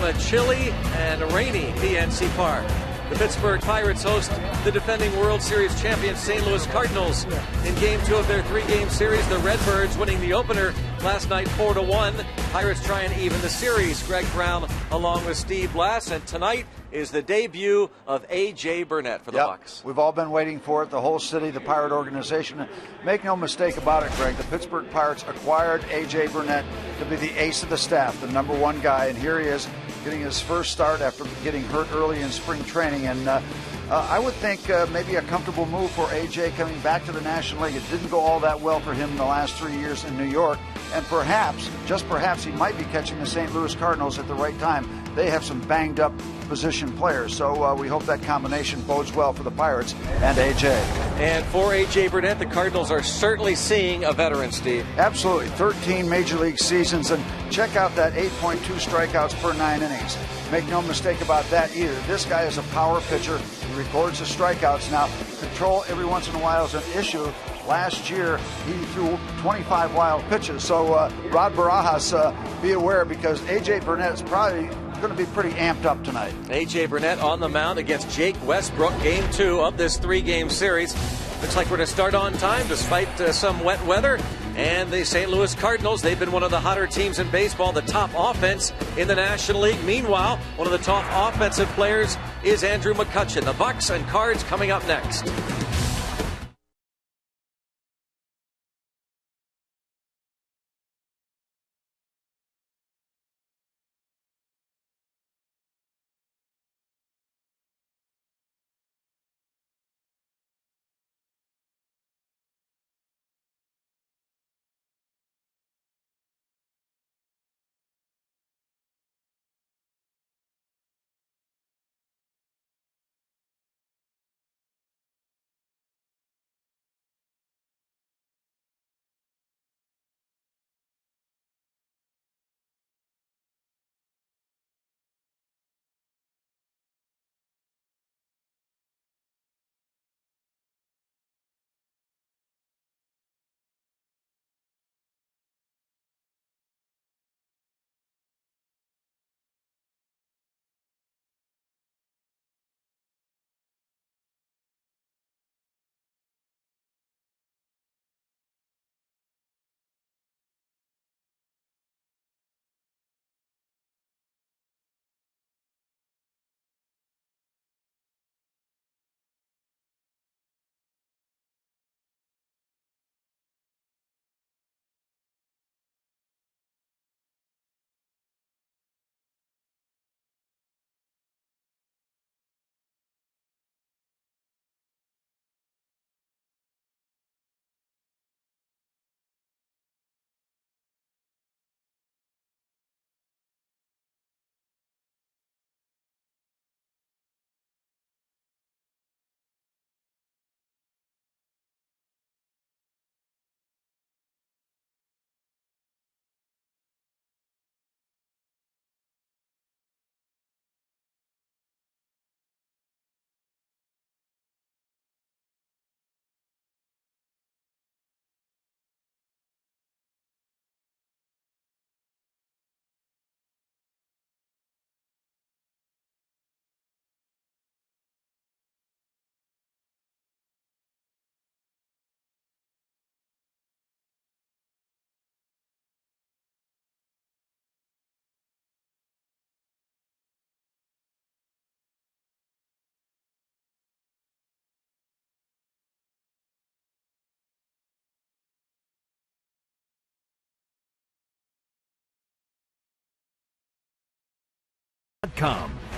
from a chilly and rainy PNC Park. The Pittsburgh Pirates host the defending World Series champion St. Louis Cardinals in Game 2 of their 3-game series. The Redbirds winning the opener last night 4-1. Pirates try and even the series. Greg Brown along with Steve Blass. And tonight is the debut of A.J. Burnett for the Bucs. We've all been waiting for it, the whole city, the Pirate organization. Make no mistake about it, Greg, the Pittsburgh Pirates acquired A.J. Burnett to be the ace of the staff, the number one guy, and here he is getting his first start after getting hurt early in spring training. And I would think maybe a comfortable move for A.J. coming back to the National League. It didn't go all that well for him in the last 3 years in New York, and perhaps, just perhaps, he might be catching the St. Louis Cardinals at the right time. They have some banged up position players, so we hope that combination bodes well for the Pirates and A.J. And for A.J. Burnett, the Cardinals are certainly seeing a veteran, Steve. Absolutely. 13 Major League seasons, and check out that 8.2 strikeouts per 9 innings. Make no mistake about that either. This guy is a power pitcher. He records the strikeouts. Now, control every once in a while is an issue. Last year, he threw 25 wild pitches. So, Rod Barajas, be aware, because A.J. Burnett is probably going to be pretty amped up tonight. A.J. Burnett on the mound against Jake Westbrook, Game 2 of this 3-game series. Looks like we're going to start on time despite some wet weather. And the St. Louis Cardinals, they've been one of the hotter teams in baseball, the top offense in the National League. Meanwhile, one of the top offensive players is Andrew McCutchen. The Bucs and Cards coming up next.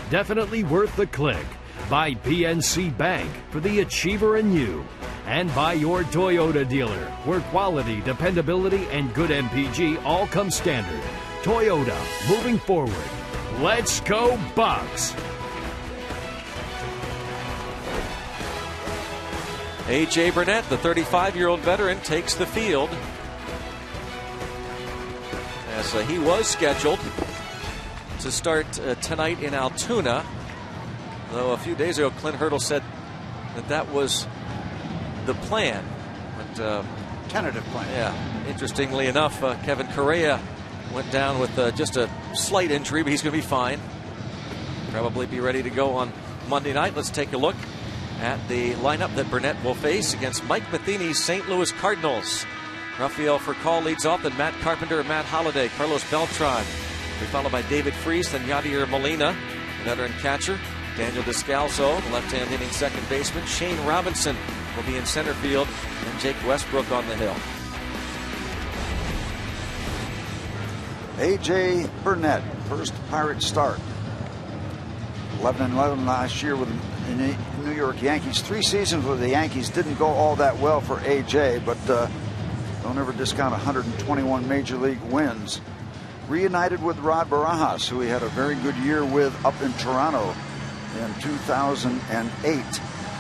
Definitely worth the click. By PNC Bank for the achiever in you. And by your Toyota dealer, where quality, dependability, and good MPG all come standard. Toyota, moving forward. Let's go Bucs! A.J. Burnett, the 35-year-old veteran, takes the field. As he was scheduled to start tonight in Altoona. Though a few days ago, Clint Hurdle said that was the plan. But, tentative plan. Yeah. Interestingly enough, Kevin Correa went down with just a slight injury, but he's going to be fine. probably be ready to go on Monday night. Let's take a look at the lineup that Burnett will face against Mike Matheny's St. Louis Cardinals. Rafael Furcal leads off, then Matt Carpenter and Matt Holliday, Carlos Beltran, be followed by David Freese, then Yadier Molina, veteran catcher, Daniel Descalso, the left-hand hitting second baseman, Shane Robinson will be in center field, and Jake Westbrook on the hill. A.J. Burnett, first Pirate start. 11-11 last year with the New York Yankees. 3 seasons with the Yankees didn't go all that well for A.J., but don't ever discount 121 major league wins. Reunited with Rod Barajas, who he had a very good year with up in Toronto in 2008.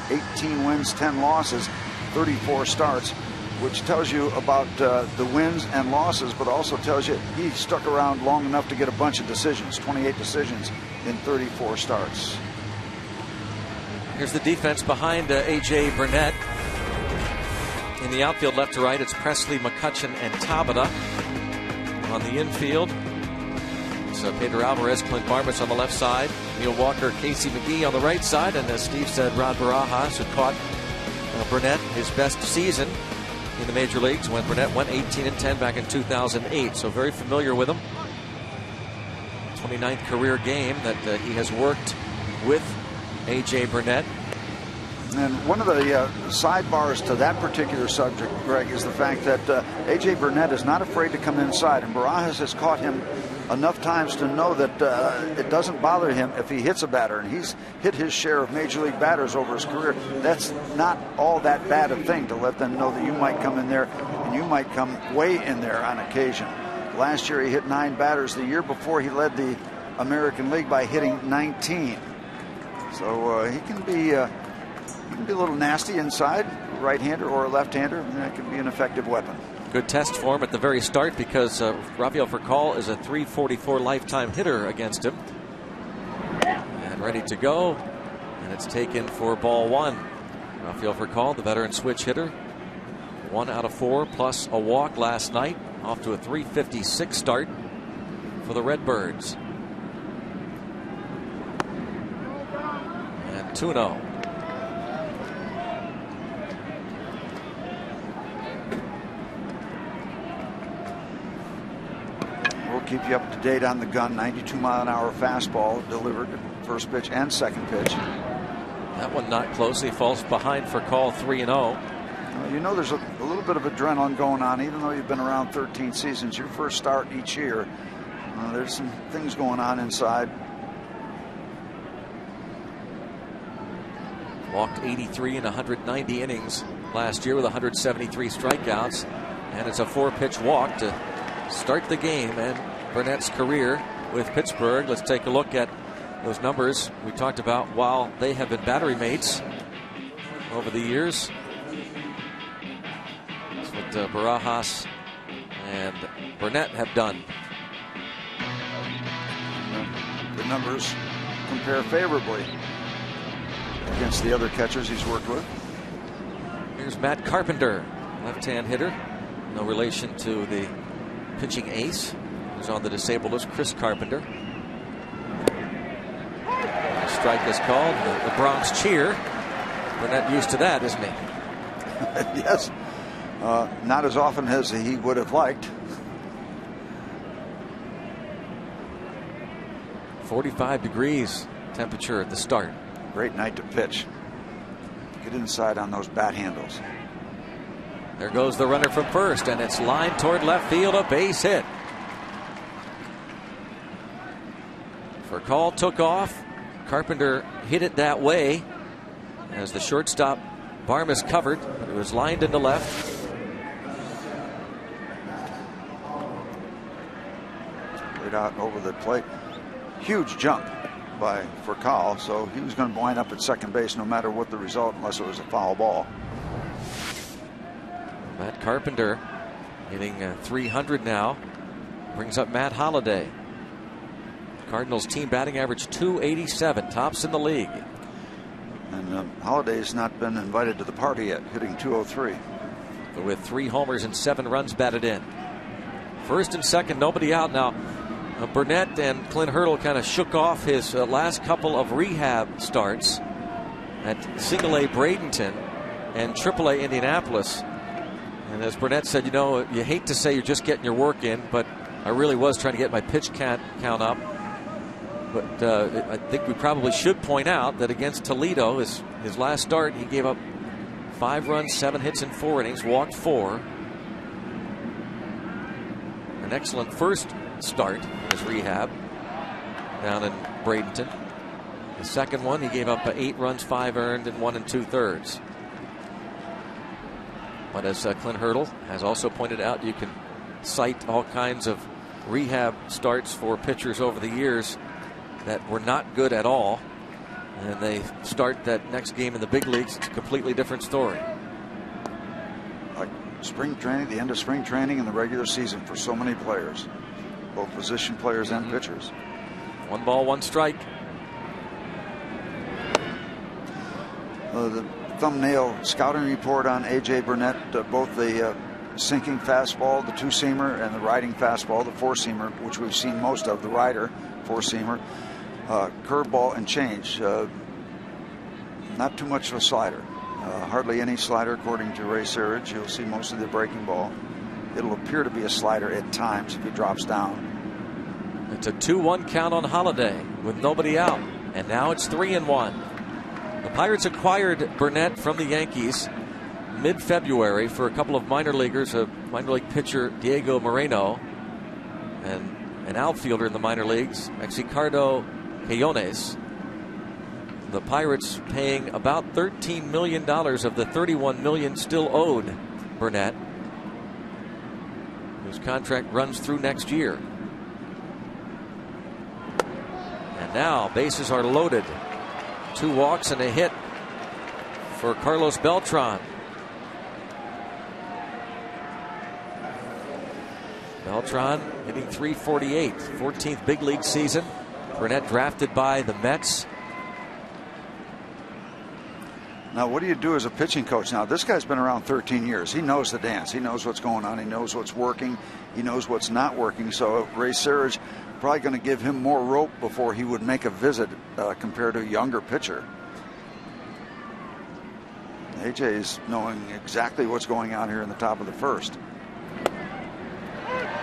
18 wins, 10 losses, 34 starts, which tells you about the wins and losses, but also tells you he stuck around long enough to get a bunch of decisions, 28 decisions in 34 starts. Here's the defense behind A.J. Burnett. In the outfield, left to right, it's Presley, McCutchen, and Tabata. On the infield, it's Pedro Alvarez, Clint Barmas on the left side, Neil Walker, Casey McGee on the right side, and as Steve said, Rod Barajas, who caught Burnett his best season in the major leagues when Burnett went 18-10 back in 2008. So very familiar with him. 29th career game that he has worked with A.J. Burnett. And one of the sidebars to that particular subject, Greg, is the fact that A.J. Burnett is not afraid to come inside, and Barajas has caught him enough times to know that it doesn't bother him if he hits a batter, and he's hit his share of major league batters over his career. That's not all that bad a thing to let them know that you might come in there and you might come way in there on occasion. Last year he hit 9 batters. The year before he led the American League by hitting 19. So he can be a little nasty inside, right-hander or a left-hander, and that can be an effective weapon. Good test for him at the very start because Rafael Furcal is a .344 lifetime hitter against him. And ready to go. And it's taken for ball 1. Rafael Furcal, the veteran switch hitter. 1 out of 4 plus a walk last night. Off to a .356 start for the Redbirds. And 2-0. Keep you up to date on the gun. 92-mile-an-hour fastball delivered first pitch and second pitch. That one not close. He falls behind for call 3-0. You know there's a little bit of adrenaline going on, even though you've been around 13 seasons. Your first start each year. There's some things going on inside. Walked 83 in 190 innings last year with 173 strikeouts. And it's a 4-pitch walk to start the game and Burnett's career with Pittsburgh. Let's take a look at those numbers we talked about while they have been battery mates over the years. That's what Barajas and Burnett have done. The numbers compare favorably against the other catchers he's worked with. Here's Matt Carpenter, left-hand hitter. No relation to the pitching ace who's on the disabled list, Chris Carpenter. A strike is called. The Bronx cheer. Burnett used to that, isn't he? Yes. Not as often as he would have liked. 45 degrees temperature at the start. Great night to pitch. Get inside on those bat handles. There goes the runner from first, and it's lined toward left field, a base hit. Furcal took off. Carpenter hit it that way as the shortstop Barmas covered, but it was lined into left. Right out over the plate. Huge jump by Furcal, so he was going to wind up at second base no matter what the result, unless it was a foul ball. Matt Carpenter hitting 300 now. Brings up Matt Holliday. Cardinals team batting average .287, tops in the league. And Holliday's not been invited to the party yet, hitting .203. With 3 homers and 7 runs batted in. First and second, nobody out now. Burnett and Clint Hurdle kind of shook off his last couple of rehab starts at Single A Bradenton and Triple A Indianapolis. And as Burnett said, you hate to say you're just getting your work in, but I really was trying to get my pitch count up. But I think we probably should point out that against Toledo, his last start, he gave up 5 runs, 7 hits in 4 innings, walked 4. An excellent first start in his rehab down in Bradenton. The second one, he gave up 8 runs, 5 earned, and 1 2/3. But as Clint Hurdle has also pointed out, you can cite all kinds of rehab starts for pitchers over the years that were not good at all, and they start that next game in the big leagues. It's a completely different story. Like spring training, the end of spring training, and the regular season for so many players, both position players and pitchers. 1 ball, 1 strike. The thumbnail scouting report on A.J. Burnett, both the sinking fastball, the 2-seamer, and the riding fastball, the 4-seamer, which we've seen most of, the rider, 4-seamer, curveball and change. Not too much of a slider. Hardly any slider according to Ray Searage. You'll see most of the breaking ball. It'll appear to be a slider at times if he drops down. It's a 2-1 count on Holiday with nobody out, and now it's 3-1. The Pirates acquired Burnett from the Yankees mid-February for a couple of minor leaguers, a minor league pitcher Diego Moreno and an outfielder in the minor leagues, Mexicardo Quillones. The Pirates paying about $13 million of the $31 million still owed Burnett, whose contract runs through next year. And now bases are loaded. 2 walks and a hit for Carlos Beltran. Beltran hitting .348, 14th big league season. Burnett drafted by the Mets. Now, what do you do as a pitching coach? Now, this guy's been around 13 years. He knows the dance. He knows what's going on. He knows what's working. He knows what's not working. So Ray Searage probably going to give him more rope before he would make a visit compared to a younger pitcher. AJ is knowing exactly what's going on here in the top of the first.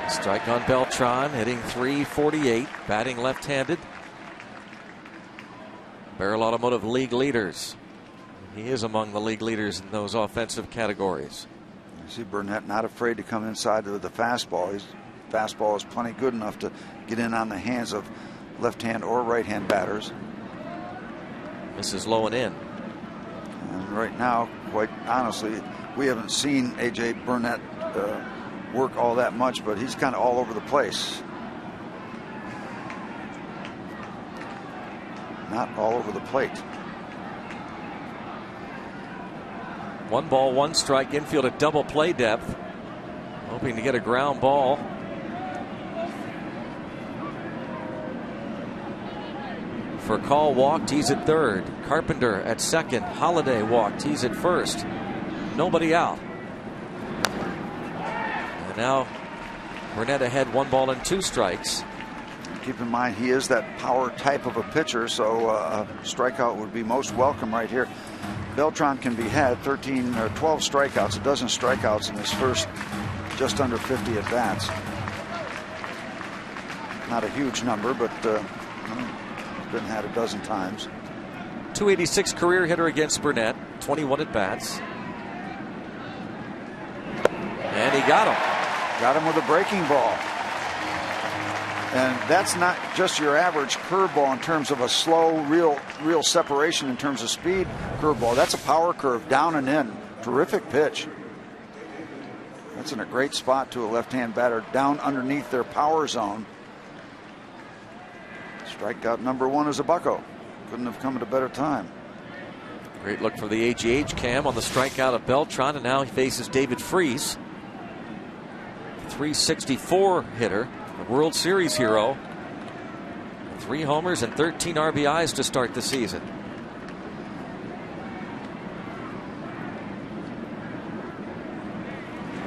Strike on Beltran, hitting .348, batting left-handed. Barrel Automotive league leaders. He is among the league leaders in those offensive categories. You see Burnett not afraid to come inside with the fastball. His fastball is plenty good enough to get in on the hands of left-hand or right-hand batters. Misses low and in. And right now, quite honestly, we haven't seen A.J. Burnett work all that much, but he's kind of all over the place. Not all over the plate. 1 ball, 1 strike, infield at double play depth. Hoping to get a ground ball. Furcal walked, he's at third. Carpenter at second. Holiday walked, he's at first. Nobody out. And now Burnett ahead, 1 ball and 2 strikes. Keep in mind he is that power type of a pitcher, so a strikeout would be most welcome right here. Beltran can be had 13 or 12 strikeouts, a dozen strikeouts in his first just under 50 at bats. Not a huge number, but he's been had a dozen times. .286 career hitter against Burnett, 21 at bats. And he got him. Got him with a breaking ball. And that's not just your average curveball in terms of a slow, real separation in terms of speed curveball. That's a power curve, down and in. Terrific pitch. That's in a great spot to a left-hand batter, down underneath their power zone. Strikeout number 1 is a bucko. Couldn't have come at a better time. Great look from the AGH cam on the strikeout of Beltran, and now he faces David Freese. .364 hitter. The World Series hero. 3 homers and 13 RBIs to start the season.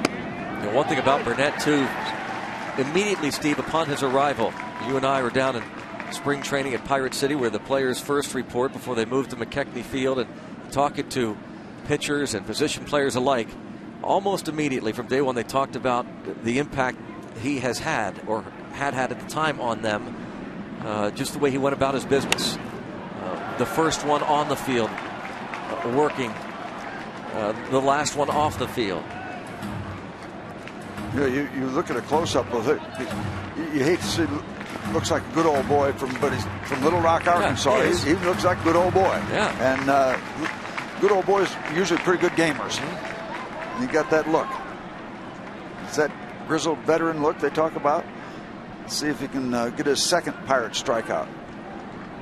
And one thing about Burnett, too, immediately, Steve, upon his arrival, You and I were down in spring training at Pirate City, where the players first report before they moved to McKechnie Field, and talking to pitchers and position players alike. Almost immediately from day one, they talked about the impact he has had, or had at the time, on them. Just the way he went about his business. The first one on the field, working. The last one off the field. Yeah, you look at a close-up of it. You hate to see. Looks like a good old boy but he's from Little Rock, Arkansas. Yeah, he looks like a good old boy. Yeah. And good old boys are usually pretty good gamers. And he got that look. It's that grizzled veteran look they talk about. Let's see if he can get his second Pirate strikeout.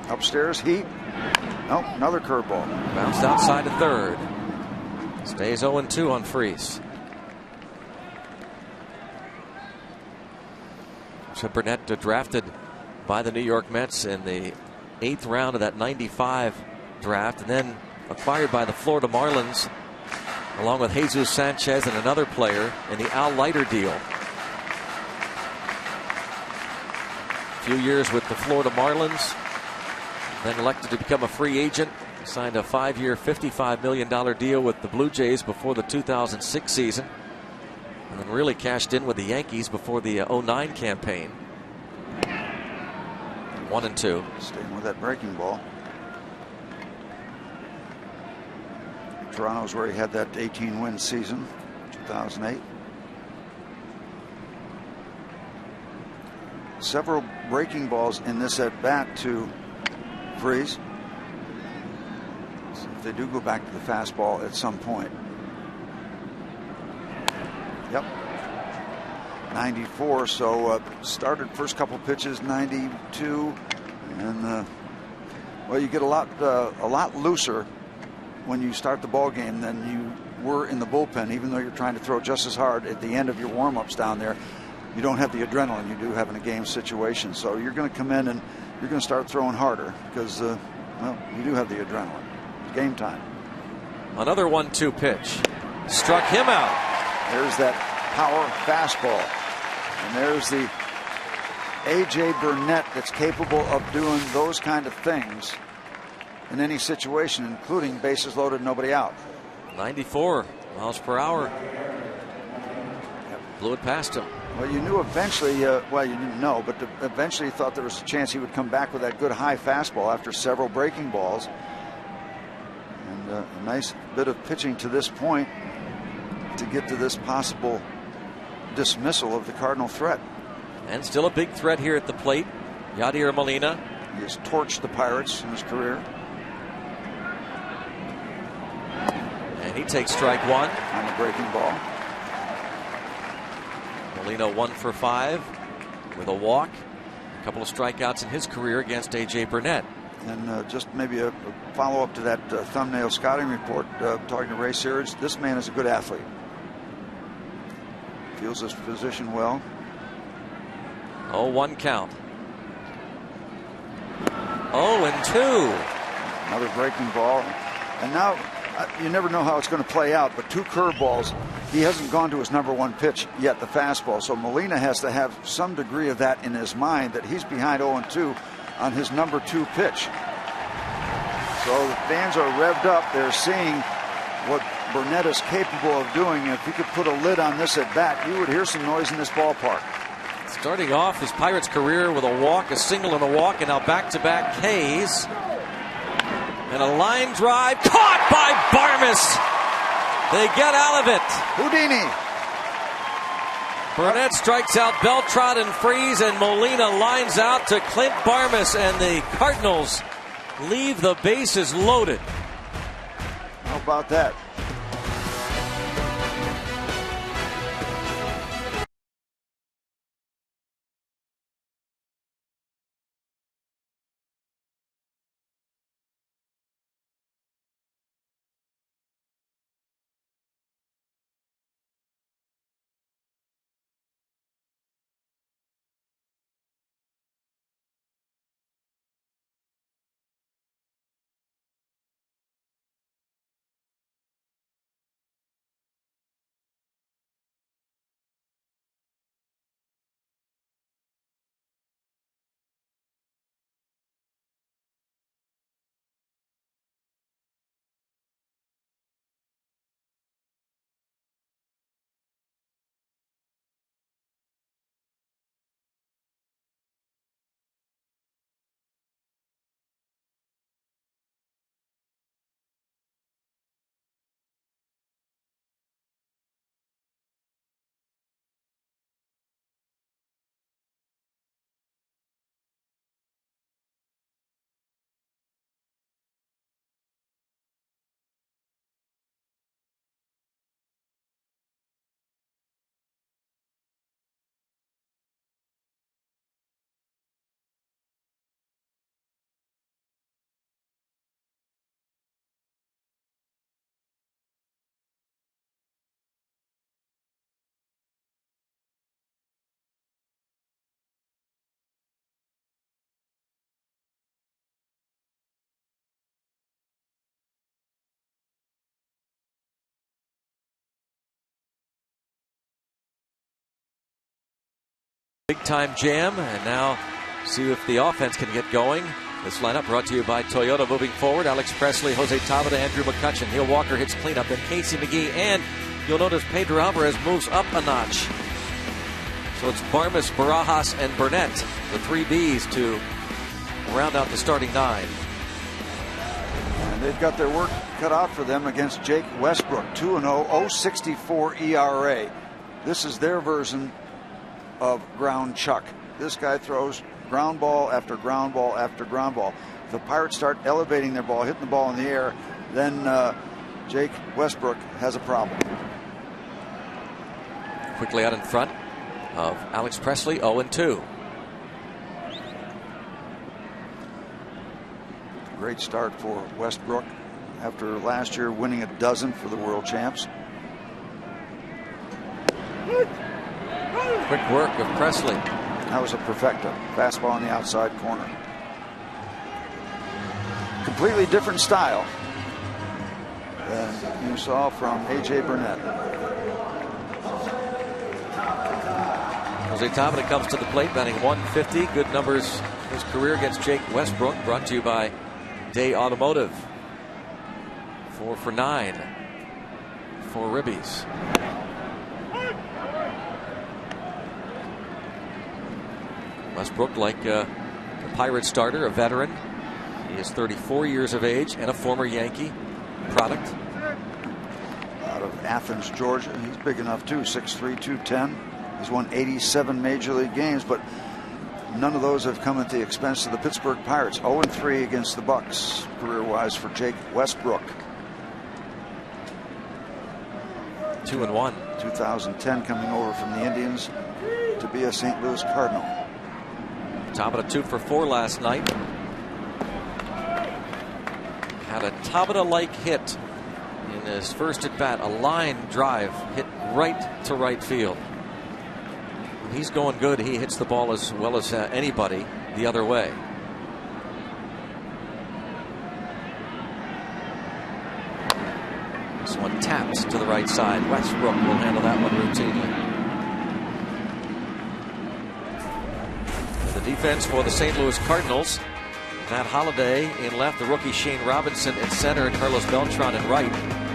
Upstairs, Heat. Nope, another curveball. Bounced outside to third. Stays 0-2 on Freese. So Burnett, drafted by the New York Mets in the 8th round of that '95 draft, and then acquired by the Florida Marlins, along with Jesus Sanchez and another player in the Al Leiter deal. A few years with the Florida Marlins, then elected to become a free agent. Signed a 5-year, $55 million deal with the Blue Jays before the 2006 season. And then really cashed in with the Yankees before the '09 campaign. 1-2. Staying with that breaking ball. Toronto's where he had that 18-win season, 2008. Several breaking balls in this at bat to Freese. So if they do go back to the fastball at some point. Yep. 94. So started first couple pitches 92, and well, you get a lot looser when you start the ball game than you were in the bullpen. Even though you're trying to throw just as hard at the end of your warm-ups down there, you don't have the adrenaline you do have in a game situation. So you're going to come in and you're going to start throwing harder because well, you do have the adrenaline. It's game time. Another 1-2 pitch. Struck him out. There's that power fastball. And there's the A.J. Burnett that's capable of doing those kind of things in any situation, including bases loaded, nobody out. 94 miles per hour. Blew it past him. Well, you knew eventually, well, you didn't know, but eventually you thought there was a chance he would come back with that good high fastball after several breaking balls. And a nice bit of pitching to this point to get to this possible dismissal of the Cardinal threat. And still a big threat here at the plate. Yadier Molina. He has torched the Pirates in his career. And he takes strike one. On the breaking ball. Molina 1 for 5 with a walk. A couple of strikeouts in his career against A.J. Burnett. And just maybe a follow-up to that thumbnail scouting report, talking to Ray Searage. This man is a good athlete. Feels his position well. 0-1 count. 0-2. Another breaking ball. And now you never know how it's going to play out, but 2 curveballs. He hasn't gone to his number 1 pitch yet, the fastball. So Molina has to have some degree of that in his mind, that he's behind 0-2 on his number 2 pitch. So the fans are revved up. They're seeing what Burnett is capable of doing. And if he could put a lid on this at bat, you would hear some noise in this ballpark. Starting off his Pirates career with a walk, a single and a walk, and now back-to-back Ks. And a line drive caught by Barmes. They get out of it. Houdini. Burnett strikes out Beltrot and Freese, and Molina lines out to Clint Barmes, and the Cardinals leave the bases loaded. How about that? Big time jam, and now see if the offense can get going. This lineup brought to you by Toyota. Moving forward, Alex Presley, Jose Tabata, Andrew McCutcheon. Hill Walker hits cleanup, then Casey McGee, and you'll notice Pedro Alvarez moves up a notch. So it's Barmas, Barajas, and Burnett, the three Bs, to round out the starting nine. And they've got their work cut out for them against Jake Westbrook. 2-0, 0.64 ERA. This is their version of ground chuck. This guy throws ground ball after ground ball after ground ball. If the Pirates start elevating their ball, hitting the ball in the air, then Jake Westbrook has a problem. Quickly out in front of Alex Presley, 0-2. Great start for Westbrook after last year winning a dozen for the world champs. Quick work of Presley. That was a perfecto. Fastball on the outside corner. Completely different style than you saw from A.J. Burnett. Jose Tabata comes to the plate, batting 150. Good numbers his career against Jake Westbrook. Brought to you by Day Automotive. 4 for 9 for Ribbies. Westbrook, like the Pirate starter, a veteran. He is 34 years of age and a former Yankee product. Out of Athens, Georgia. He's big enough too, 6'3", 210. He's won 87 Major League games, but none of those have come at the expense of the Pittsburgh Pirates. 0-3 against the Bucks, career-wise, for Jake Westbrook. 2-1. 2010, coming over from the Indians to be a St. Louis Cardinal. Tabata 2 for 4 last night. Had a Tabata-like hit in his first at bat, a line drive hit right to right field. When he's going good, he hits the ball as well as anybody the other way. This one taps to the right side. Westbrook will handle that one routinely. The defense for the St. Louis Cardinals. Matt Holliday in left, the rookie Shane Robinson in center, and Carlos Beltran in right.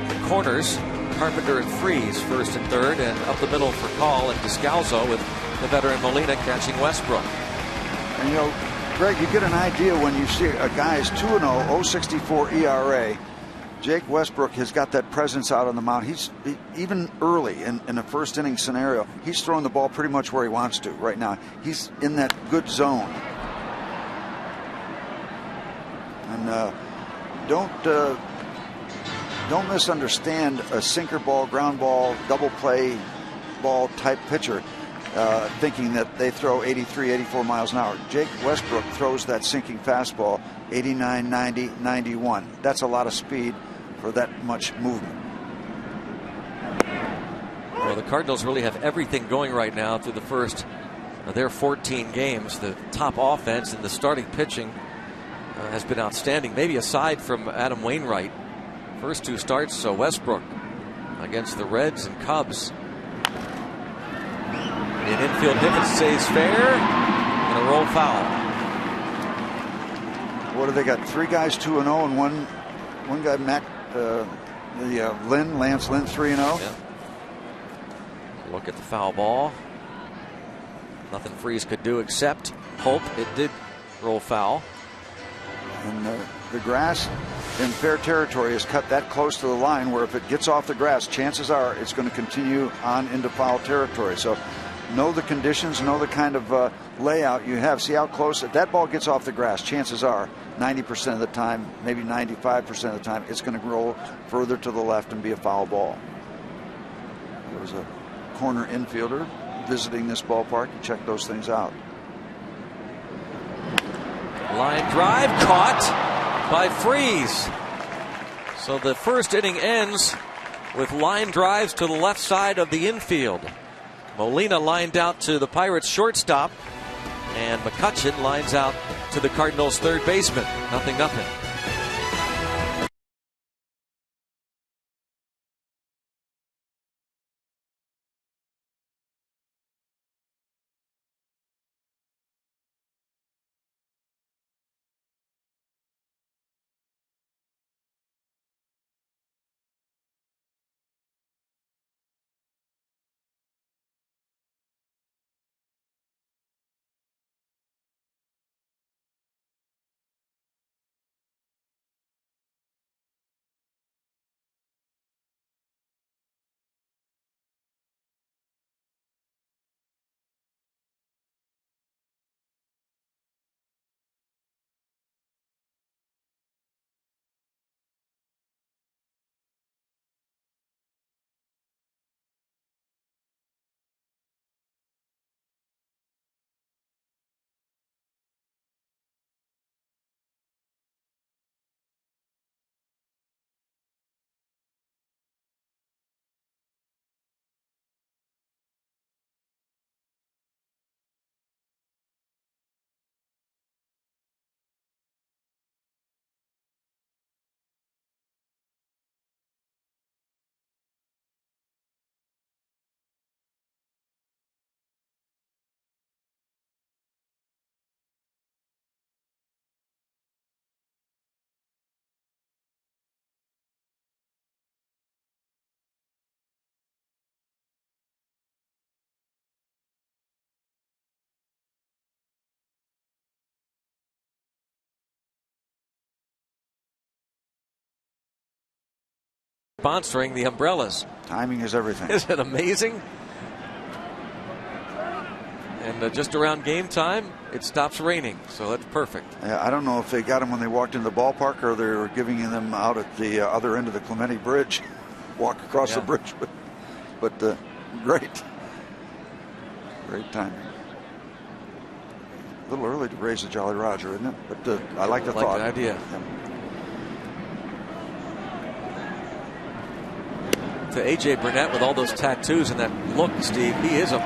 The corners, Carpenter and Freeze first and third, and up the middle for Call and Descalzo, with the veteran Molina catching Westbrook. And you know, Greg, you get an idea when you see a guy's 2-0, 0.64 ERA. Jake Westbrook has got that presence out on the mound. Even early in a first inning scenario, he's throwing the ball pretty much where he wants to right now. He's in that good zone. And don't misunderstand a sinker ball, ground ball, double play ball type pitcher thinking that they throw 83, 84 miles an hour. Jake Westbrook throws that sinking fastball 89, 90, 91. That's a lot of speed for that much movement. Well, the Cardinals really have everything going right now through the first of their 14 games. The top offense and the starting pitching has been outstanding, maybe aside from Adam Wainwright. First two starts, so Westbrook against the Reds and Cubs. An infield hit that stays fair, and a roll foul. What do they got? 3 guys 2-0 and one guy, Mac, Lance Lynn, 3-0. Yeah. Look at the foul ball. Nothing Freeze could do except hope it did roll foul. And the grass in fair territory is cut that close to the line where if it gets off the grass, chances are it's going to continue on into foul territory. So know the conditions, know the kind of layout you have. See how close that ball gets off the grass. Chances are 90% of the time, maybe 95% of the time, it's going to roll further to the left and be a foul ball. There was a corner infielder visiting this ballpark. You check those things out. Line drive caught by Freeze. So the first inning ends with line drives to the left side of the infield. Molina lined out to the Pirates shortstop, and McCutcheon lines out to the Cardinals third baseman. 0-0. sponsoring the umbrellas. Timing is everything. Isn't it amazing? And just around game time, it stops raining, so that's perfect. I don't know if they got them when they walked into the ballpark or they were giving them out at the other end of the Clemente Bridge, walk across the bridge. But great timing. A little early to raise the Jolly Roger, isn't it? But I like the thought. The idea. Yeah. To A.J. Burnett with all those tattoos and that look, Steve, he is a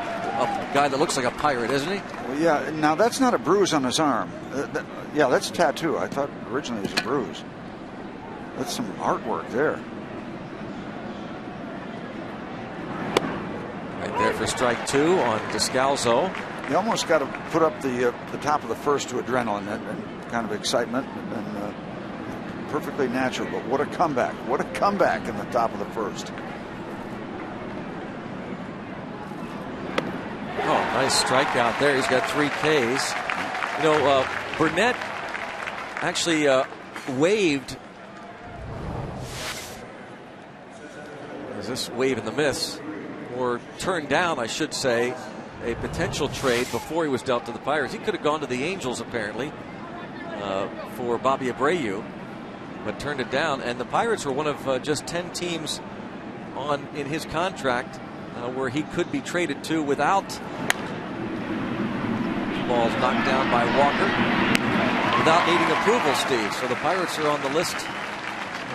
guy that looks like a pirate, isn't he? Well, yeah. Now, that's not a bruise on his arm. Yeah, that's a tattoo. I thought originally it was a bruise. That's some artwork there. Right there for strike 2 on Descalzo. You almost got to put up the top of the first to adrenaline and kind of excitement and perfectly natural. But what a comeback. What a comeback in the top of the first. Oh, nice strikeout there. He's got 3 Ks. You know, Burnett actually waved. Is this wave and the miss? Or turned down, I should say, a potential trade before he was dealt to the Pirates. He could have gone to the Angels, apparently, for Bobby Abreu, but turned it down. And the Pirates were one of just 10 teams in his contract where he could be traded to without balls knocked down by Walker, without needing approval, Steve. So the Pirates are on the list,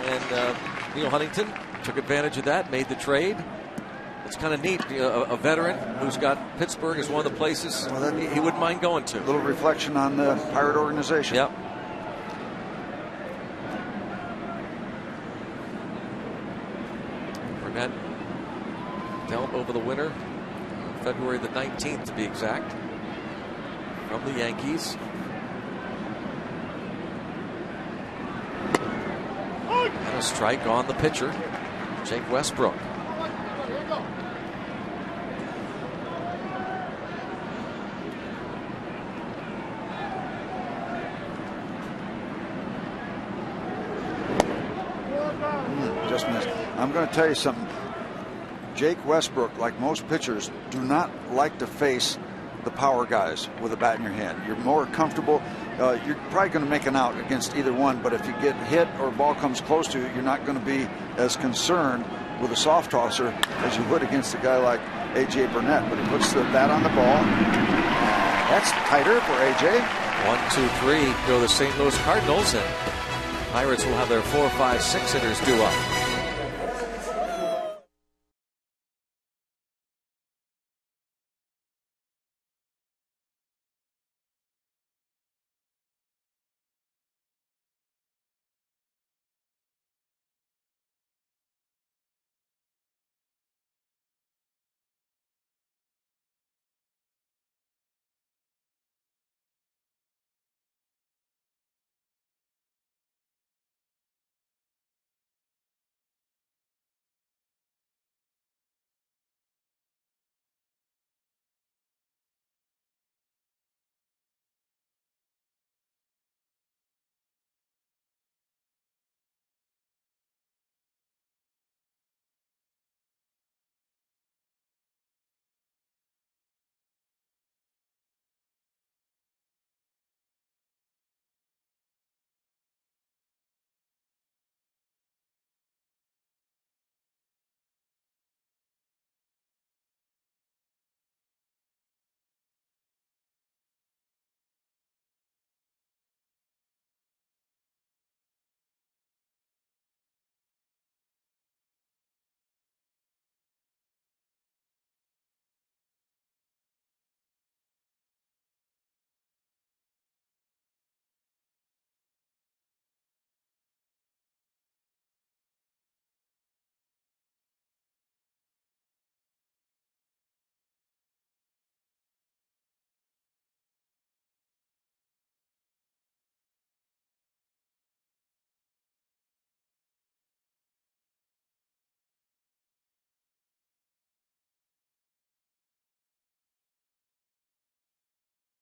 and Neil Huntington took advantage of that, made the trade. It's kind of neat, a veteran who's got Pittsburgh as one of the places he wouldn't mind going to. A little reflection on the Pirate organization. Yep. Burnett dealt over the winter, February the 19th to be exact, from the Yankees. And a strike on the pitcher, Jake Westbrook. Just missed. I'm going to tell you something. Jake Westbrook, like most pitchers, do not like to face the power guys with a bat in your hand. You're more comfortable. You're probably going to make an out against either one, but if you get hit or a ball comes close to you, you're not going to be as concerned with a soft tosser as you would against a guy like A.J. Burnett. But he puts the bat on the ball. That's tighter for A.J. 1, 2, 3 go the St. Louis Cardinals, and Pirates will have their 4, 5, 6 hitters due up.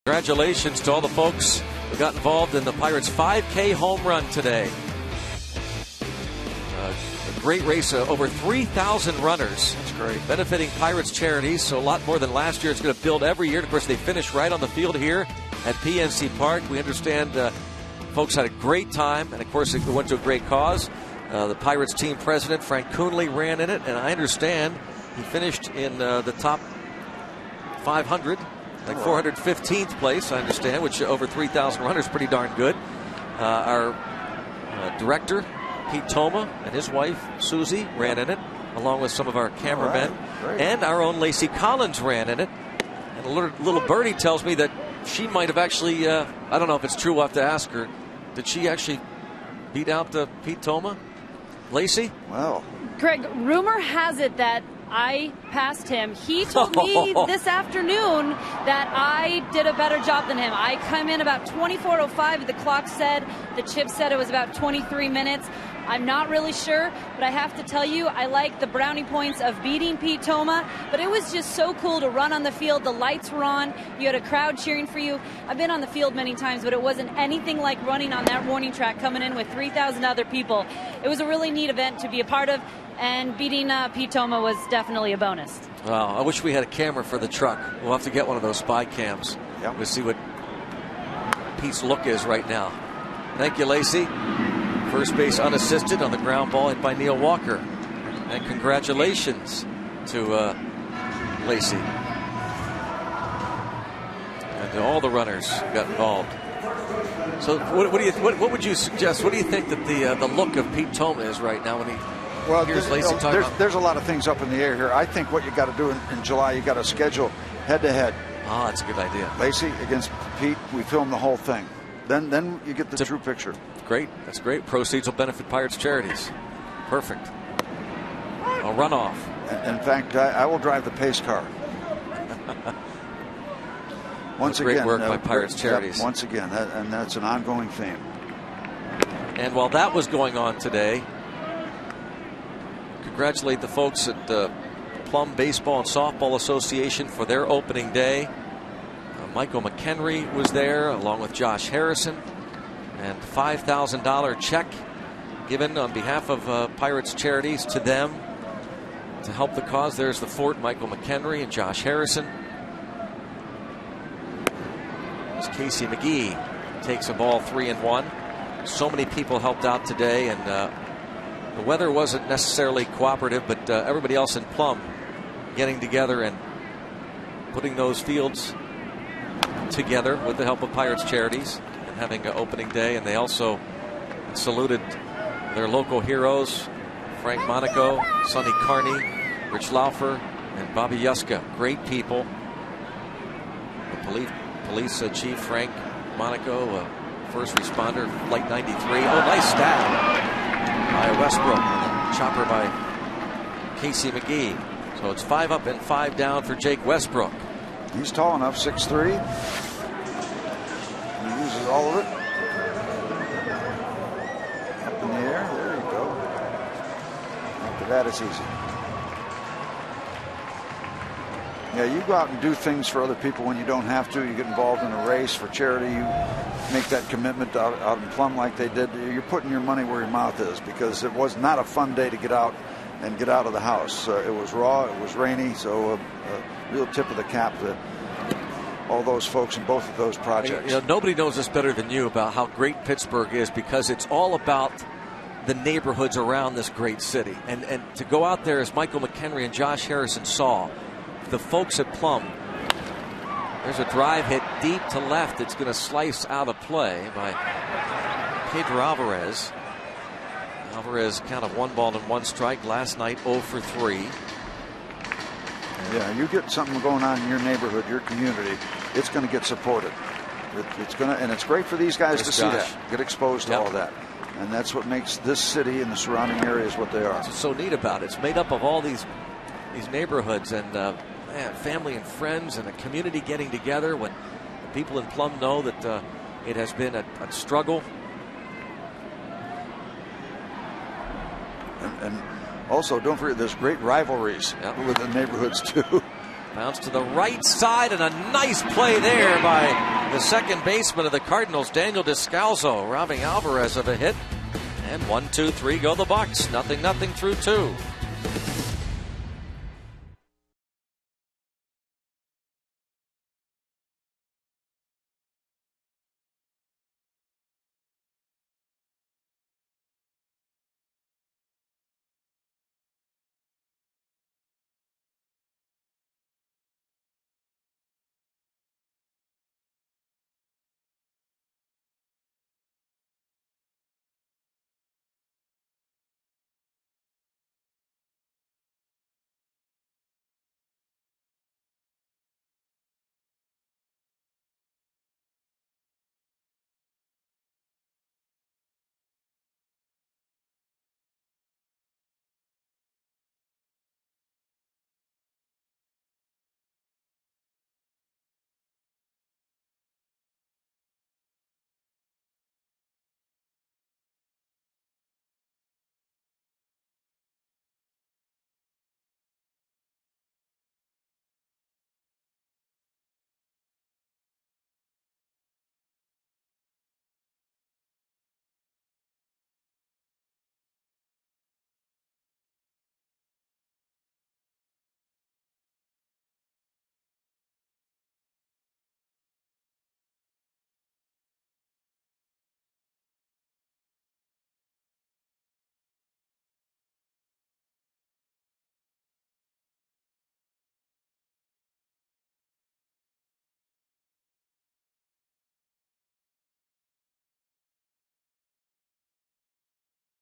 Congratulations to all the folks who got involved in the Pirates' 5K home run today. A great great race. Over 3,000 runners. That's great. Benefiting Pirates charities, so a lot more than last year. It's going to build every year. Of course, they finish right on the field here at PNC Park. We understand folks had a great time, and of course, it went to a great cause. The Pirates team president, Frank Coonley, ran in it, and I understand he finished in the top 500, like 415th place, I understand, which over 3,000 runners, pretty darn good. Our director, Pete Toma, and his wife, Susie, ran in it, along with some of our cameramen. And our own Lacey Collins ran in it. And a little birdie tells me that she might have actually, I don't know if it's true, we'll have to ask her, did she actually beat out Pete Toma? Lacey? Well, Greg, rumor has it that I passed him. He told me this afternoon that I did a better job than him. I come in about 24:05. The clock said, the chip said it was about 23 minutes. I'm not really sure, but I have to tell you, I like the brownie points of beating Pete Toma, but it was just so cool to run on the field. The lights were on. You had a crowd cheering for you. I've been on the field many times, but it wasn't anything like running on that warning track, coming in with 3,000 other people. It was a really neat event to be a part of, and beating Pete Toma was definitely a bonus. Well, I wish we had a camera for the truck. We'll have to get one of those spy cams. Yep. We'll see what Pete's look is right now. Thank you, Lacey. First base unassisted on the ground ball hit by Neil Walker. And congratulations to Lacey. And to all the runners who got involved. So what would you suggest? What do you think that the look of Pete Toma is right now when he hears Lacey talking about? There's a lot of things up in the air here. I think what you got to do in July, you got to schedule head-to-head. Oh, that's a good idea. Lacey against Pete, we film the whole thing. Then you get the true picture. Great. That's great. Proceeds will benefit Pirates charities. Perfect. A runoff. In fact, I will drive the pace car. Once great again, work by Pirates charities. Once again, and that's an ongoing theme. And while that was going on today, congratulate the folks at the Plum Baseball and Softball Association for their opening day. Michael McHenry was there along with Josh Harrison, and $5,000 check given on behalf of Pirates charities to them to help the cause. There's the Fort, Michael McHenry and Josh Harrison. As Casey McGee takes a ball 3-1. So many people helped out today, and the weather wasn't necessarily cooperative, but everybody else in Plum getting together and putting those fields together with the help of Pirates charities and having an opening day. And they also saluted their local heroes, Frank Monaco, Sonny Carney, Rich Laufer, and Bobby Yuska. Great people. The police chief Frank Monaco, first responder, Flight 93. Oh, nice stab by Westbrook. Chopper by Casey McGee. So it's 5 up and 5 down for Jake Westbrook. He's tall enough, 6'3". He uses all of it. Up in the air. There you go. After that, it's easy. Yeah, you go out and do things for other people when you don't have to. You get involved in a race for charity. You make that commitment out in Plum like they did. You're putting your money where your mouth is, because it was not a fun day to get out and get out of the house. It was raw. It was rainy. So real tip of the cap to all those folks in both of those projects. You know, nobody knows this better than you about how great Pittsburgh is, because it's all about the neighborhoods around this great city. And to go out there, as Michael McHenry and Josh Harrison saw, the folks at Plum. There's a drive hit deep to left. It's going to slice out of play by Pedro Alvarez. Alvarez count of 1 ball and 1 strike. Last night 0 for 3. Yeah, you get something going on in your neighborhood, your community, it's going to get supported. It's going to, and it's great for these guys to see that, get exposed to all of that. And that's what makes this city and the surrounding areas what they are. That's what's so neat about it. It's made up of all these neighborhoods and family and friends and a community getting together. When people in Plum know that it has been a struggle. And also, don't forget, there's great rivalries with the neighborhoods, too. Bounce to the right side, and a nice play there by the second baseman of the Cardinals, Daniel Descalzo, robbing Alvarez of a hit. And And 1, 2, 3 go the Bucks. 0-0 through 2.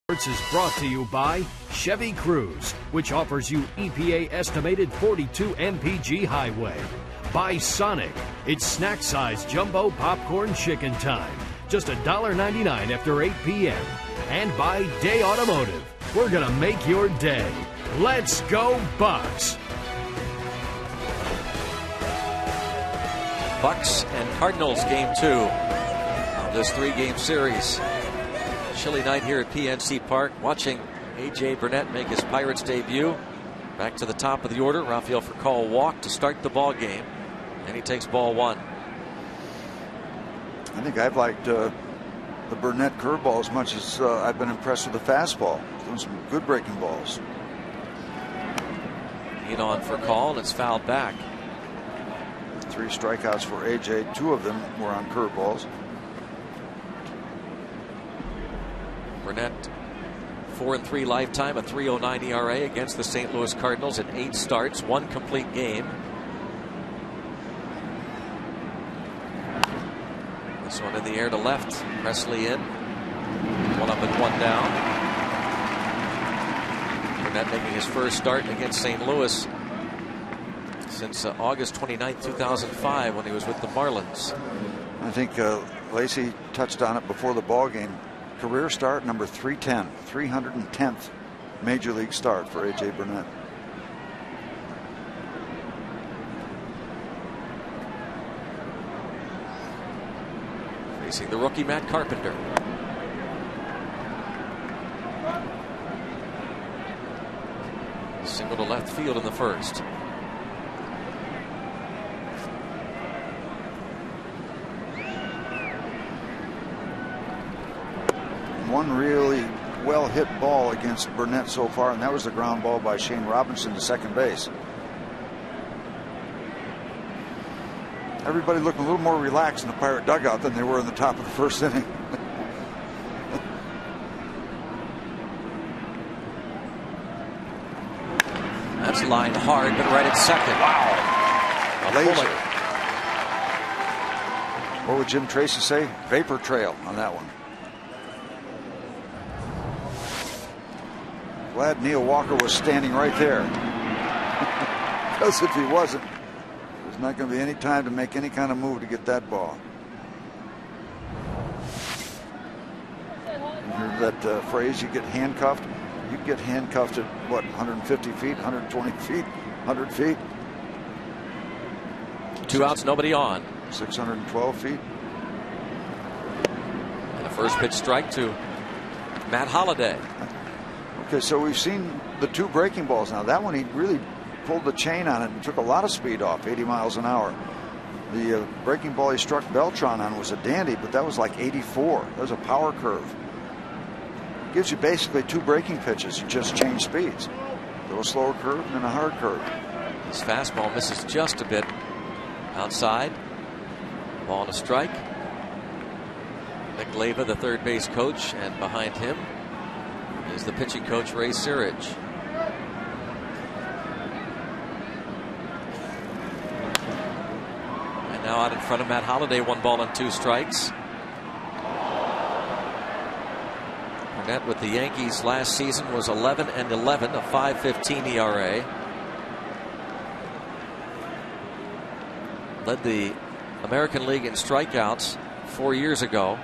Is brought to you by Chevy Cruze, which offers you EPA estimated 42 mpg highway. By Sonic, it's snack size jumbo popcorn chicken time. Just $1.99 after 8 p.m. And by Day Automotive. We're going to make your day. Let's go Bucks! Bucks and Cardinals game 2 of this 3-game series. Chilly night here at PNC Park, watching A.J. Burnett make his Pirates debut. Back to the top of the order, Rafael Furcal walked to start the ball game, and he takes ball 1. I think I've liked the Burnett curveball as much as I've been impressed with the fastball. Doing some good breaking balls. In on Furcal, and it's fouled back. 3 strikeouts for A.J. 2 of them were on curveballs. Burnett 4-3 lifetime, a 3.09 ERA against the St. Louis Cardinals in 8 starts, 1 complete game. This one in the air to left. Presley in. 1 up and 1 down. Burnett making his first start against St. Louis since August 29, 2005, when he was with the Marlins. I think Lacey touched on it before the ball game. Career start number 310, 310th major league start for A.J. Burnett. Facing the rookie Matt Carpenter. Single to left field in the first. One really well hit ball against Burnett so far, and that was the ground ball by Shane Robinson to second base. Everybody looking a little more relaxed in the Pirate dugout than they were in the top of the first inning. That's lined hard, but right at second. Wow. Laser. What would Jim Tracy say? Vapor trail on that one. Glad Neil Walker was standing right there. Because if he wasn't, there's not going to be any time to make any kind of move to get that ball. You heard that phrase, you get handcuffed? You get handcuffed at what, 150 feet, 120 feet, 100 feet? 2 outs, nobody on. 612 feet. And a first pitch strike to Matt Holliday. Okay, so we've seen the 2 breaking balls now. That one, he really pulled the chain on it and took a lot of speed off, 80 miles an hour. The breaking ball he struck Beltran on was a dandy, but that was like 84. That was a power curve. gives you basically 2 breaking pitches. You just change speeds. A little slower curve and then a hard curve. His fastball misses just a bit outside. Ball and a strike. Nick Leyva, the third base coach, and behind him is the pitching coach, Ray Searage. And now out in front of Matt Holliday, 1 ball and 2 strikes. Burnett with the Yankees last season was 11-11, a 5.15 ERA. Led the American League in strikeouts 4 years ago.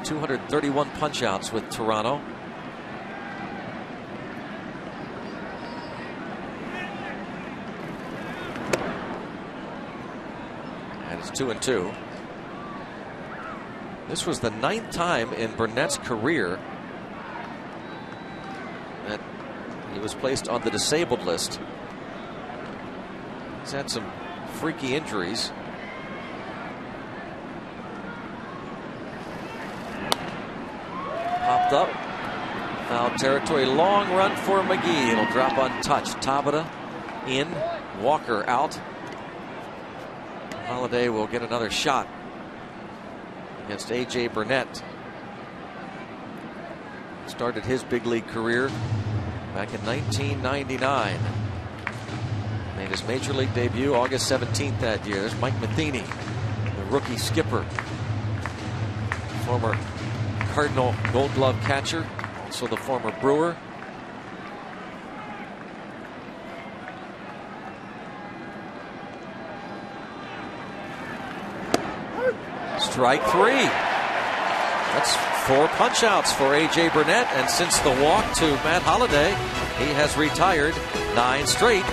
231 punch-outs with Toronto. And it's 2-2. This was the 9th time in Burnett's career that he was placed on the disabled list. He's had some freaky injuries. Popped up. Foul territory. Long run for McGee. It'll drop untouched. Tabata in. Walker out. Holliday will get another shot against A.J. Burnett. Started his big league career back in 1999. Made his major league debut August 17th that year. There's Mike Matheny, the rookie skipper. Former Cardinal Gold Glove catcher. Also the former Brewer. Strike 3. That's 4 punch-outs for A.J. Burnett, and since the walk to Matt Holliday, he has retired 9 straight.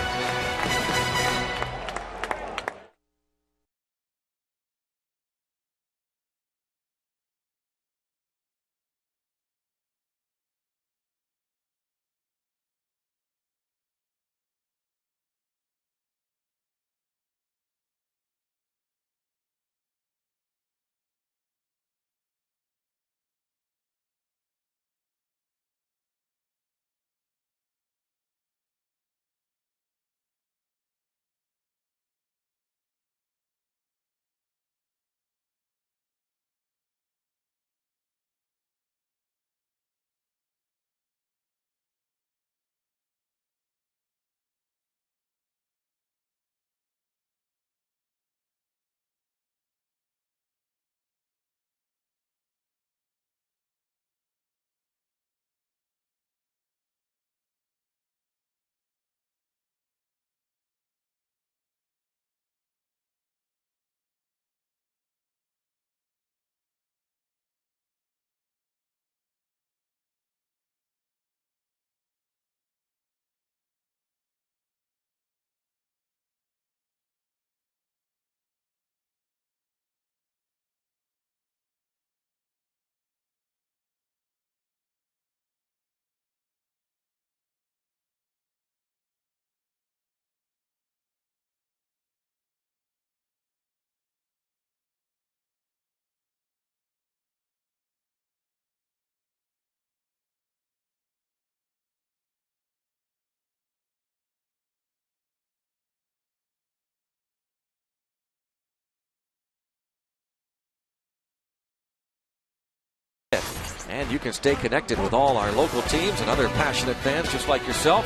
And you can stay connected with all our local teams and other passionate fans just like yourself.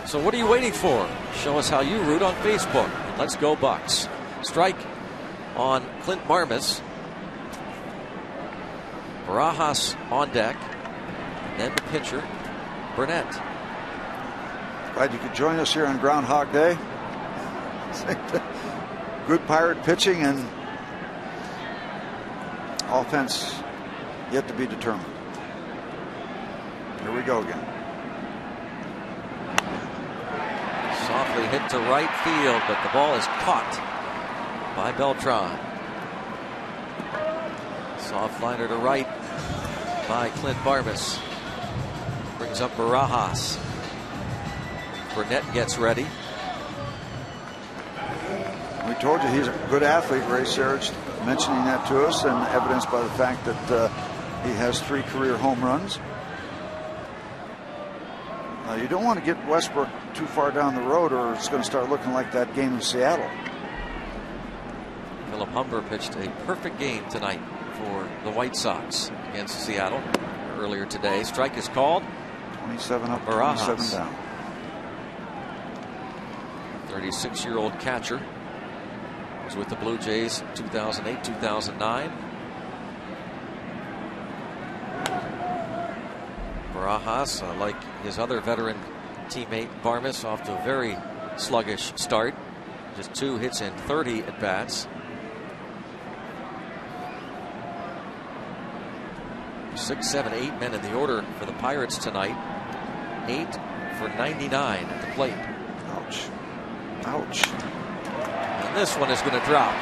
So what are you waiting for? Show us how you root on Facebook. Let's go Bucks. Strike on Clint Marmis. Barajas on deck. And then the pitcher, Burnett. Glad you could join us here on Groundhog Day. Good Pirate pitching and offense yet to be determined. Here we go again. Softly hit to right field, but the ball is caught by Beltran. Soft liner to right by Clint Marmis. Brings up Barajas. Burnett gets ready. We told you he's a good athlete, Ray Searage mentioning that to us, and evidenced by the fact that He has 3 career home runs. Now, you don't want to get Westbrook too far down the road, or it's going to start looking like that game in Seattle. Philip Humber pitched a perfect game tonight for the White Sox against Seattle earlier today. Strike is called. 27 up, Barajas. 27 down. 36-year-old catcher was with the Blue Jays 2008, 2009. Barajas, like his other veteran teammate Barmes, off to a very sluggish start. Just 2 hits and 30 at bats. 6, 7, 8 men in the order for the Pirates tonight. 8 for 99 at the plate. Ouch. Ouch. And this one is going to drop.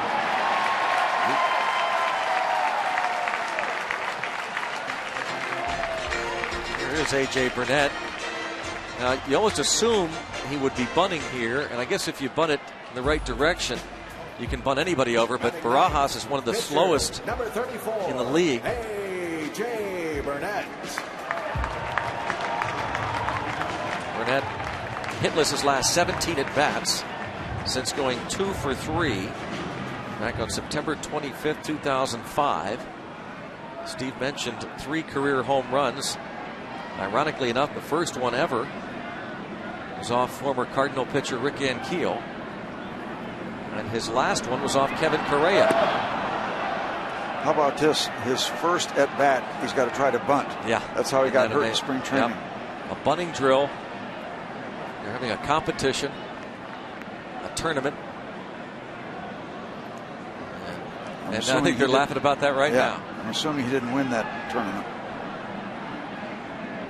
Here is A.J. Burnett. Now, you almost assume he would be bunting here, and I guess if you bunt it in the right direction, you can bunt anybody over, but Barajas is one of the slowest in the league. A.J. Burnett. Burnett hitless his last 17 at bats since going 2 for 3 back on September 25th, 2005. Steve mentioned 3 career home runs. Ironically enough, the first one ever was off former Cardinal pitcher Rick Ankiel, and his last one was off Kevin Correa. How about this? His first at bat, he's got to try to bunt. Yeah, that's how he got hurt in spring training. Yep. A bunting drill. They're having a competition, a tournament, and I think they're laughing about that right now. I'm assuming he didn't win that tournament,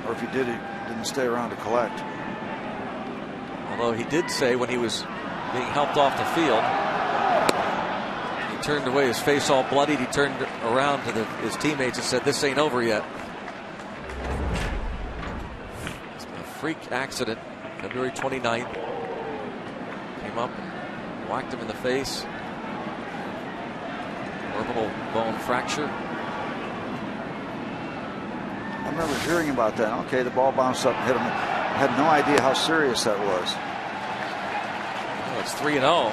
or if he did, he didn't stay around to collect. Although he did say when he was being helped off the field, he turned away, his face all bloodied. He turned around to his teammates and said, "This ain't over yet." It's a freak accident. February 29th. Came up, whacked him in the face. Orbital bone fracture. I remember hearing about that. Okay, the ball bounced up and hit him. I had no idea how serious that was. Well, it's 3-0.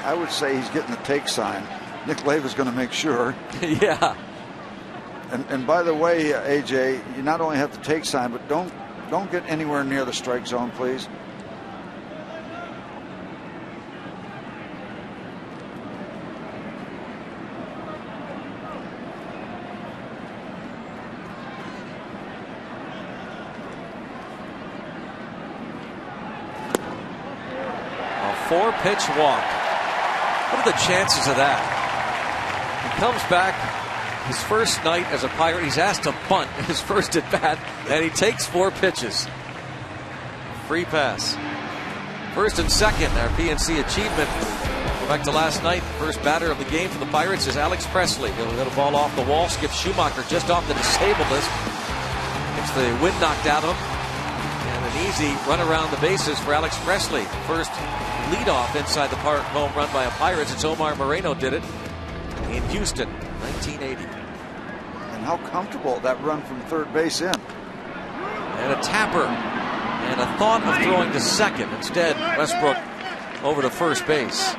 I would say he's getting the take sign. Nick Leyva's going to make sure. Yeah. And by the way, AJ, you not only have the take sign, but don't get anywhere near the strike zone, please. A 4-pitch walk. What are the chances of that? He comes back his first night as a Pirate. He's asked to bunt his first at bat, and he takes 4 pitches. Free pass. First and second, our PNC achievement. Go back to last night. First batter of the game for the Pirates is Alex Presley. He'll get a ball off the wall. Skip Schumacher just off the disabled list. Gets the wind knocked out of him. And an easy run around the bases for Alex Presley. First leadoff inside the park home run by a Pirates. It's Omar Moreno did it in Houston, 1980. And how comfortable that run from third base in. And a tapper. And a thought of throwing to second. Instead, Westbrook over to first base.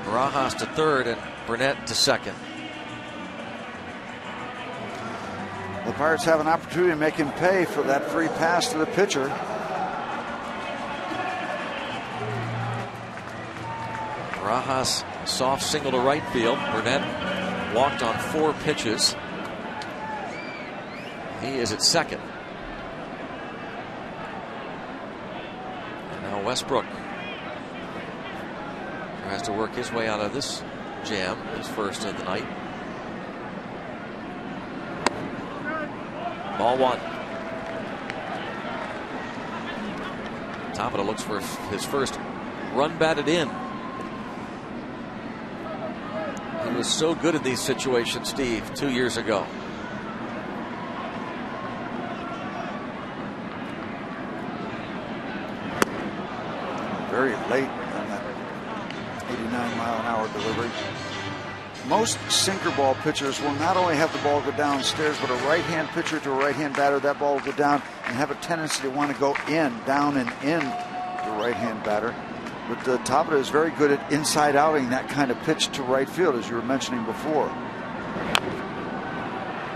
Barajas to third and Burnett to second. The Pirates have an opportunity to make him pay for that free pass to the pitcher. Barajas, soft single to right field. Burnett walked on 4 pitches. He is at second. And now Westbrook tries to work his way out of this jam, his first of the night. Ball 1. Tapia looks for his first run batted in. He was so good in these situations, Steve, 2 years ago. Very late on that 89-mile-an-hour delivery. most sinker ball pitchers will not only have the ball go downstairs, but a right-hand pitcher to a right-hand batter, that ball will go down and have a tendency to want to go down and in the right-hand batter. But Tabata is very good at inside-outing that kind of pitch to right field, as you were mentioning before.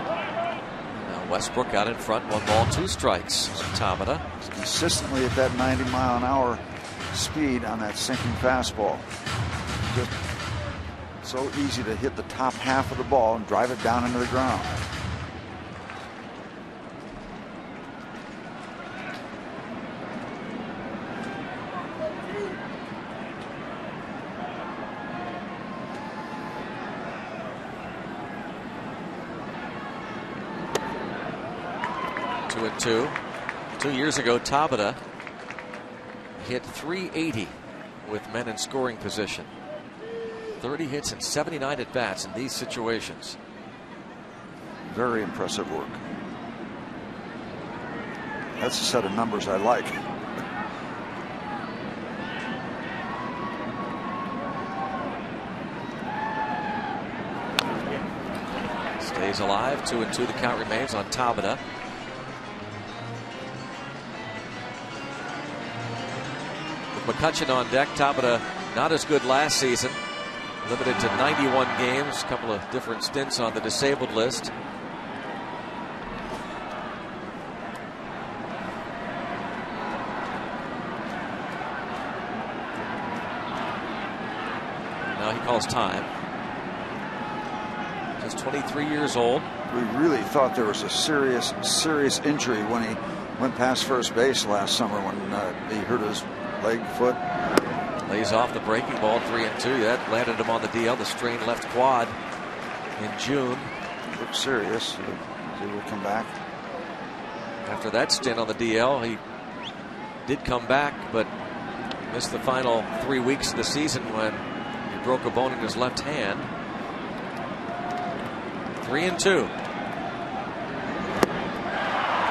Now Westbrook out in front, 1 ball, 2 strikes. Tabata is consistently at that 90-mile-an-hour speed on that sinking fastball. Just so easy to hit the top half of the ball and drive it down into the ground. Two. 2 years ago, Tabata hit .380 with men in scoring position. 30 hits and 79 at bats in these situations. Very impressive work. That's a set of numbers I like. Stays alive. 2-2 the count remains on Tabata. McCutcheon on deck. Tabata not as good last season. Limited to 91 games. A couple of different stints on the disabled list. Now he calls time. Just 23 years old. We really thought there was a serious injury when he went past first base last summer when he hurt his leg, foot. Lays off the breaking ball, 3-2. That landed him on the DL, the strained left quad in June. Looked serious. He will come back. After that stint on the DL, he did come back, but missed the final 3 weeks of the season when he broke a bone in his left hand. 3-2.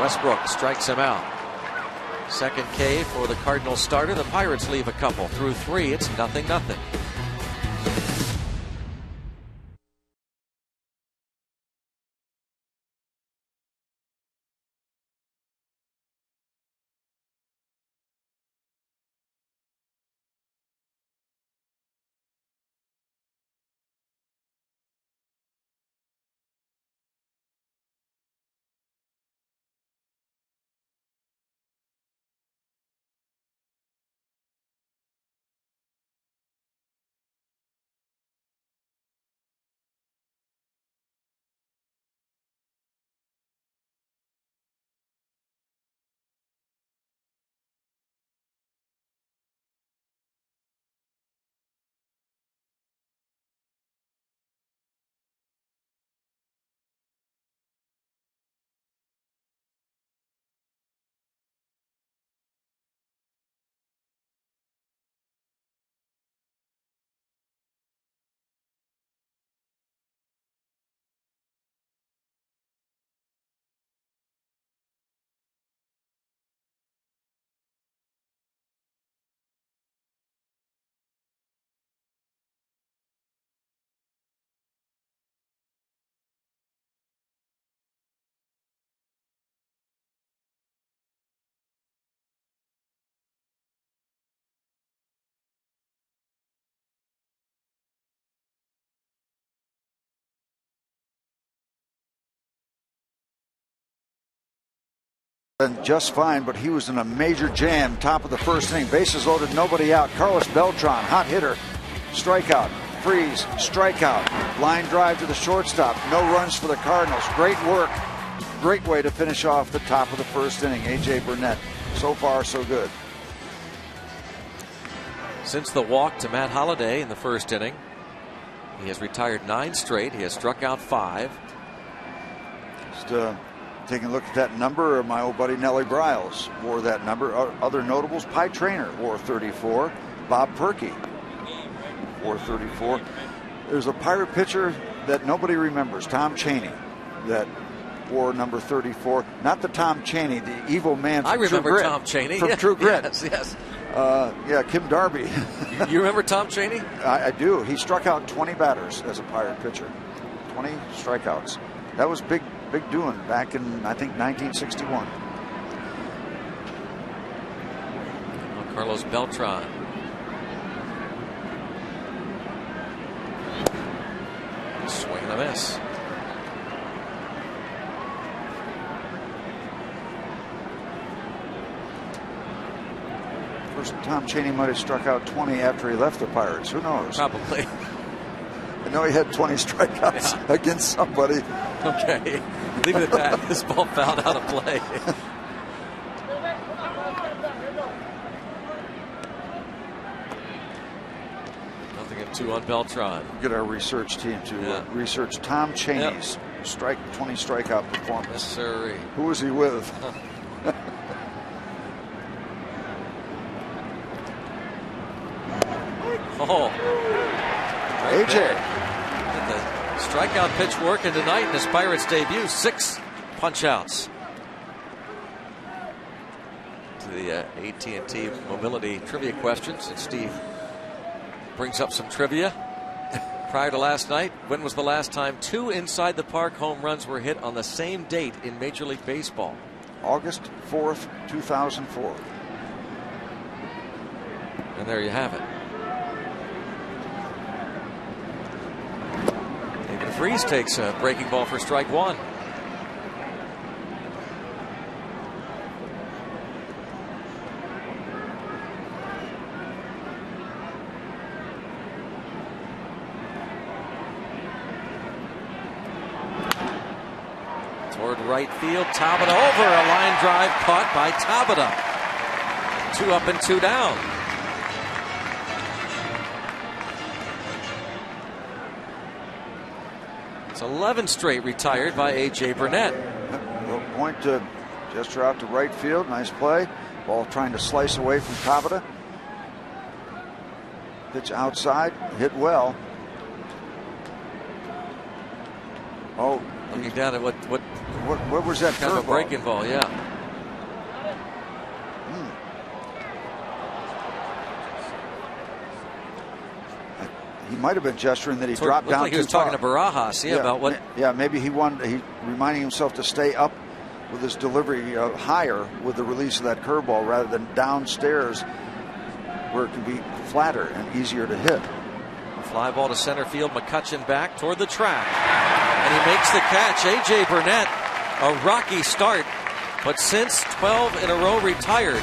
Westbrook strikes him out. Second K for the Cardinals starter. The Pirates leave a couple. Through 3, it's 0-0. And just fine, but he was in a major jam. Top of the first inning, bases loaded, nobody out. Carlos Beltran, hot hitter, strikeout, freeze, strikeout, line drive to the shortstop. No runs for the Cardinals. Great work. Great way to finish off the top of the first inning. A.J. Burnett. So far, so good. Since the walk to Matt Holliday in the first inning, he has retired 9 straight. He has struck out 5. Just taking a look at that number, my old buddy Nellie Bryles wore that number. Other notables, Pie Traynor wore 34. Bob Perky wore 34. There's a Pirate pitcher that nobody remembers, Tom Chaney, that wore number 34. Not the Tom Chaney, the evil man from I remember True Grit. Tom Chaney. From True Grit. Yes. Yeah, Kim Darby. You remember Tom Chaney? I do. He struck out 20 batters as a Pirate pitcher. 20 strikeouts. That was big doing back in, I think, 1961. Carlos Beltran. Swing and a miss. First, Tom Chaney might have struck out 20 after he left the Pirates. Who knows? Probably. I know he had 20 strikeouts against somebody. Okay. Leave it at that. This ball fouled out of play. Nothing at 2 on Beltran. Get our research team to research Tom Chaney's 20 strikeout performance. Yes, sir. Who was he with? Oh. AJ. Get the strikeout pitch working tonight in his Pirates debut. 6 punch-outs. To the AT&T Mobility trivia questions. And Steve brings up some trivia. Prior to last night, when was the last time 2 inside the park home runs were hit on the same date in Major League Baseball? August 4th, 2004. And there you have it. David Freese takes a breaking ball for strike 1. Toward right field, Tabata over, a line drive caught by Tabata. 2 up and 2 down. It's 11 straight retired by A.J. Burnett. Well, point to gesture out to right field. Nice play. Ball trying to slice away from Tabata. Pitch outside, hit well. Oh, looking down at what was that? Kind of a breaking ball, yeah. He might have been gesturing that he dropped down. Like he was talking to Barajas, about what. Yeah, maybe he reminding himself to stay up with his delivery higher with the release of that curveball rather than downstairs where it can be flatter and easier to hit. Fly ball to center field. McCutchen back toward the track, and he makes the catch. A.J. Burnett, a rocky start, but since 12 in a row retired.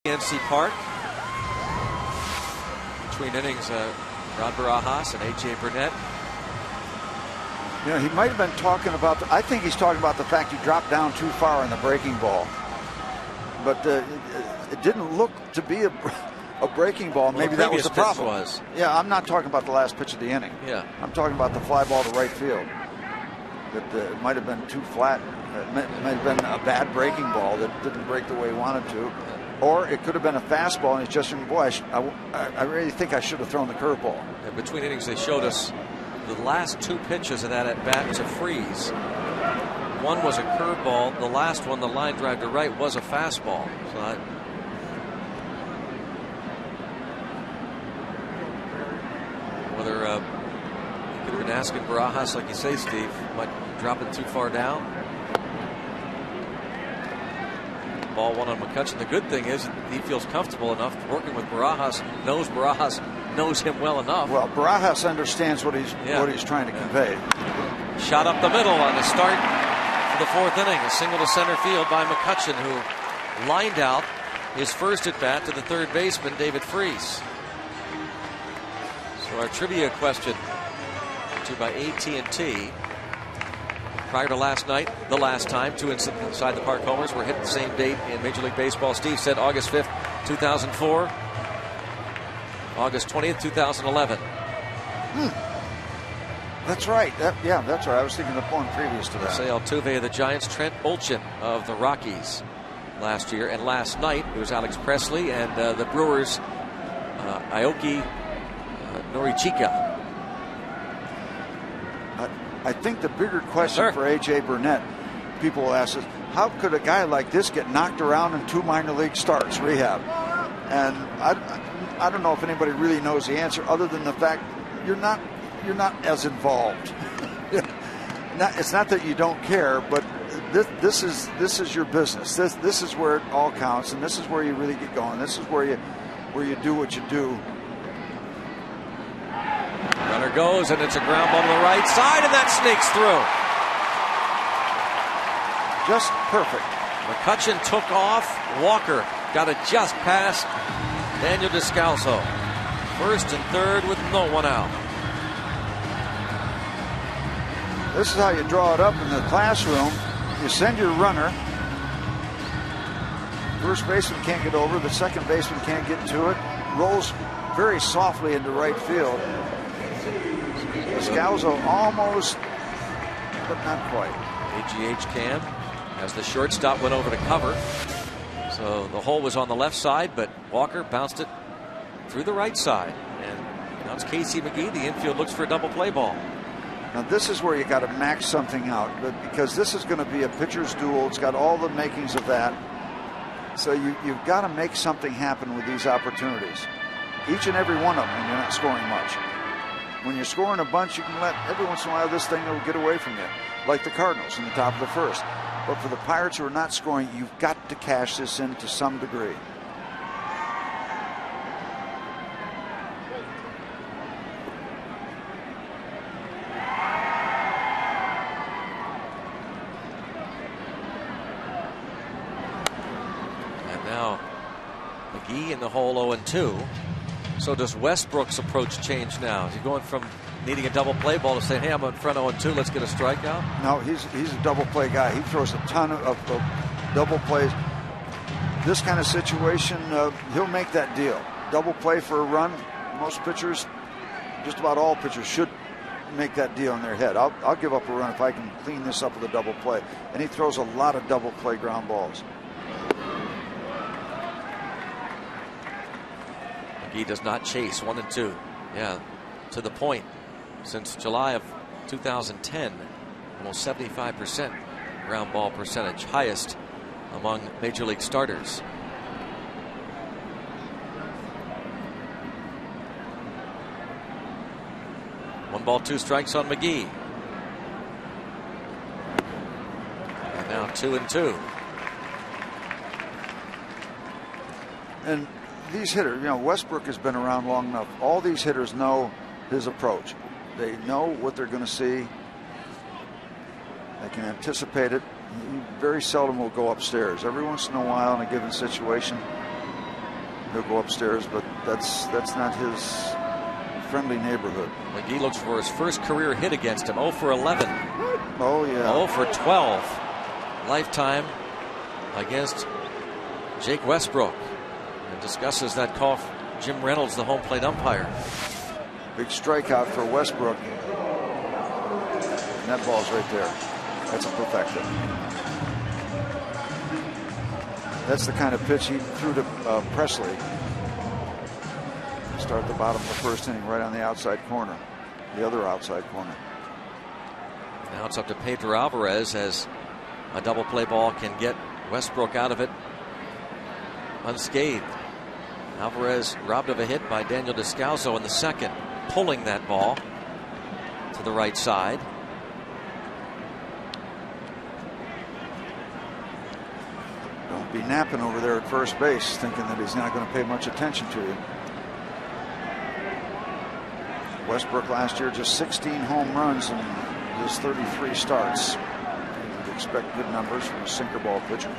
PNC Park. Between innings, Rod Barajas and A.J. Burnett. You know, he might have been talking about, I think he's talking about the fact he dropped down too far in the breaking ball. But it didn't look to be a breaking ball. Maybe that was the problem. Yeah, I'm not talking about the last pitch of the inning. Yeah. I'm talking about the fly ball to right field. That it might have been too flat. It might have been a bad breaking ball that didn't break the way he wanted to. Or it could have been a fastball, and he's just thinking, boy, I really think I should have thrown the curveball. And between innings, they showed us the last 2 pitches of that at bat to Freeze. One was a curveball. The last one, the line drive to right, was a fastball. So whether he could have been asking Barajas, like you say, Steve, might drop it too far down. Ball 1 on McCutchen. The good thing is he feels comfortable enough working with Barajas. Barajas knows him well enough. Well, Barajas understands what he's trying to convey. Shot up the middle on the start for the 4th inning. A single to center field by McCutchen, who lined out his first at bat to the 3rd baseman, David Freese. So our trivia question to by AT&T. Prior to last night, the last time 2 inside the park homers were hit the same date in Major League Baseball. Steve said August 5th, 2004. August 20th, 2011. That's right. That's right. I was thinking the one previous to that. Jose Altuve of the Giants, Trent Olchin of the Rockies last year. And last night, it was Alex Presley and the Brewers, Aoki Norichika. I think the bigger question for A.J. Burnett, people will ask us, how could a guy like this get knocked around in 2 minor league starts, rehab? And I don't know if anybody really knows the answer, other than the fact you're not as involved. It's not that you don't care, but this is your business. This is where it all counts, and this is where you really get going. This is where you do what you do. Runner goes, and it's a ground ball to the right side, and that sneaks through. Just perfect. McCutchen took off. Walker got it just past Daniel Descalso. 1st and 3rd with no one out. This is how you draw it up in the classroom. You send your runner. First baseman can't get over. The second baseman can't get to it. Rolls very softly into right field. Descalso almost, but not quite. AGH cam as the shortstop went over to cover. So the hole was on the left side, but Walker bounced it through the right side. And now it's Casey McGee. The infield looks for a double play ball. Now this is where you got to max something out, but because this is going to be a pitcher's duel. It's got all the makings of that. So you've got to make something happen with these opportunities. Each and every one of them when you're not scoring much. When you're scoring a bunch, you can let every once in a while this thing will get away from you, like the Cardinals in the top of the 1st. But for the Pirates who are not scoring, you've got to cash this in to some degree. And now McGee in the hole 0-2. So does Westbrook's approach change now? Is he going from needing a double play ball to saying, hey, I'm in front 0-2, let's get a strikeout? No, he's a double play guy. He throws a ton of double plays. This kind of situation, he'll make that deal. Double play for a run. Most pitchers, just about all pitchers, should make that deal in their head. I'll give up a run if I can clean this up with a double play. And he throws a lot of double play ground balls. He does not chase 1-2. Yeah, to the point. Since July of 2010, almost 75% ground ball percentage, highest among major league starters. One ball, 2 strikes on McGee. And now 2-2. And these hitters, Westbrook has been around long enough. All these hitters know his approach. They know what they're going to see. They can anticipate it. He very seldom will go upstairs. Every once in a while in a given situation, he'll go upstairs, but that's not his friendly neighborhood. McGee looks for his first career hit against him. 0 for 11. Oh, yeah. 0 for 12 lifetime against Jake Westbrook. And discusses that call for Jim Reynolds, the home plate umpire. Big strikeout for Westbrook. And that ball's right there. That's a perfecta. That's the kind of pitch he threw to Presley. Start the bottom of the first inning, right on the outside corner. The other outside corner. Now it's up to Pedro Alvarez, as a double play ball can get Westbrook out of it unscathed. Alvarez robbed of a hit by Daniel Descalso in the second, pulling that ball to the right side. Don't be napping over there at first base, thinking that he's not going to pay much attention to you. Westbrook last year just 16 home runs in his 33 starts. You'd expect good numbers from a sinker ball pitcher.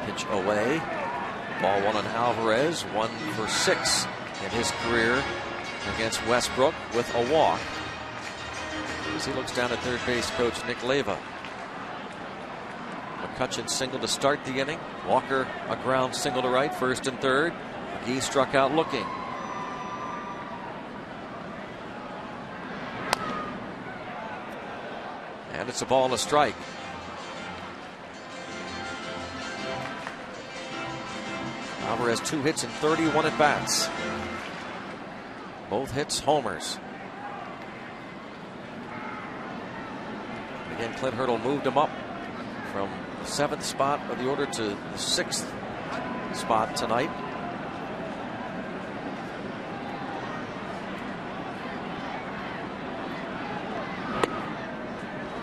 Pitch away. Ball one on Alvarez. 1 for 6 in his career against Westbrook with a walk. As he looks down at third base coach Nick Leyva. McCutchen single to start the inning. Walker a ground single to right, first and third. McGee struck out looking. And it's a ball and a strike. Alvarez 2 hits and 31 at bats. Both hits homers. Again, Clint Hurdle moved him up from the 7th spot of the order to the 6th spot tonight.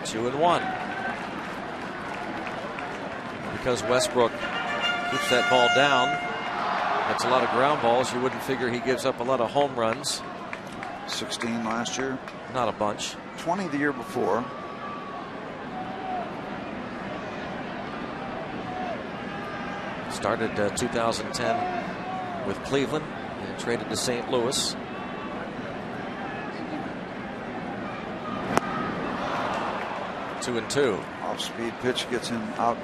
Two and one. Because Westbrook keeps that ball down, that's a lot of ground balls. You wouldn't figure he gives up a lot of home runs. 16 last year. Not a bunch. 20 the year before. Started 2010 with Cleveland and traded to St. Louis. Two and two. Off-speed pitch gets him out.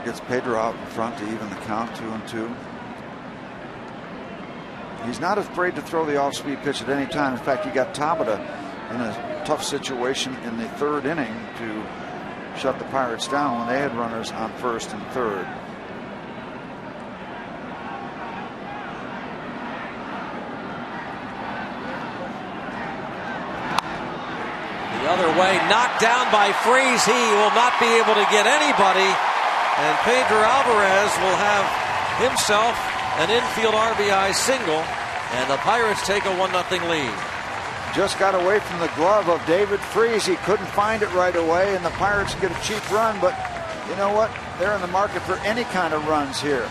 Gets Pedro out in front to even the count. 2 and 2. He's not afraid to throw the off-speed pitch at any time. In fact, he got Tabata in a tough situation in the 3rd inning to shut the Pirates down when they had runners on 1st and 3rd. The other way, knocked down by Freese. He will not be able to get anybody, and Pedro Alvarez will have himself an infield RBI single, and the Pirates take a 1-0 lead. Just got away from the glove of David Freese. He couldn't find it right away, and the Pirates get a cheap run, but you know what? They're in the market for any kind of runs here.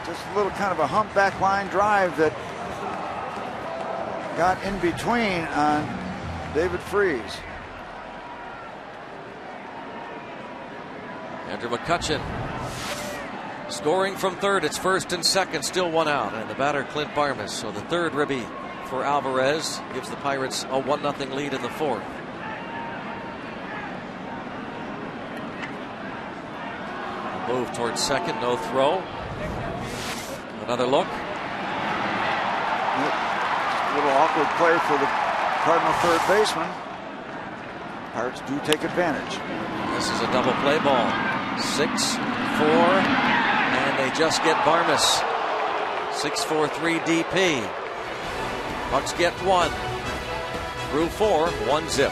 Just a little kind of a humpback line drive that got in between on David Freese. Andrew McCutchen scoring from third. It's first and second, still one out, and the batter Clint Barmas. So the third ribby for Alvarez gives the Pirates a 1-0 lead in the 4th. Move towards second, no throw. Another look. A little awkward play for the Cardinal third baseman. Pirates do take advantage. This is a double play ball. 6-4, and they just get Barmas. 6-4-3 DP. Bucks get 1. Through 4, 1 zip.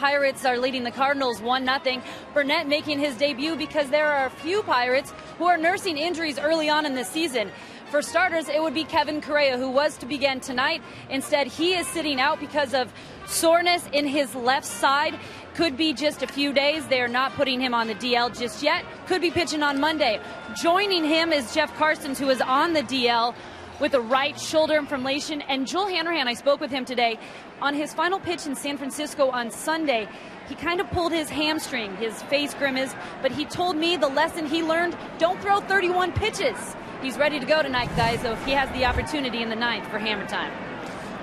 Pirates are leading the Cardinals 1-0. Burnett making his debut because there are a few Pirates who are nursing injuries early on in the season. For starters, it would be Kevin Correa, who was to begin tonight. Instead, he is sitting out because of soreness in his left side. Could be just a few days. They are not putting him on the DL just yet. Could be pitching on Monday. Joining him is Jeff Carstens, who is on the DL with a right shoulder inflammation. And Joel Hanrahan, I spoke with him today. On his final pitch in San Francisco on Sunday, he kind of pulled his hamstring, his face grimace, but he told me the lesson he learned, don't throw 31 pitches. He's ready to go tonight, guys, so if he has the opportunity in the ninth for hammer time.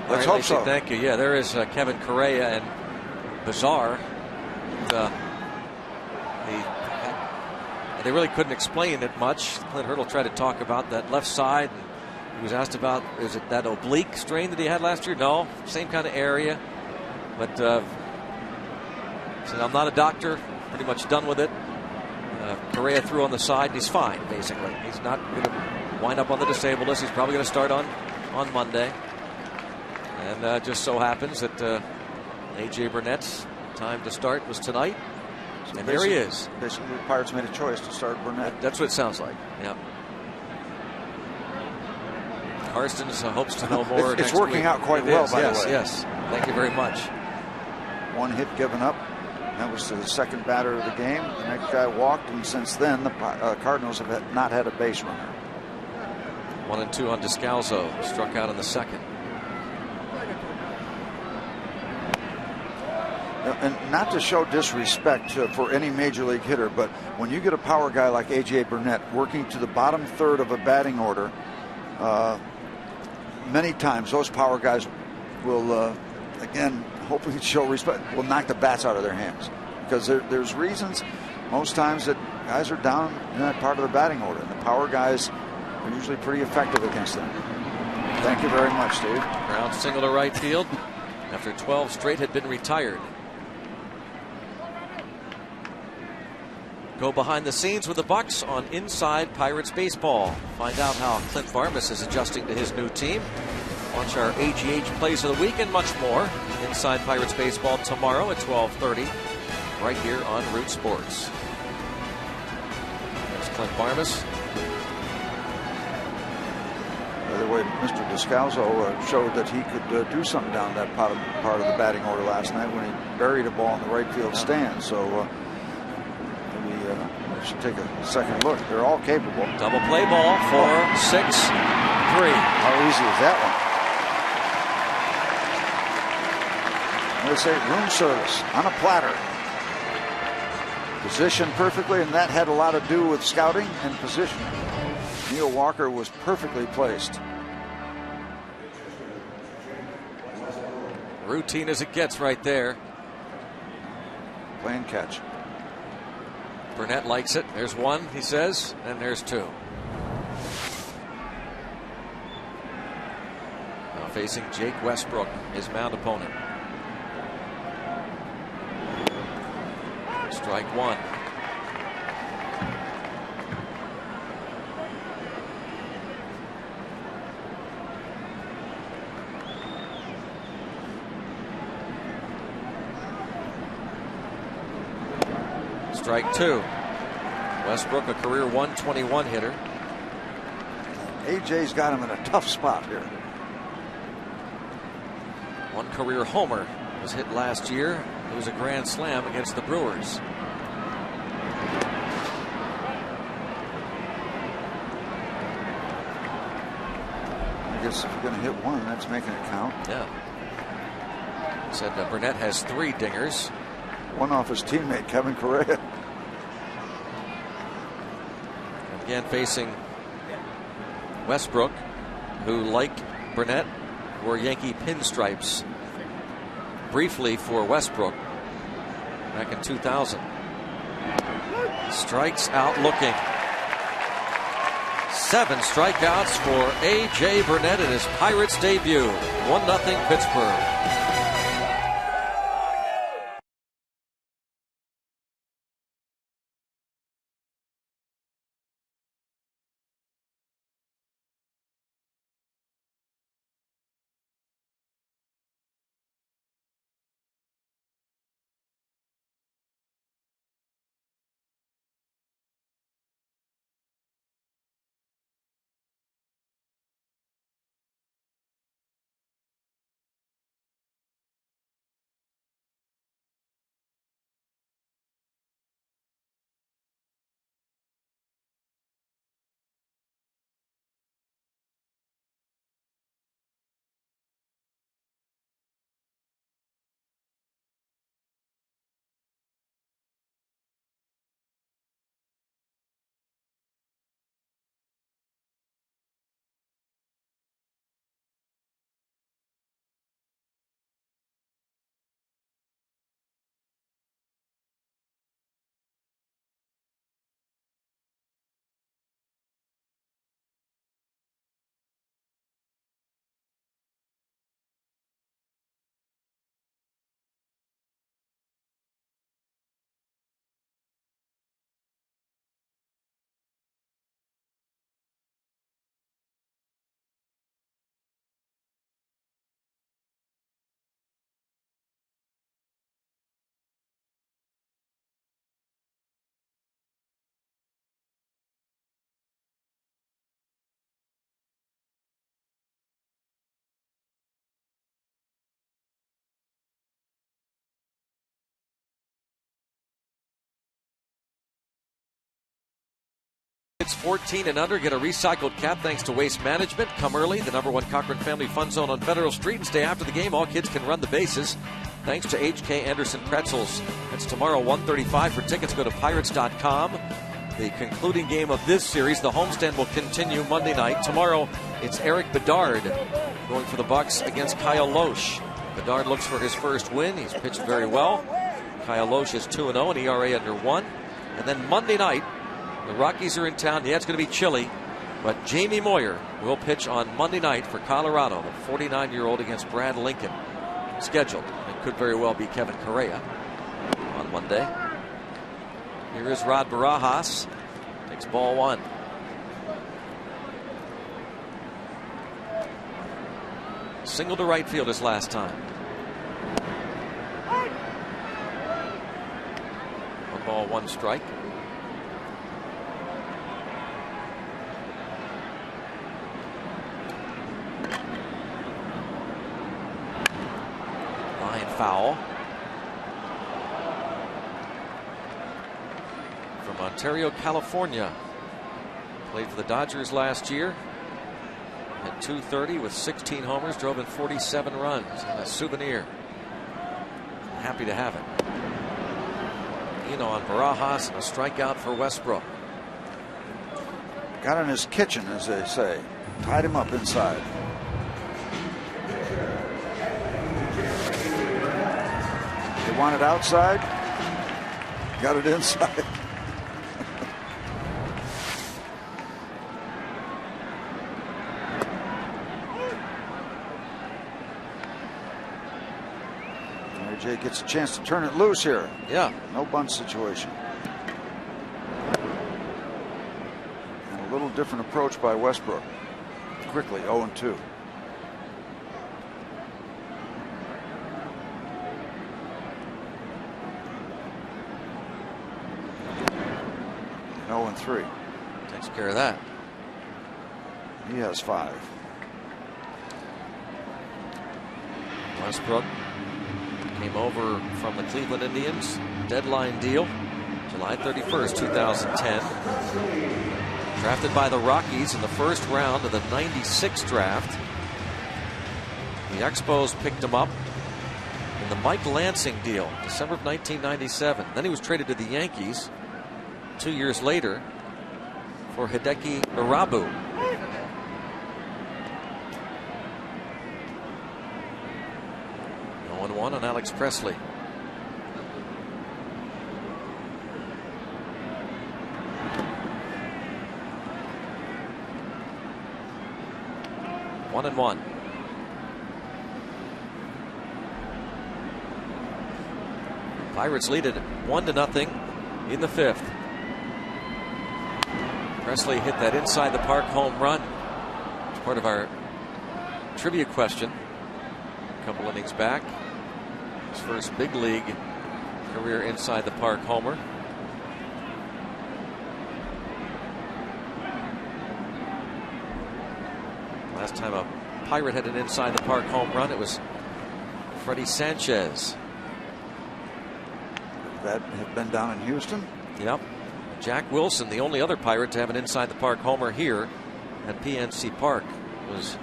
Let's hope so. Thank you. Yeah, there is Kevin Correa, and bizarre. They really couldn't explain it much. Clint Hurdle tried to talk about that left side. He was asked about, is it that oblique strain that he had last year? No, same kind of area. But said, I'm not a doctor, pretty much done with it. Correa threw on the side, and he's fine, basically. He's not going to wind up on the disabled list. He's probably going to start on Monday. And just so happens that A.J. Burnett's time to start was tonight. So and there he is. Basically, the Pirates made a choice to start Burnett. That's what it sounds like. Yeah. Carstens hopes to know more. It's working out quite well, by the way. Yes. Thank you very much. One hit given up. That was the second batter of the game. The next guy walked, and since then, the Cardinals have not had a base runner. 1-2 on Descalzo. Struck out in the second. And not to show disrespect for any major league hitter, but when you get a power guy like A.J. Burnett working to the bottom third of a batting order, many times those power guys will, again, hopefully show respect, will knock the bats out of their hands. Because there's reasons most times that guys are down in that part of the batting order. And the power guys are usually pretty effective against them. Thank you very much, Steve. Ground single to right field after 12 straight had been retired. Go behind the scenes with the Bucks on Inside Pirates Baseball. Find out how Clint Farmas is adjusting to his new team. Watch our AGH Plays of the Week and much more. Inside Pirates Baseball tomorrow at 12:30, right here on Root Sports. There's Clint Farmas. By the way, Mr. Descalzo showed that he could do something down that part of the batting order last night when he buried a ball in the right field stand. So maybe we should take a second look. They're all capable. Double play ball for 6-3. How easy is that one? They say room service on a platter. Positioned perfectly, and that had a lot to do with scouting and positioning. Neil Walker was perfectly placed. Routine as it gets right there. Playing catch. Burnett likes it. There's one, he says, and there's two. Now facing Jake Westbrook, his mound opponent. Strike one. Strike two. Westbrook, a career 121 hitter. AJ's got him in a tough spot here. One career homer was hit last year. It was a grand slam against the Brewers. I guess if you're going to hit one, that's making it count. Yeah. Said Burnett has 3 dingers. One off his teammate, Kevin Correa. Again facing Westbrook, who, like Burnett, wore Yankee pinstripes briefly for Westbrook back in 2000. Strikes out looking. 7 strikeouts for A.J. Burnett in his Pirates debut. 1-0 Pittsburgh. 14 and under get a recycled cap thanks to Waste Management. Come early, the #1 Cochran Family Fun Zone on Federal Street, and stay after the game. All kids can run the bases thanks to H.K. Anderson Pretzels. That's tomorrow, 1:35. For tickets, go to Pirates.com. The concluding game of this series, the homestand, will continue Monday night. Tomorrow, it's Eric Bedard going for the Bucks against Kyle Loesch. Bedard looks for his first win. He's pitched very well. Kyle Loesch is 2-0, an ERA under 1. And then Monday night, the Rockies are in town. Yeah, it's going to be chilly, but Jamie Moyer will pitch on Monday night for Colorado, the 49-year-old against Brad Lincoln. Scheduled. It could very well be Kevin Correa on Monday. Here is Rod Barajas. Takes ball 1. Single to right field his last time. 1 ball, 1 strike. Line foul. From Ontario, California. Played for the Dodgers last year. At .230 with 16 homers, drove in 47 runs. And a souvenir. Happy to have it. On Barajas, and a strikeout for Westbrook. Got in his kitchen, as they say. Tied him up inside. They want it outside. Got it inside. Jay gets a chance to turn it loose here. Yeah. No bunt situation. And a little different approach by Westbrook. Quickly 0-2. And 0-3. Takes care of that. He has 5. Westbrook came over from the Cleveland Indians. Deadline deal. July 31st, 2010. Drafted by the Rockies in the first round of the '96 draft. The Expos picked him up in the Mike Lansing deal, December of 1997. Then he was traded to the Yankees 2 years later for Hideki Irabu. 0-1 on Alex Presley. One and one. Pirates lead it 1-0 in the 5th. Presley hit that inside the park home run. It's part of our trivia question a couple innings back. His first big league career inside the park homer. Last time a Pirate had an inside the park home run, it was Freddie Sanchez. That had been down in Houston. Yep. Jack Wilson, the only other Pirate to have an inside the park homer here at PNC Park, was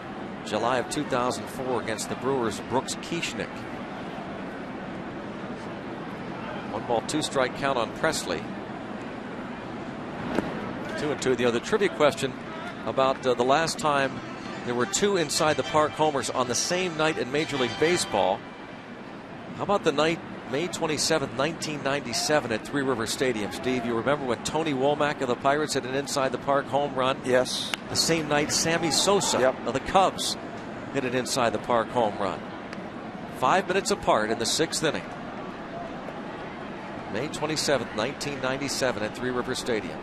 July of 2004 against the Brewers' Brooks Kieschnick. 1-ball, 2-strike count on Presley. 2-2. The trivia question about the last time there were 2 inside the park homers on the same night in Major League Baseball. How about the night May 27th, 1997 at Three River Stadium? Steve, you remember when Tony Womack of the Pirates hit an inside the park home run? Yes. The same night Sammy Sosa of the Cubs hit an inside the park home run. 5 minutes apart in the 6th inning. May 27th, 1997 at Three River Stadium.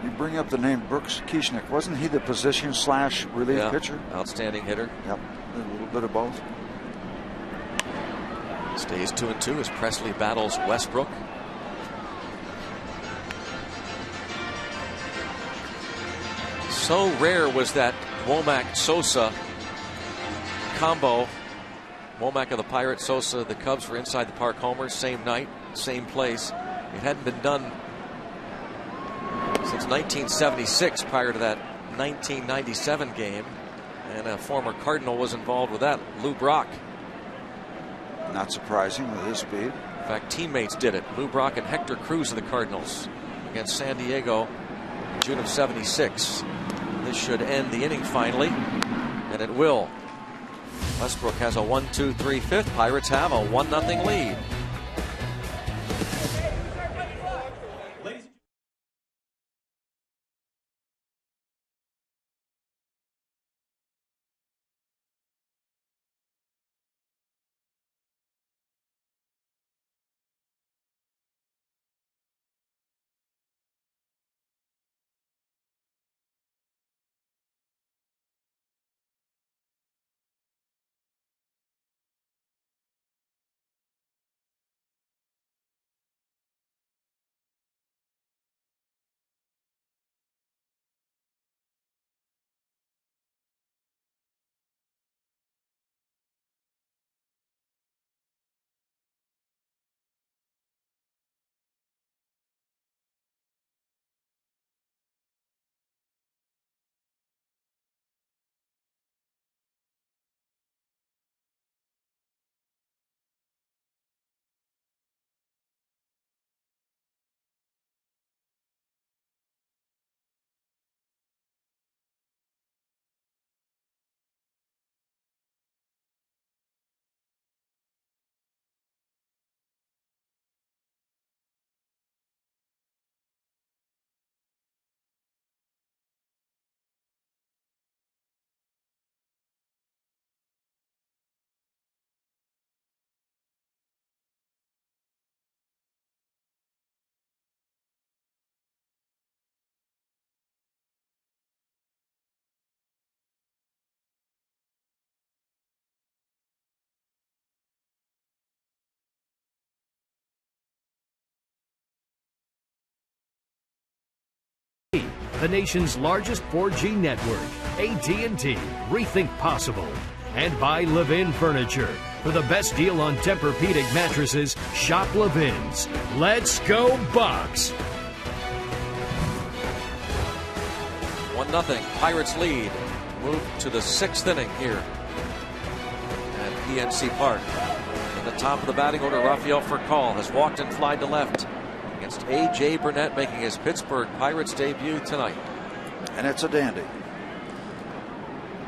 You bring up the name Brooks Kieschnick. Wasn't he the position / relief pitcher? Outstanding hitter. Yep. A little bit of both. Stays 2-2 as Presley battles Westbrook. So rare was that Womack-Sosa combo. Womack of the Pirates, Sosa the Cubs for inside the park homers, same night, same place. It hadn't been done since 1976, prior to that 1997 game. And a former Cardinal was involved with that, Lou Brock. Not surprising with his speed. In fact, teammates did it. Lou Brock and Hector Cruz of the Cardinals against San Diego in June of '76. This should end the inning finally, and it will. Westbrook has a 1-2-3 fifth. Pirates have a 1-0 lead. The nation's largest 4G network, AT&T, rethink possible. And by Levin Furniture. For the best deal on Tempur-Pedic mattresses, shop Levin's. Let's go Bucks! 1-0. Pirates lead. Move to the 6th inning here at PNC Park. In the top of the batting order, Rafael Furcal has walked and flied to left against A.J. Burnett, making his Pittsburgh Pirates debut tonight. And it's a dandy.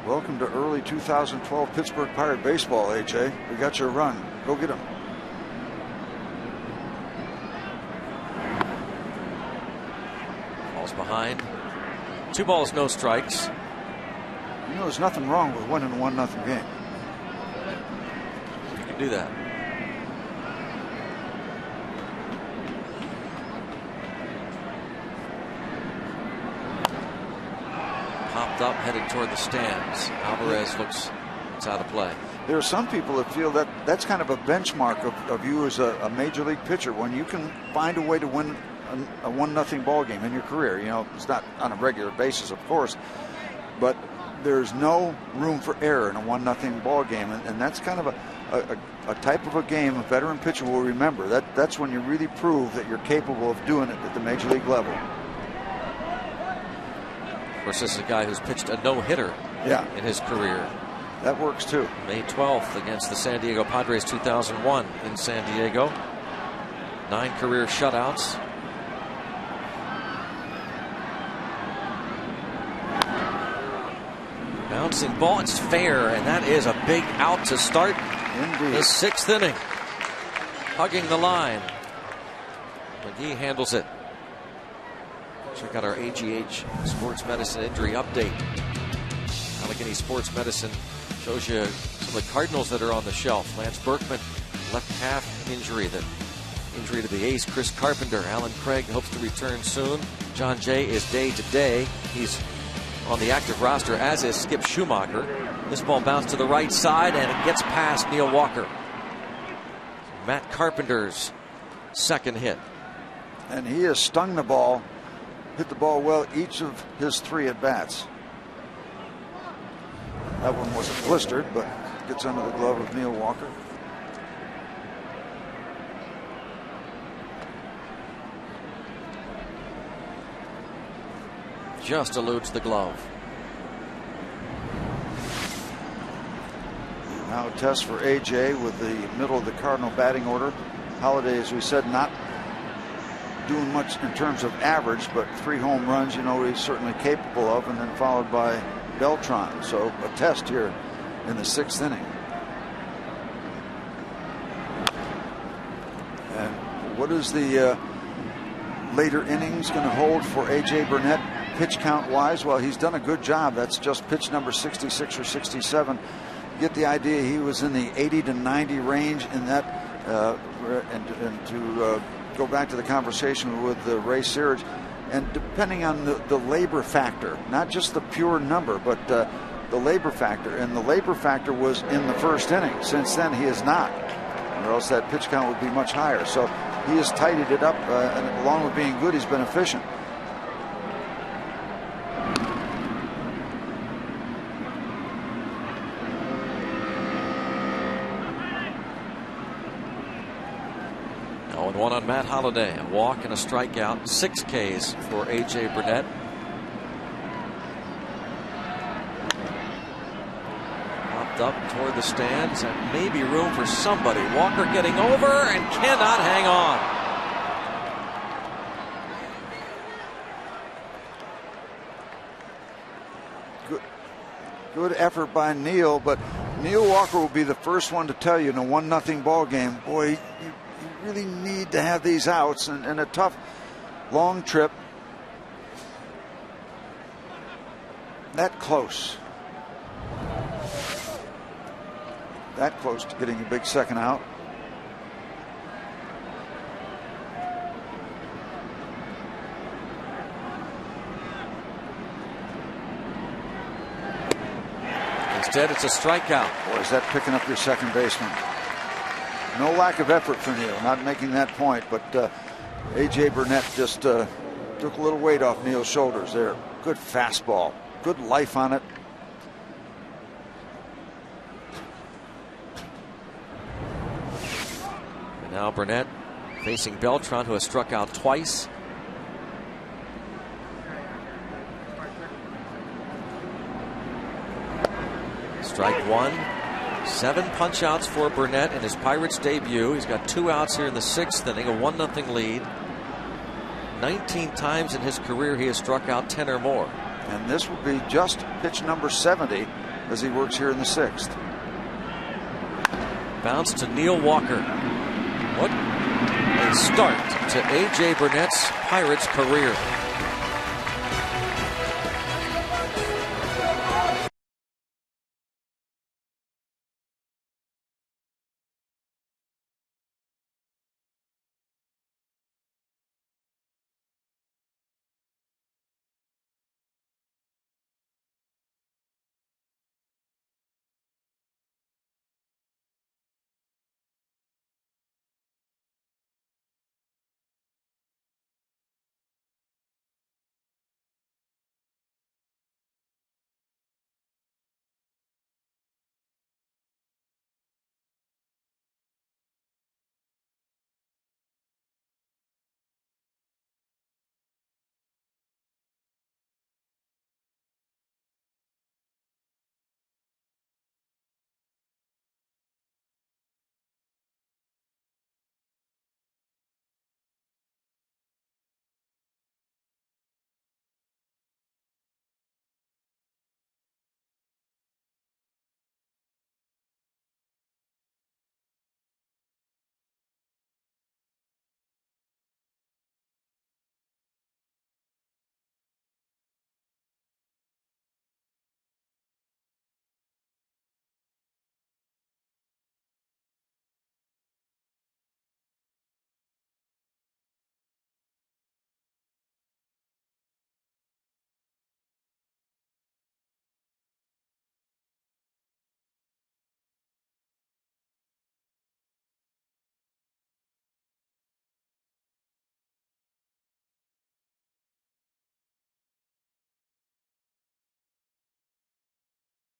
Welcome to early 2012 Pittsburgh Pirate baseball, A.J. We got your run. Go get him. Falls behind. 2 balls, no strikes. You know, there's nothing wrong with winning a 1-0 game. You can do that. Popped up, headed toward the stands. Alvarez looks it's out of play. There are some people that feel that that's kind of a benchmark of you as a major league pitcher, when you can find a way to win a 1-0 ball game in your career. You know, it's not on a regular basis, of course, but there's no room for error in a 1-0 ball game, and that's kind of a type of a game a veteran pitcher will remember. That's when you really prove that you're capable of doing it at the major league level. Of course, this is a guy who's pitched a no-hitter in his career. That works too. May 12th against the San Diego Padres, 2001 in San Diego. 9 career shutouts. Bouncing ball, it's fair, and that is a big out to start the 6th inning. Hugging the line. McGee handles it. Check out our AGH Sports Medicine Injury Update. Allegheny Sports Medicine shows you some of the Cardinals that are on the shelf. Lance Berkman, left calf injury to the ace. Chris Carpenter, Alan Craig hopes to return soon. John Jay is day to day. He's on the active roster, as is Skip Schumacher. This ball bounced to the right side, and it gets past Neil Walker. Matt Carpenter's second hit. And he has stung the ball, hit the ball well each of his 3 at-bats. That one wasn't blistered, but gets under the glove of Neil Walker. just eludes the glove. Now a test for A.J. with the middle of the Cardinal batting order. Holiday, as we said, not doing much in terms of average, but 3 home runs, you know, he's certainly capable of, and then followed by Beltran. So a test here in the 6th inning. And what is the later innings going to hold for A.J. Burnett pitch count wise? Well, he's done a good job. That's just pitch number 66 or 67. Get the idea, he was in the 80 to 90 range in that, and to go back to the conversation with Ray Searage, and depending on the labor factor, not just the pure number, but the labor factor, and the labor factor was in the 1st inning. Since then he is not, or else that pitch count would be much higher. So he has tidied it up, and along with being good, he's been efficient. One on Matt Holliday, a walk and a strikeout, 6 Ks for A.J. Burnett. Popped up toward the stands and maybe room for somebody. Walker getting over and cannot hang on. Good effort by Neil, but Neil Walker will be the first one to tell you in a 1-0 ball game, boy, you really need to have these outs, and a tough long trip. That close to getting a big second out. Instead, it's a strikeout. Boy, is that picking up your second baseman. No lack of effort from Neil, not making that point, but A.J. Burnett just took a little weight off Neil's shoulders there. Good fastball, good life on it. And now Burnett facing Beltran, who has struck out twice. Strike 1. 7 punch outs for Burnett in his Pirates debut. He's got 2 outs here in the 6th inning, a 1-0 lead. 19 times in his career he has struck out 10 or more. And this will be just pitch number 70 as he works here in the 6th. Bounce to Neil Walker. What a start to A.J. Burnett's Pirates career.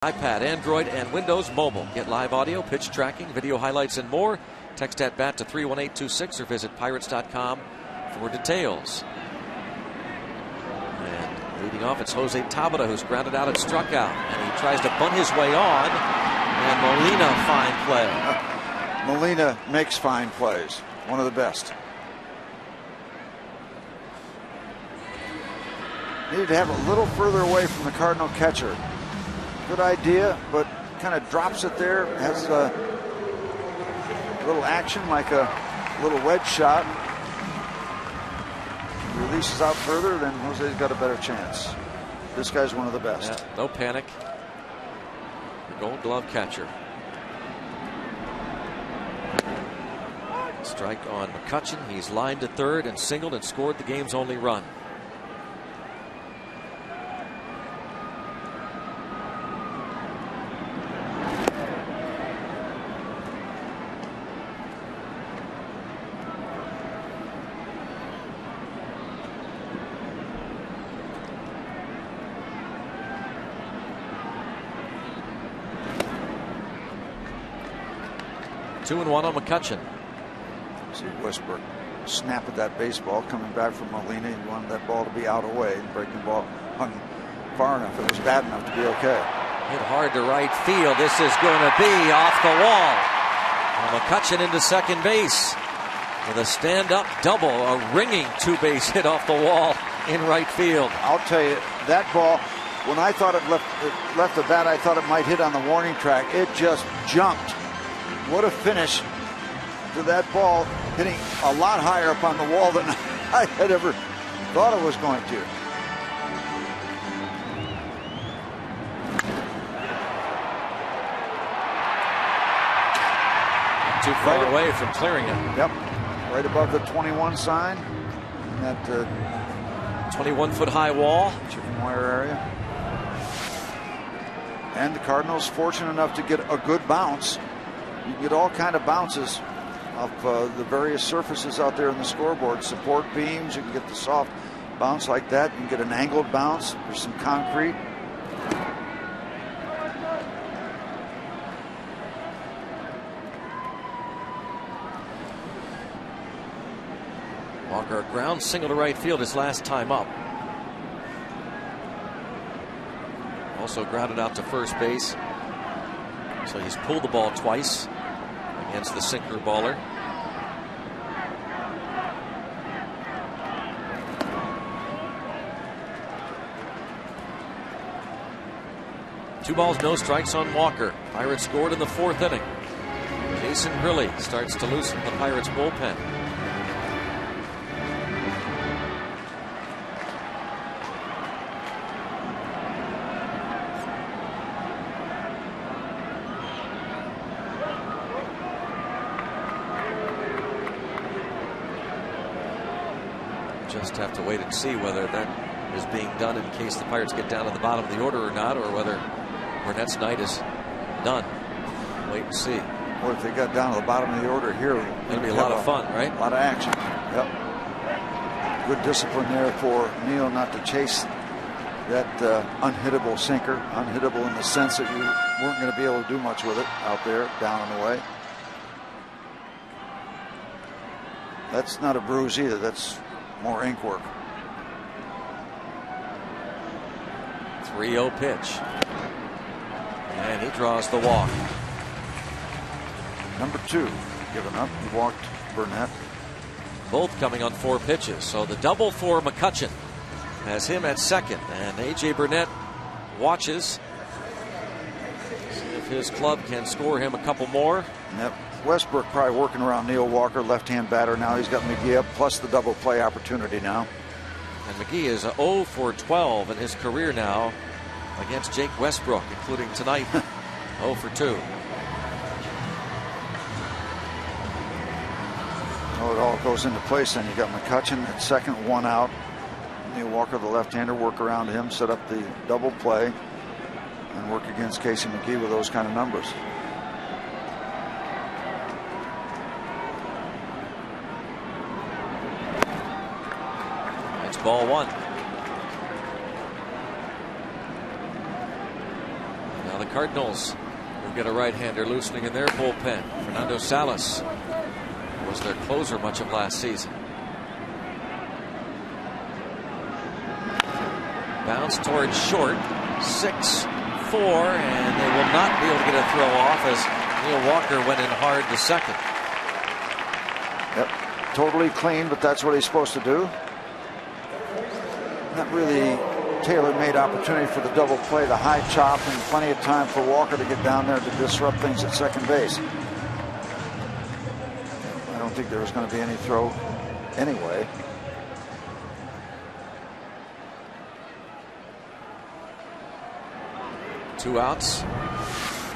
iPad, Android, and Windows Mobile. Get live audio, pitch tracking, video highlights, and more. Text at BAT to 31826 or visit Pirates.com for details. And Leading off, it's Jose Tabata, who's grounded out and struck out. And he tries to bunt his way on. And Molina, fine play. Molina makes fine plays. One of the best. Needed to have a little further away from the Cardinal catcher. Good idea, but kind of drops it there. Has a little action like a little wedge shot. Releases out further, then Jose's got a better chance. This guy's one of the best. Yeah, no panic. The Gold Glove catcher. Strike on McCutchen. He's lined to third and singled and scored the game's only run. Two and one on McCutchen. See Westbrook snap at that baseball coming back from Molina. He wanted that ball to be out away, and breaking ball hung far enough. It was bad enough to be okay. Hit hard to right field. This is going to be off the wall. And McCutchen into second base with a stand-up double, a ringing two-base hit off the wall in right field. I'll tell you, that ball, when I thought it left the bat, I thought it might hit on the warning track. It just jumped. What a finish to that ball, hitting a lot higher up on the wall than I had ever thought it was going to. Too far away from clearing it. Yep, right above the 21 sign in that 21-foot high wall. chicken wire area. And the Cardinals fortunate enough to get a good bounce. You get all kind of bounces off the various surfaces out there in the scoreboard. Support beams, you can get the soft bounce like that. You can get an angled bounce. There's some concrete. Walker, a ground single to right field his last time up. Also grounded out to first base. So he's pulled the ball twice against the sinker baller. Two balls, no strikes on Walker. Pirates scored in the fourth inning. Jason Grilly starts to loosen the Pirates bullpen. Just have to wait and see whether that is being done in case the Pirates get down to the bottom of the order or not, or whether Burnett's night is done. Wait and see. Well, if they got down to the bottom of the order here, it'll be a lot of fun, right? A lot of action. Yep. Good discipline there for Neal not to chase that unhittable sinker. Unhittable in the sense that you weren't going to be able to do much with it out there, down and away. That's not a bruise either. That's more ink work. 3-0 pitch. And he draws the walk. Number 2 given up. He walked Burnett. Both coming on 4 pitches. So the double for McCutchen has him at second. And A.J. Burnett watches. See if his club can score him a couple more. Yep. Westbrook probably working around Neil Walker, left-hand batter. Now he's got McGee up, plus the double play opportunity now. And McGee is 0 for 12 in his career now against Jake Westbrook, including tonight. 0 for 2. Oh, it all goes into place then. You got McCutchen at second, 1 out. Neil Walker, the left-hander, work around him, set up the double play, and work against Casey McGee with those kind of numbers. Ball 1. Now the Cardinals will get a right-hander loosening in their bullpen. Fernando Salas was their closer much of last season. Bounce towards short. 6-4, and they will not be able to get a throw off as Neil Walker went in hard to second. Yep, totally clean, but that's what he's supposed to do. Not really tailor-made opportunity for the double play, the high chop, and plenty of time for Walker to get down there to disrupt things at second base. I don't think there was going to be any throw anyway. Two outs.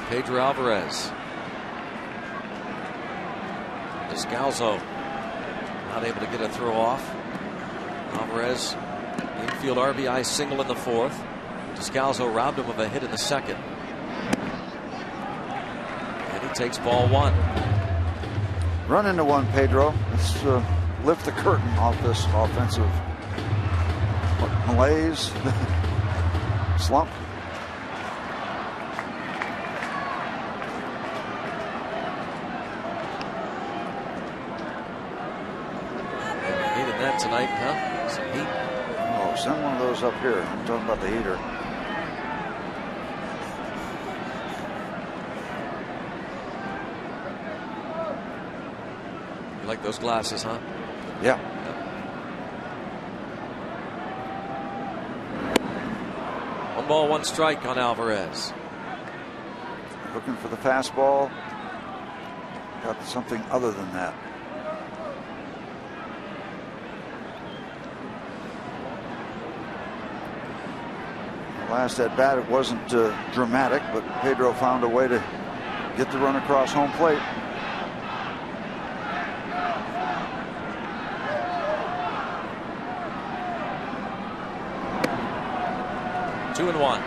Pedro Alvarez. Descalzo not able to get a throw off. Alvarez, infield RBI single in the fourth. Descalzo robbed him of a hit in the second. And he takes ball one. Run into one, Pedro. Let's lift the curtain off this offensive malaise, slump. Needed that tonight, huh? Some heat. Oh, send one of those up here. I'm talking about the heater. You like those glasses, huh? Yeah. One ball, one strike on Alvarez. Looking for the fastball. Got something other than that. Last at bat, it wasn't dramatic, but Pedro found a way to get the run across home plate. Two and one.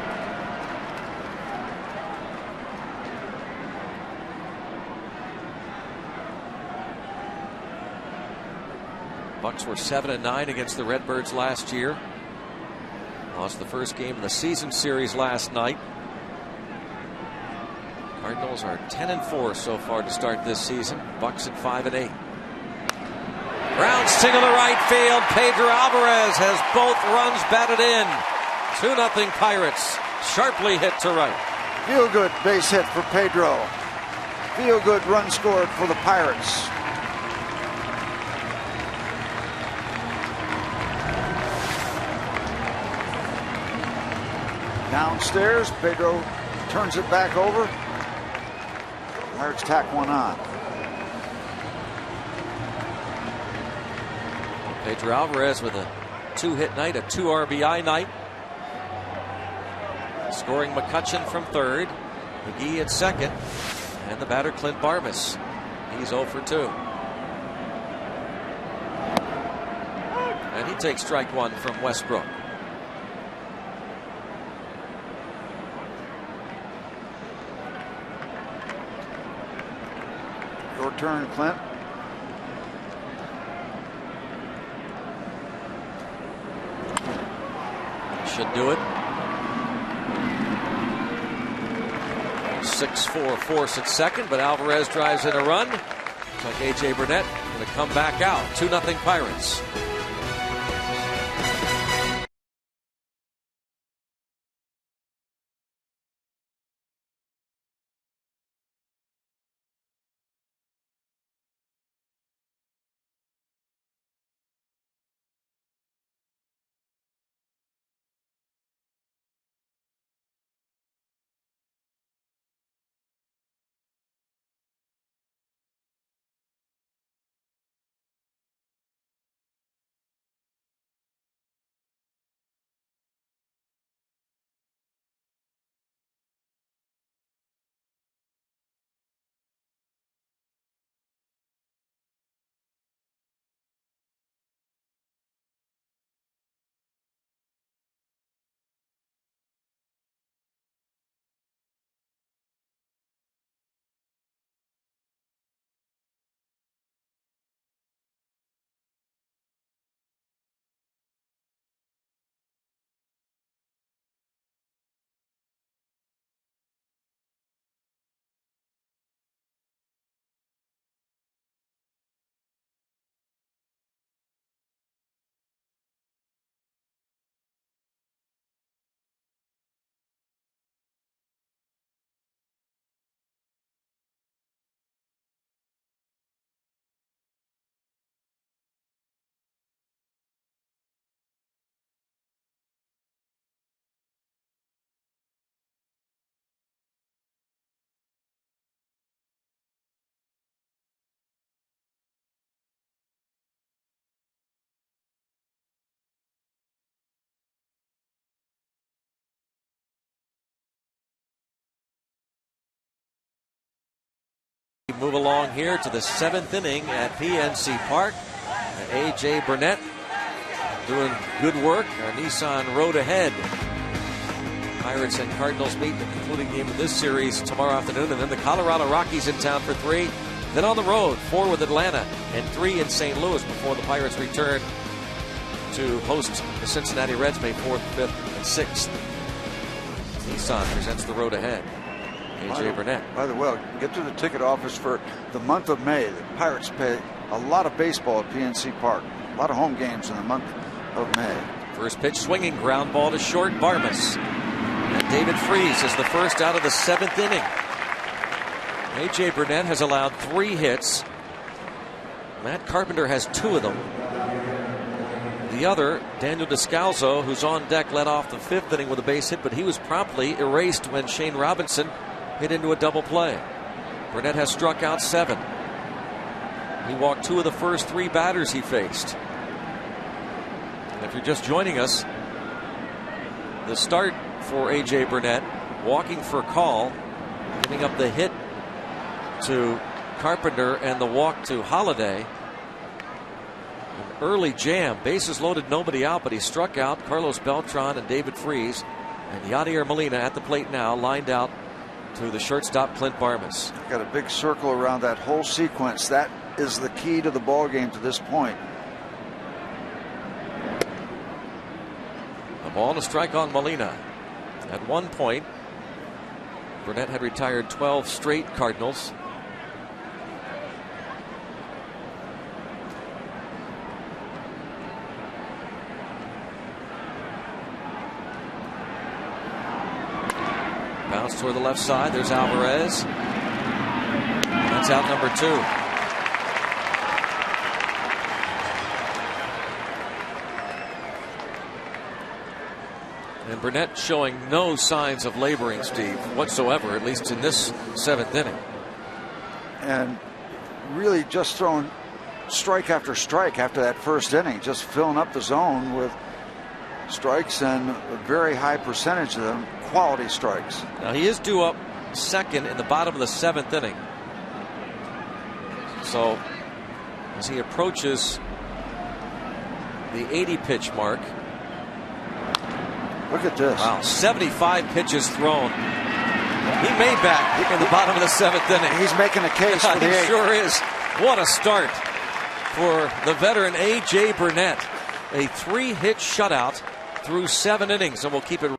Bucks were 7-9 against the Redbirds last year. Lost the first game in the season series last night. Cardinals are 10-4 so far to start this season. Bucks at 5-8. Ground single to right field. Pedro Alvarez has both runs batted in. 2-0 Pirates. Sharply hit to right. Feel good base hit for Pedro. Feel good run scored for the Pirates. Downstairs, Pedro turns it back over. Pirates tack one on. Pedro Alvarez with a 2-hit night, a 2 RBI night. Scoring McCutcheon from third, McGee at second, and the batter Clint Barbas. He's 0 for 2. And he takes strike one from Westbrook. Your turn, Clint. Should do it. 6-4 force at second, but Alvarez drives in a run. Looks like A.J. Burnett going to come back out. 2-0 Pirates. move along here to the 7th inning at PNC Park. A.J. Burnett doing good work. Our Nissan road ahead. Pirates and Cardinals meet the concluding game of this series tomorrow afternoon, and then the Colorado Rockies in town for 3. Then on the road, 4 with Atlanta and 3 in St. Louis before the Pirates return to host the Cincinnati Reds May 4th, 5th, and 6th. Nissan presents the road ahead. A.J. Burnett. By the way, get to the ticket office for the month of May. The Pirates play a lot of baseball at PNC Park. A lot of home games in the month of May. First pitch swinging, ground ball to short, Barmas. And David Freese is the first out of the 7th inning. A.J. Burnett has allowed 3 hits. Matt Carpenter has 2 of them. The other, Daniel Descalzo, who's on deck, led off the 5th inning with a base hit, but he was promptly erased when Shane Robinson hit into a double play. Burnett has struck out 7. He walked 2 of the first 3 batters he faced. And if you're just joining us, the start for A.J. Burnett, walking for call, giving up the hit to Carpenter and the walk to Holiday. An early jam, bases loaded, nobody out, but he struck out Carlos Beltran and David Freese. And Yadier Molina at the plate now, lined out to the shortstop Clint Barmas. Got a big circle around that whole sequence. That is the key to the ball game to this point. A ball and a strike on Molina. At one point, Burnett had retired 12 straight Cardinals. Bounce toward the left side. There's Alvarez. That's out number 2. And Burnett showing no signs of laboring, Steve, whatsoever, at least in this 7th inning. And really just throwing strike after strike after that first inning, just filling up the zone with strikes, and a very high percentage of them quality strikes. Now he is due up 2nd in the bottom of the 7th inning. So as he approaches the 80 pitch mark. Look at this. Wow, 75 pitches thrown. He made back in the bottom of the 7th inning. He's making a case for the 8th. He sure is. What a start for the veteran A.J. Burnett. A 3-hit shutout through 7 innings, and we'll keep it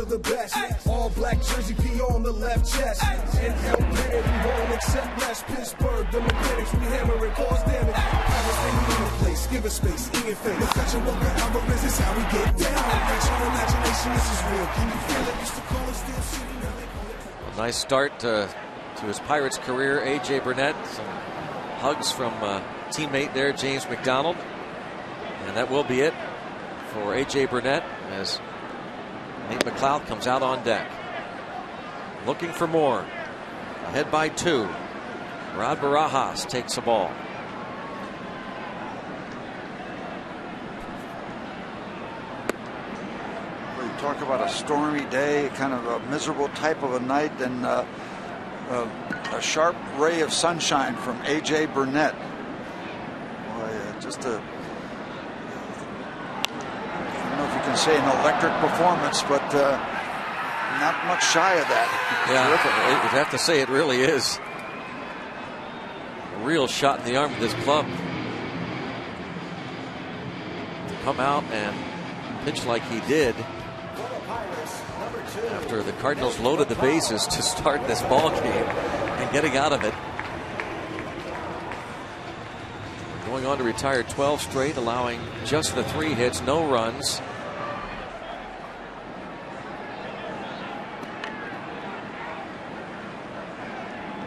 of the best. All black jersey, P on the left chest. Inhale, pit, we won't accept less. Pittsburgh, the mechanics, we hammer and cause damage. Pirates, they need a place, give it space, in your face. The fashion Walker Alvarez is how we get down. That's your imagination, this is real. Can you feel it? Used to call it Steel City, now they call it. A nice start to his Pirates career, A.J. Burnett. Some hugs from teammate there, James McDonald. And that will be it for A.J. Burnett as Nate McLeod comes out on deck. Looking for more. Ahead by 2. Rod Barajas takes the ball. Well, you talk about a stormy day, kind of a miserable type of a night, and a sharp ray of sunshine from A.J. Burnett. Boy, just a, I don't know if you can say an electric performance, but not much shy of that. Yeah, you'd have to say it really is a real shot in the arm of this club. To come out and pitch like he did after the Cardinals loaded the bases to start this ball game and getting out of it. Going on to retire 12 straight, allowing just the 3 hits, no runs.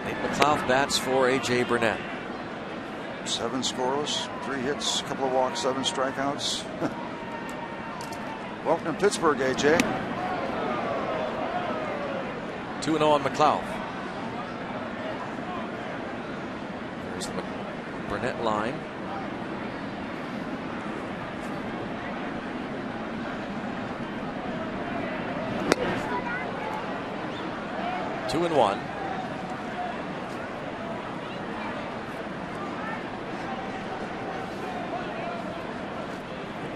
Nate McLeod bats for A.J. Burnett. 7 scoreless, 3 hits, a couple of walks, 7 strikeouts. Welcome to Pittsburgh, A.J. 2-0 on McLeod. There's the Burnett line. Two and 1.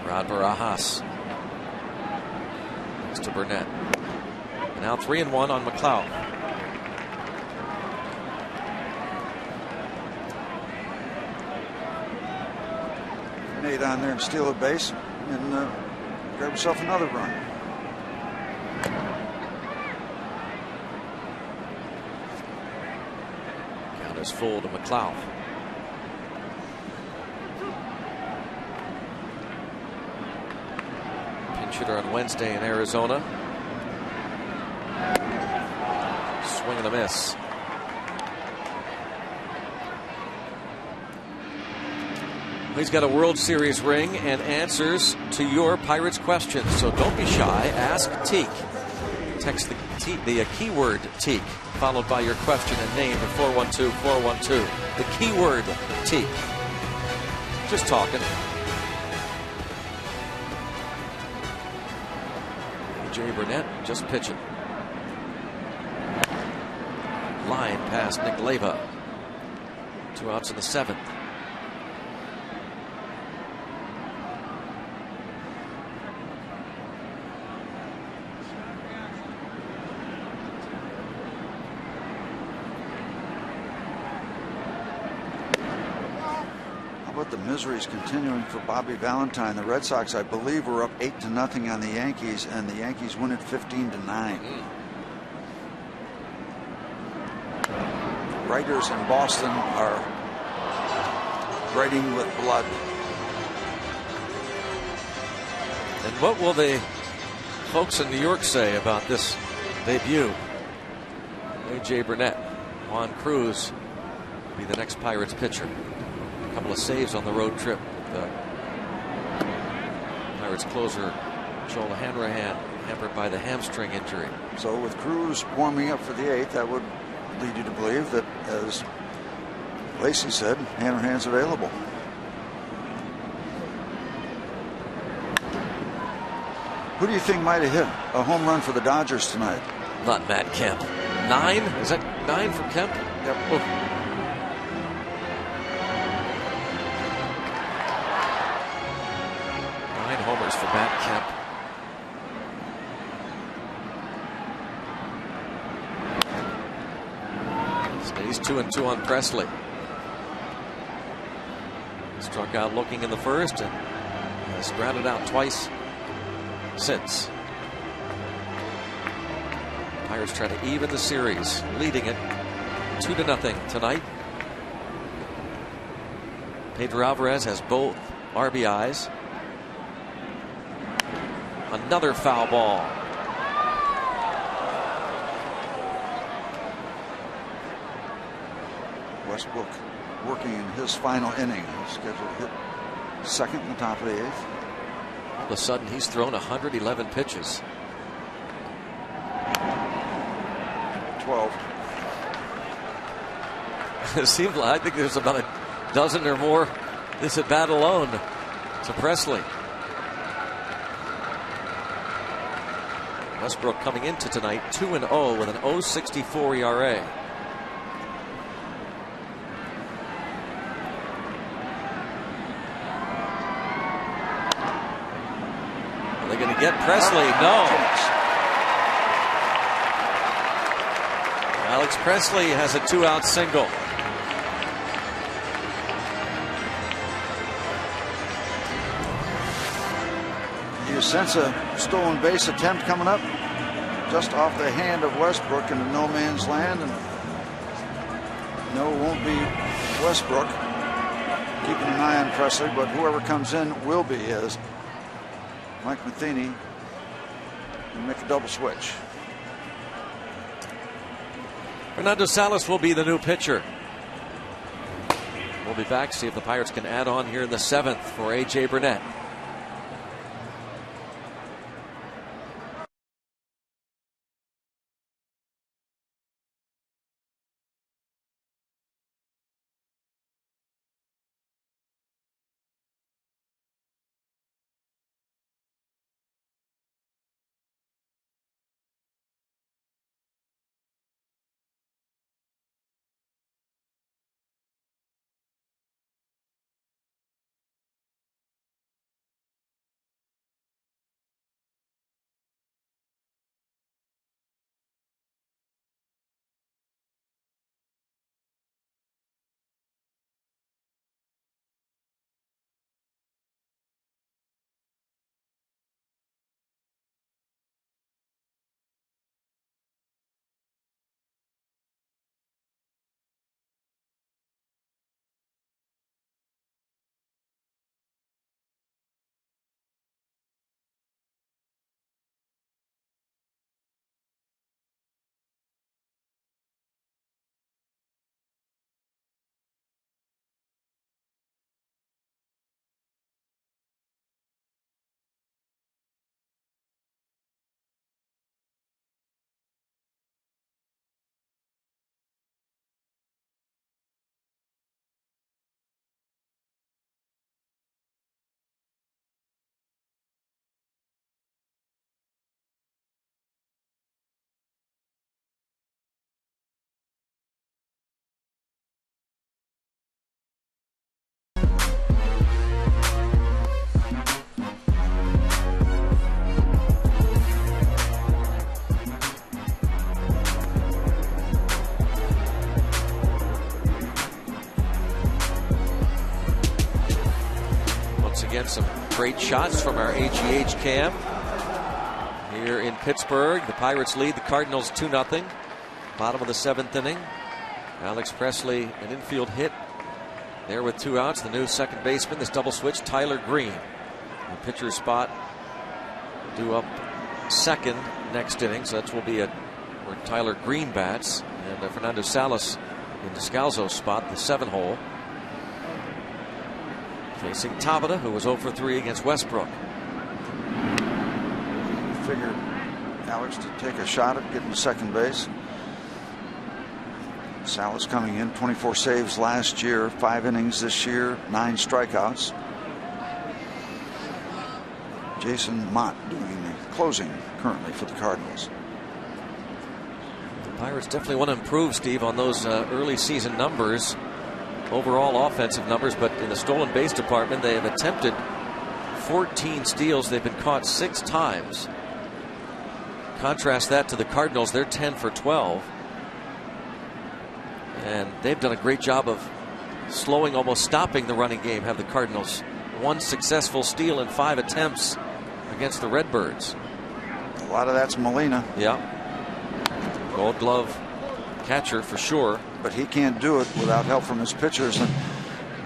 Rod Barajas. Next to Burnett. And now 3 and 1 on McLeod. Nate on there and steal a base and grab himself another run. Count is full to McLeod. Pinch hitter on Wednesday in Arizona. Swing and a miss. He's got a World Series ring and answers to your Pirates questions. So don't be shy. Ask Teak. Text the keyword Teak, followed by your question and name to 412-412. The keyword Teak. Just talking. A.J. Burnett just pitching. Line past Nick Leyva. 2 outs in the 7th. The misery is continuing for Bobby Valentine. The Red Sox, I believe, were up 8-0 on the Yankees, and the Yankees win it 15-9. Writers in Boston are writing with blood. And what will the folks in New York say about this debut? A.J. Burnett. Juan Cruz will be the next Pirates pitcher. A couple of saves on the road trip. The Pirates closer Joel Hanrahan hampered by the hamstring injury. So with Cruz warming up for the 8th, that would lead you to believe that, as Lacey said, Hanrahan's available. Who do you think might have hit a home run for the Dodgers tonight? Not Matt Kemp. 9? Is that 9 for Kemp? Yep. Oh. 9 homers for Matt Kemp. Stays 2-2 on Presley. Struck out looking in the first and has grounded out twice since. Pirates trying to even the series, leading it 2-0 tonight. Pedro Alvarez has both RBIs. Another foul ball. Westbrook working in his final inning. He's scheduled to hit second in the top of the 8th. All of a sudden, he's thrown 111 pitches. 12. It seems like, I think there's about a dozen or more this at bat alone to Presley. Westbrook coming into tonight 2-0 with an 0.64 ERA. Are they going to get Presley? No. Alex Presley has a 2-out single. You sense a stolen base attempt coming up just off the hand of Westbrook into no man's land, and no, it won't be Westbrook. Keeping an eye on Presley, but whoever comes in will be his. Mike Matheny will make a double switch. Fernando Salas will be the new pitcher. We'll be back, see if the Pirates can add on here in the 7th for A.J. Burnett. Again, some great shots from our HEH cam here in Pittsburgh. The Pirates lead the Cardinals 2-0. Bottom of the 7th inning. Alex Presley, an infield hit there with 2 outs. The new second baseman, this double switch, Tyler Green. The pitcher's spot due up second next inning, so that will be where Tyler Green bats. And Fernando Salas in Descalzo's spot, the 7-hole. Facing Tabata, who was 0 for 3 against Westbrook. Figured Alex to take a shot at getting to second base. Salas coming in, 24 saves last year, 5 innings this year, 9 strikeouts. Jason Mott doing the closing currently for the Cardinals. The Pirates definitely want to improve, Steve, on those early season numbers. Overall offensive numbers, but in the stolen base department, they have attempted 14 steals. They've been caught 6 times. Contrast that to the Cardinals, they're 10 for 12. And they've done a great job of slowing, almost stopping the running game, have the Cardinals. 1 successful steal in 5 attempts against the Redbirds. A lot of that's Molina. Yeah. Gold Glove catcher for sure. But he can't do it without help from his pitchers. And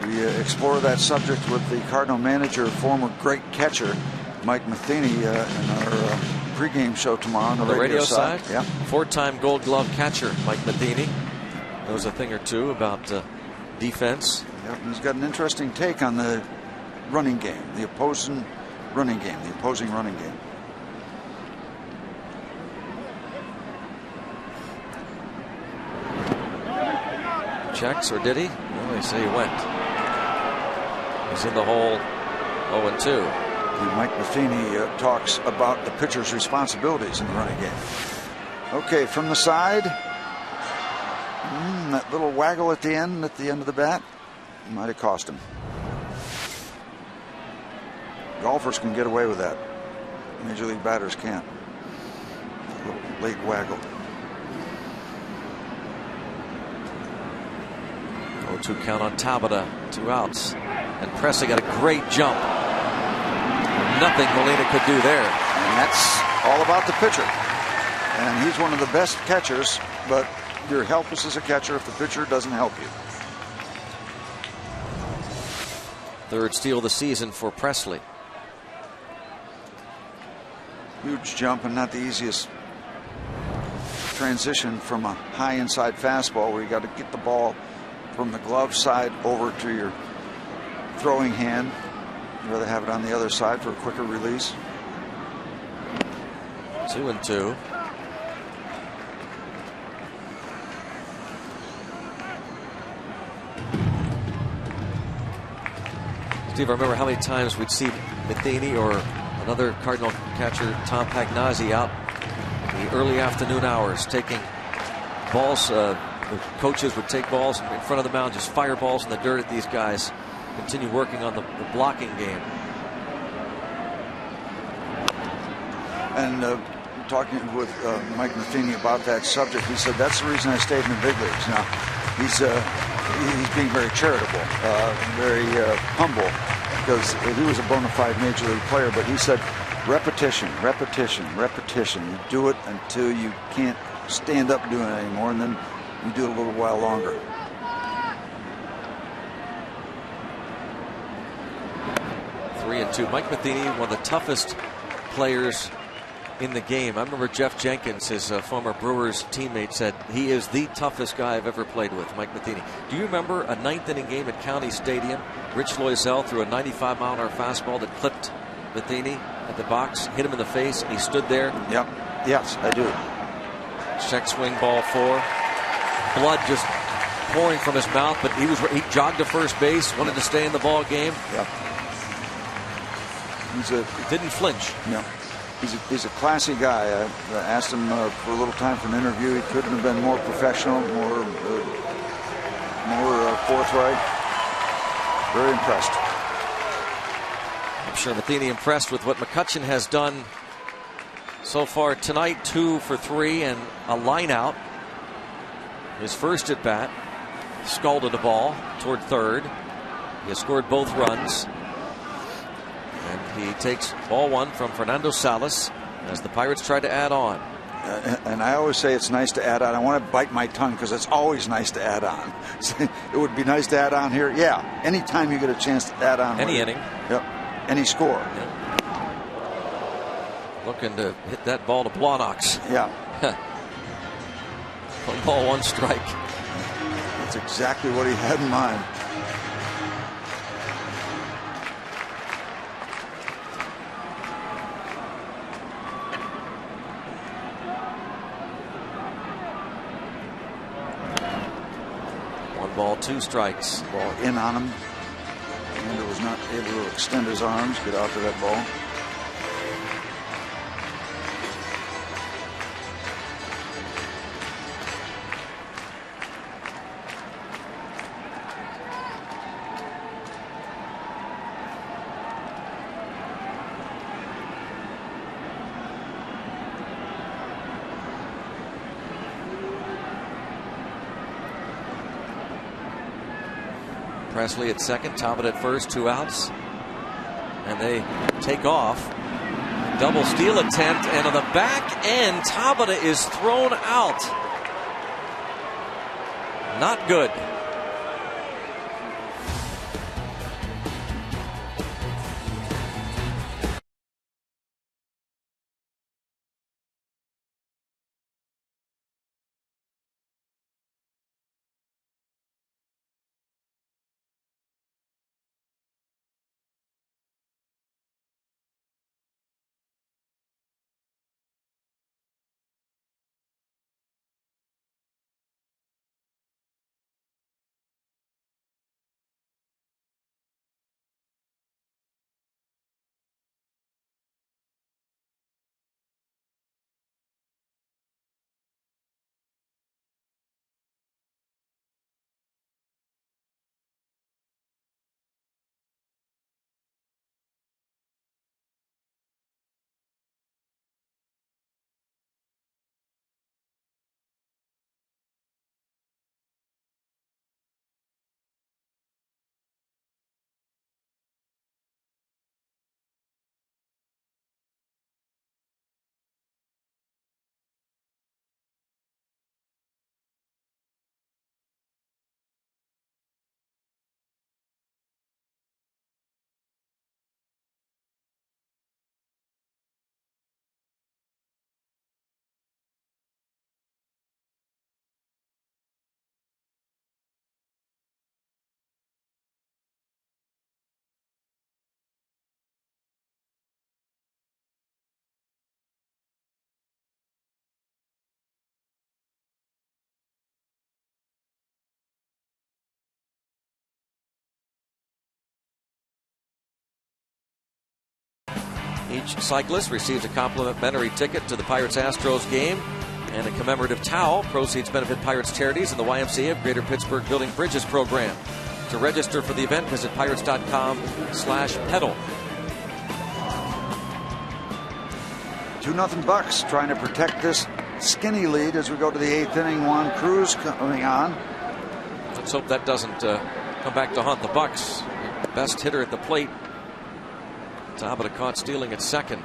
we explore that subject with the Cardinal manager, former great catcher Mike Matheny, in our pregame show tomorrow on the radio side. Yeah. 4-time Gold Glove catcher Mike Matheny knows a thing or two about defense. Yep, he's got an interesting take on the running game, the opposing running game. Checks, or did he? Well, they say he went. He's in the hole, 0-2. Mike Matheny talks about the pitcher's responsibilities in the running game. Okay, from the side, that little waggle at the end of the bat might have cost him. Golfers can get away with that. Major league batters can't. A little late waggle. 0-2 count on Tabata, 2 outs. And Presley got a great jump. Nothing Molina could do there. And that's all about the pitcher. And he's one of the best catchers, but you're helpless as a catcher if the pitcher doesn't help you. 3rd steal of the season for Presley. Huge jump and not the easiest transition from a high inside fastball where you got to get the ball from the glove side over to your throwing hand. You'd rather have it on the other side for a quicker release. 2-2. Steve, I remember how many times we'd see Matheny or another Cardinal catcher, Tom Pagnazzi, out in the early afternoon hours taking balls. The coaches would take balls in front of the mound, just fire balls in the dirt at these guys. Continue working on the blocking game. And talking with Mike Matheny about that subject, he said that's the reason I stayed in the big leagues. Now he's being very charitable, very humble, because he was a bona fide major league player. But he said repetition. You do it until you can't stand up doing it anymore, and then you do it a little while longer. Three and 2. Mike Matheny, one of the toughest players in the game. I remember Jeff Jenkins, his former Brewers teammate, said he is the toughest guy I've ever played with, Mike Matheny. Do you remember a 9th inning game at County Stadium? Rich Loisel threw a 95-mile-an-hour fastball that clipped Matheny at the box, hit him in the face, and he stood there. Yep. Yes, I do. Check swing, ball 4. Blood just pouring from his mouth, but he jogged to first base, wanted to stay in the ball game. Yep. Didn't flinch. No. He's a classy guy. I asked him for a little time for an interview. He couldn't have been more professional, more forthright. Very impressed. I'm sure Matheny impressed with what McCutchen has done so far tonight. 2 for 3 and a line out. His first at bat, scalded a ball toward third. He has scored both runs. And he takes ball 1 from Fernando Salas as the Pirates try to add on. And I always say it's nice to add on. I want to bite my tongue because it's always nice to add on. It would be nice to add on here. Yeah, anytime you get a chance to add on. Any inning. Yep. Any score. Yep. Looking to hit that ball to Blawnox. Yeah. 1 ball, 1 strike. That's exactly what he had in mind. Ball, 2 strikes. Ball in on him. And was not able to extend his arms, get out to that ball. Presley at second, Talbot at first, 2 outs. And they take off. Double steal attempt, and on the back end, Tabata is thrown out. Not good. Each cyclist receives a complimentary ticket to the Pirates-Astros game and a commemorative towel. Proceeds benefit Pirates charities and the YMCA of Greater Pittsburgh Building Bridges program. To register for the event, visit pirates.com/pedal. 2-0 Bucks trying to protect this skinny lead as we go to the 8th inning. Juan Cruz coming on. Let's hope that doesn't come back to haunt the Bucks. Best hitter at the plate. Tabata caught stealing at second.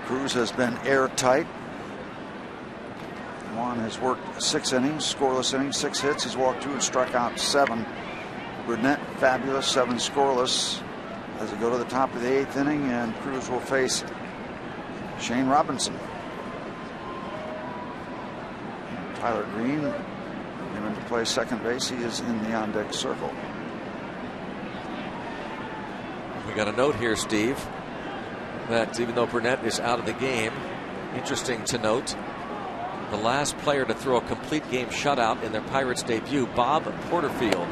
Cruz has been airtight. Juan has worked 6 innings, scoreless innings, 6 hits. He's walked 2 and struck out 7. Burnett, fabulous, 7 scoreless. As we go to the top of the 8th inning, and Cruz will face Shane Robinson. Tyler Green, him to play second base. He is in the on-deck circle. We got a note here, Steve, that even though Burnett is out of the game, interesting to note, the last player to throw a complete game shutout in their Pirates debut, Bob Porterfield,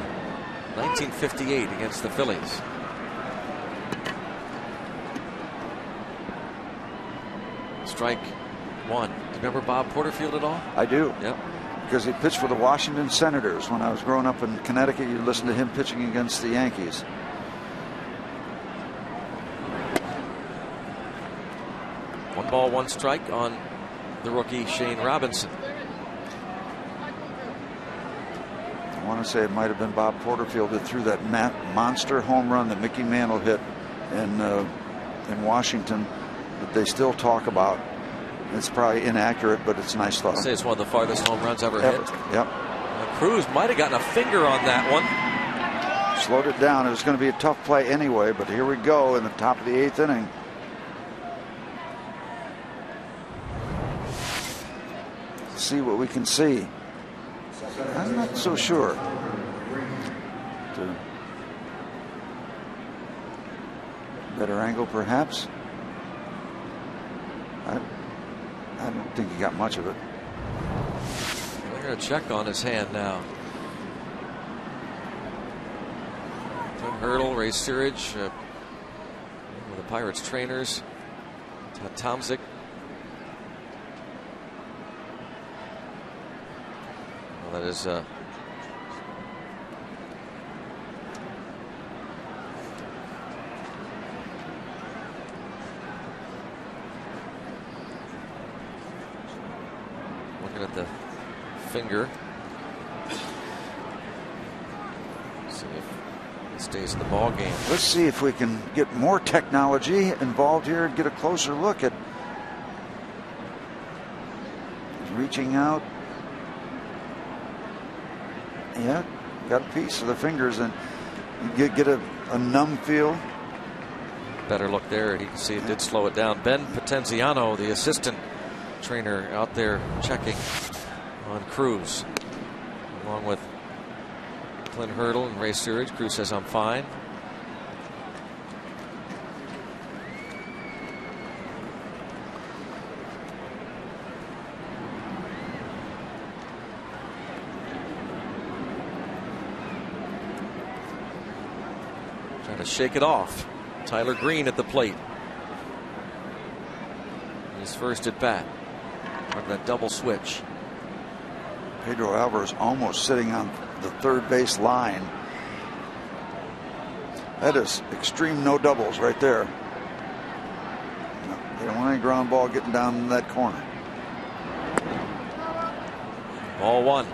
1958 against the Phillies. Strike one. Do you remember Bob Porterfield at all? I do. Yep. Because he pitched for the Washington Senators. When I was growing up in Connecticut, you'd listen to him pitching against the Yankees. 1 ball, 1 strike on the rookie Shane Robinson. I want to say it might have been Bob Porterfield that threw that monster home run that Mickey Mantle hit in Washington that they still talk about. It's probably inaccurate, but it's a nice thought. I'd say it's one of the farthest home runs ever hit. Yep. Cruz might have gotten a finger on that one. Slowed it down. It was going to be a tough play anyway, but here we go in the top of the 8th inning. See what we can see. I'm not so sure. Better angle, perhaps. I don't think he got much of it. They're going to check on his hand now. Tim Hurdle, Ray Searage, one of the Pirates trainers, Todd Tomzik. Well, that is looking at the finger. See if stays in the ball game. Let's see if we can get more technology involved here and get a closer look at reaching out. Yeah, got a piece of the fingers, and you get a numb feel. Better look there. You can see it did slow it down. Ben Potenziano, the assistant trainer, out there checking on Cruz, along with Clint Hurdle and Ray Searage. Cruz says, I'm fine. Trying to shake it off. Tyler Green at the plate. His first at bat. Part of that double switch. Pedro Alvarez almost sitting on the third base line. That is extreme no doubles right there. They don't want any ground ball getting down in that corner. Ball one.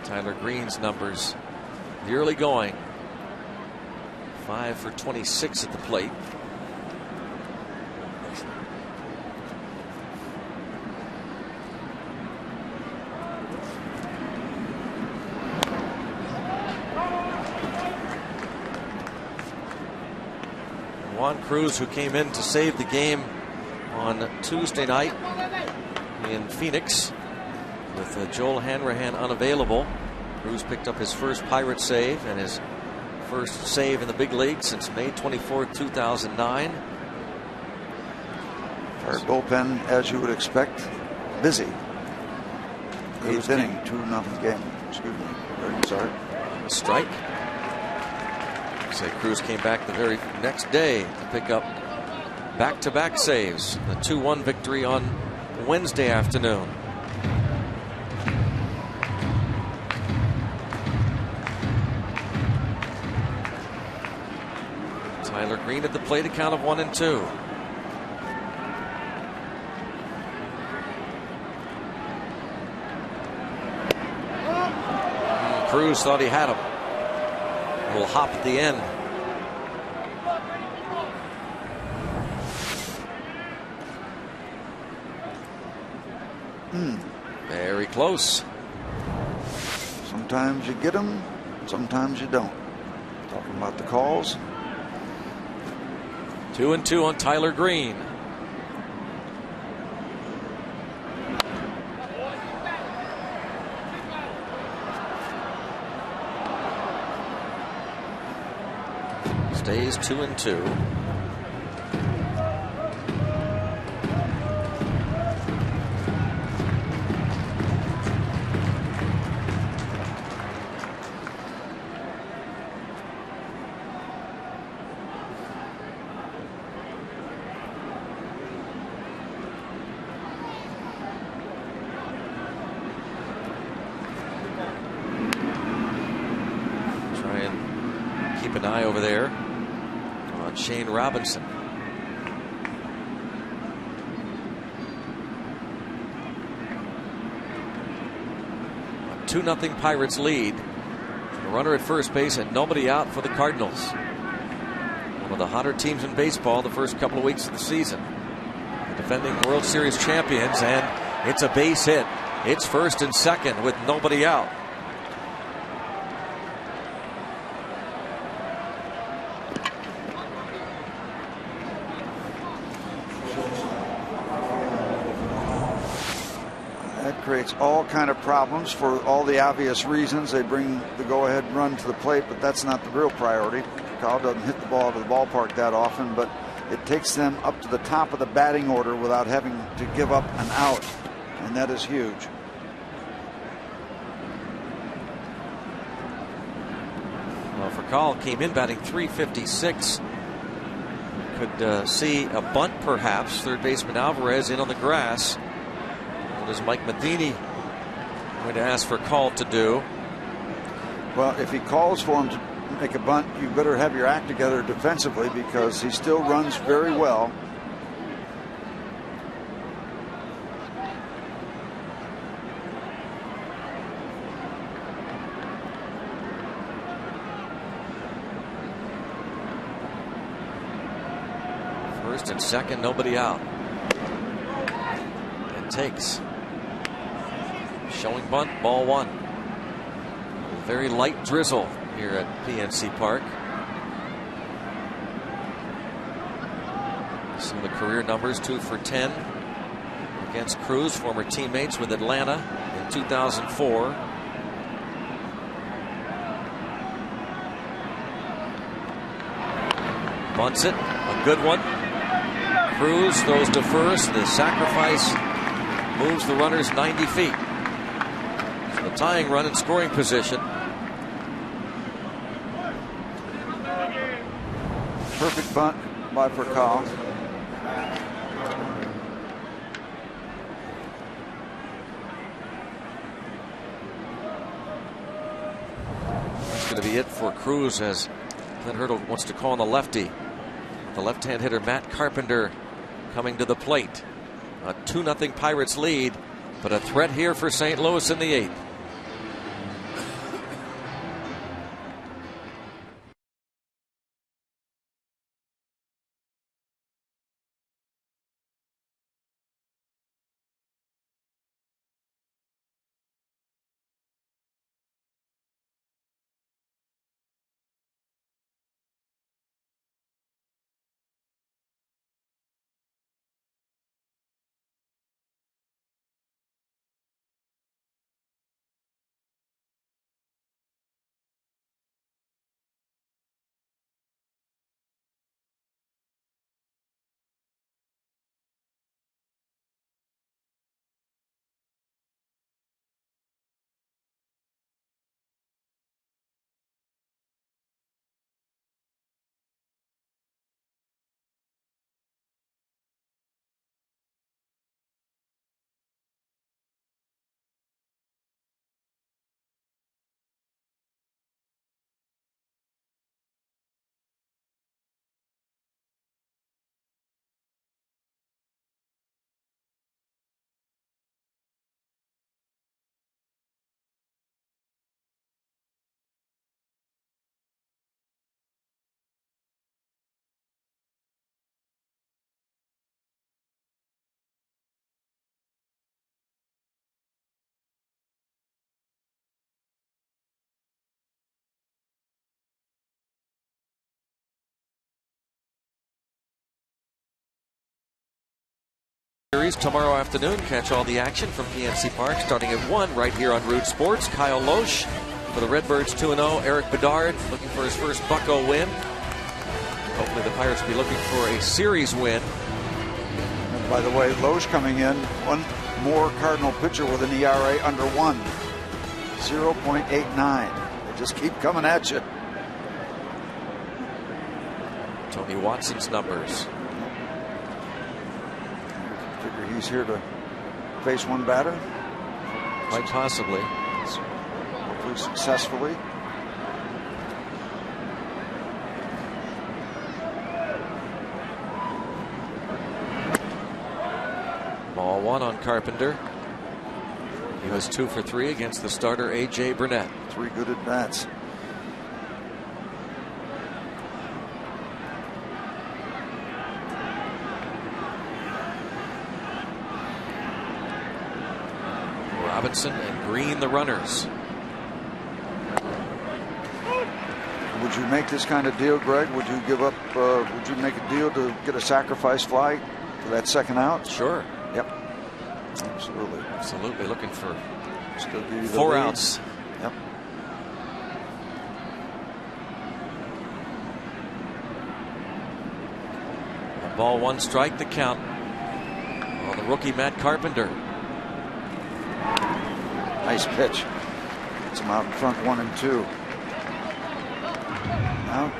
Tyler Green's numbers, the early going. 5 for 26 at the plate. Juan Cruz, who came in to save the game on Tuesday night in Phoenix with Joel Hanrahan unavailable. Cruz picked up his first Pirate save and his first save in the big league since May 24th, 2009. Our bullpen, as you would expect, busy. Eighth inning, 2-0 game. Excuse me. Very sorry. A strike. Say Cruz came back the very next day to pick up back-to-back saves. The 2-1 victory on Wednesday afternoon. Tyler Green at the plate, a count of 1-2. Cruz thought he had him. A little hop at the end. Very close. Sometimes you get them, sometimes you don't. Talking about the calls. 2-2 on Tyler Green. Stays 2-2. Try and keep an eye over there on Shane Robinson. A 2-0 Pirates lead. A runner at first base and nobody out for the Cardinals. One of the hotter teams in baseball the first couple of weeks of the season. The defending World Series champions, and it's a base hit. It's first and second with nobody out. Creates all kind of problems for all the obvious reasons. They bring the go-ahead run to the plate, but that's not the real priority. Kyle doesn't hit the ball to the ballpark that often, but it takes them up to the top of the batting order without having to give up an out, and that is huge. Well, Furcal came in batting .356. Could see a bunt perhaps. Third baseman Alvarez in on the grass. What is Mike Matheny going to ask for a call to do? Well, if he calls for him to make a bunt, you better have your act together defensively, because he still runs very well. First and second, nobody out. And takes. Showing bunt, ball one. Very light drizzle here at PNC Park. Some of the career numbers: 2 for 10 against Cruz, former teammates with Atlanta in 2004. Bunts it, a good one. Cruz throws to first. The sacrifice moves the runners 90 feet. So the tying run in scoring position. Perfect bunt by Percal. That's going to be it for Cruz, as Clint Hurdle wants to call on the lefty. The left-hand hitter Matt Carpenter coming to the plate. A 2-0 Pirates lead, but a threat here for St. Louis in the 8th. Tomorrow afternoon, catch all the action from PNC Park starting at 1 right here on Root Sports. Kyle Loesch for the Redbirds 2-0. Eric Bedard looking for his first Bucco win. Hopefully the Pirates will be looking for a series win. And by the way, Loesch coming in, one more Cardinal pitcher with an ERA under 1. 0.89. They just keep coming at you. Tony Watson's numbers. Figure he's here to face one batter. Quite possibly. Hopefully successfully. Ball one on Carpenter. He was 2 for 3 against the starter A.J. Burnett. 3 good at bats. Robinson and Green the runners. Would you make this kind of deal, Greg? Would you give up? Would you make a deal to get a sacrifice fly for that second out? Sure. Yep. Absolutely. Absolutely. Looking for still give you the 4 lead. outs. Yep. Ball 1 strike, the count on the rookie Matt Carpenter. Nice pitch. Gets him out in front 1-2. Now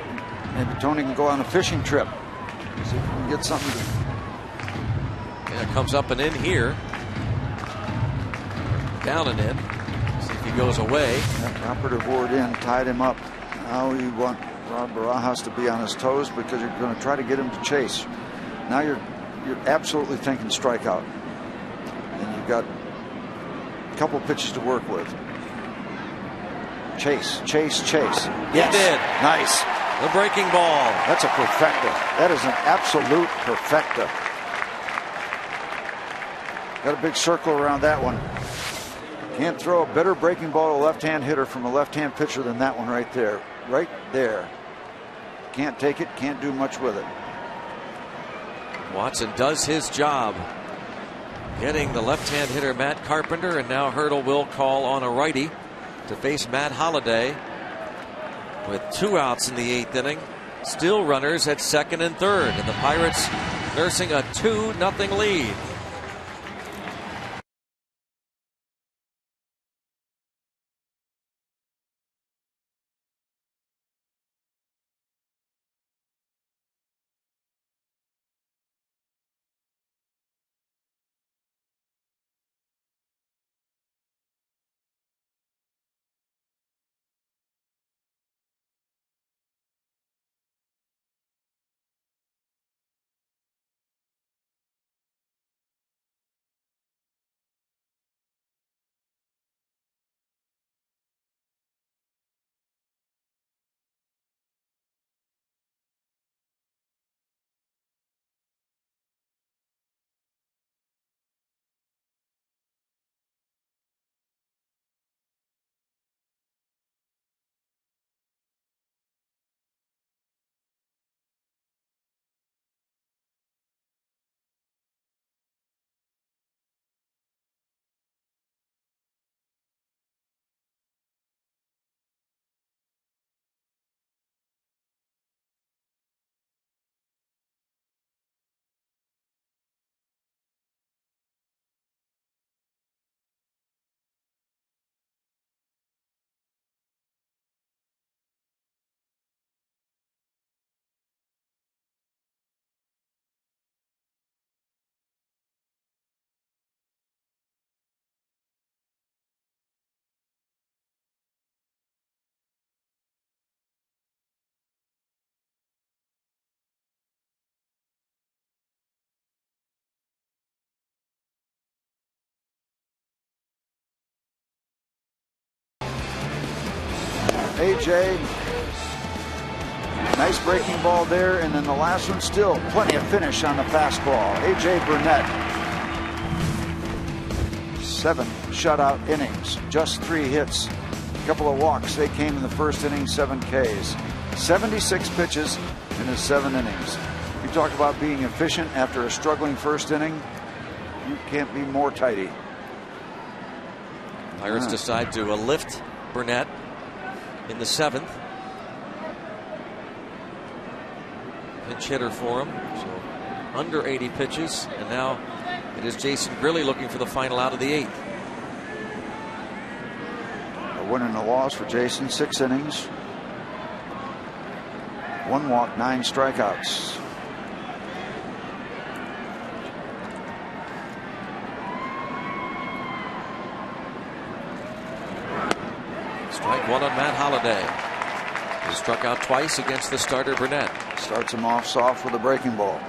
maybe Tony can go on a fishing trip. See if we can get something to... Yeah, it comes up and in here. Down and in. See if he goes away. That operative board in, tied him up. Now you want Rod Barajas to be on his toes because you're going to try to get him to chase. Now you're absolutely thinking strikeout. And you've got a couple pitches to work with. Chase, chase, chase. Yes. He did. Nice. The breaking ball. That's a perfecta. That is an absolute perfecta. Got a big circle around that one. Can't throw a better breaking ball to a left-hand hitter from a left-hand pitcher than that one right there. Right there. Can't take it, can't do much with it. Watson does his job getting the left-hand hitter Matt Carpenter, and now Hurdle will call on a righty to face Matt Holliday with 2 outs in the 8th inning. Still runners at second and third, and the Pirates nursing a 2-0 lead. AJ, nice breaking ball there, and then the last one, still plenty of finish on the fastball. AJ Burnett, 7 shutout innings, just 3 hits, a couple of walks. They came in the first inning, 7 Ks, 76 pitches in his 7 innings. You talk about being efficient after a struggling first inning. You can't be more tidy. Pirates decide to lift Burnett in the 7th. Pinch hitter for him, so under 80 pitches, and now it is Jason Grilli looking for the final out of the 8th. A win and a loss for Jason, 6 innings, 1 walk, 9 strikeouts. Strike 1 on Matt Holliday. He struck out twice against the starter Burnett. Starts him off soft with a breaking ball.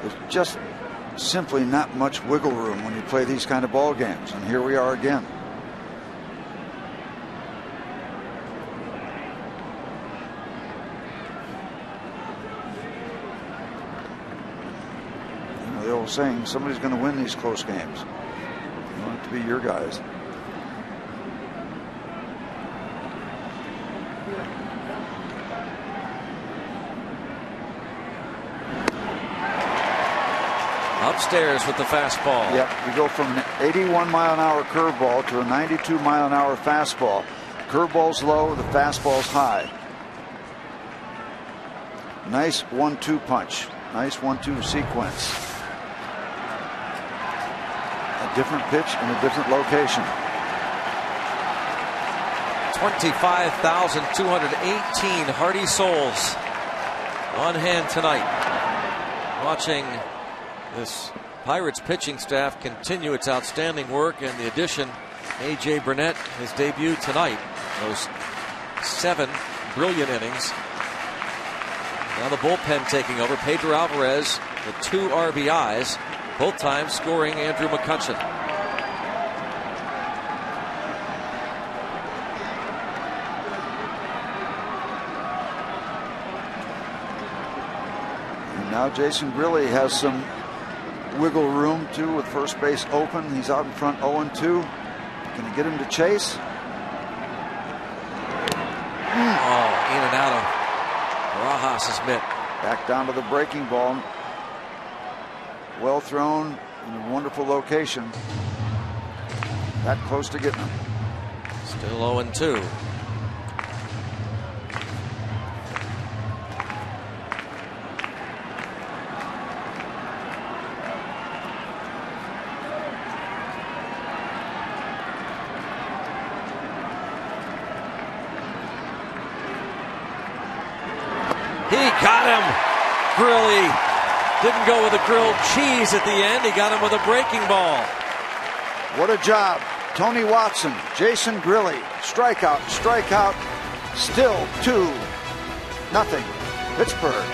There's just simply not much wiggle room when you play these kind of ball games, and here we are again. You know the old saying, somebody's going to win these close games. You want it to be your guys. Upstairs with the fastball. Yep, we go from an 81-mile-an-hour curveball to a 92-mile-an-hour fastball. Curveball's low, the fastball's high. Nice 1-2 punch. Nice 1-2 sequence. A different pitch in a different location. 25,218 hearty souls on hand tonight, watching this Pirates pitching staff continue its outstanding work, and the addition, A.J. Burnett, his debut tonight. Those 7 brilliant innings. Now the bullpen taking over. Pedro Alvarez, the 2 RBIs, both times scoring Andrew McCutchen. Now Jason Grilly has some wiggle room too with first base open. He's out in front 0-2. Can he get him to chase? Oh, in and out of Barajas' mitt. Back down to the breaking ball. Well thrown in a wonderful location. That close to getting him. Still 0-2. He got him. Grilly didn't go with a grilled cheese at the end. He got him with a breaking ball. What a job. Tony Watson, Jason Grilly, strikeout, strikeout, still 2-0. Pittsburgh.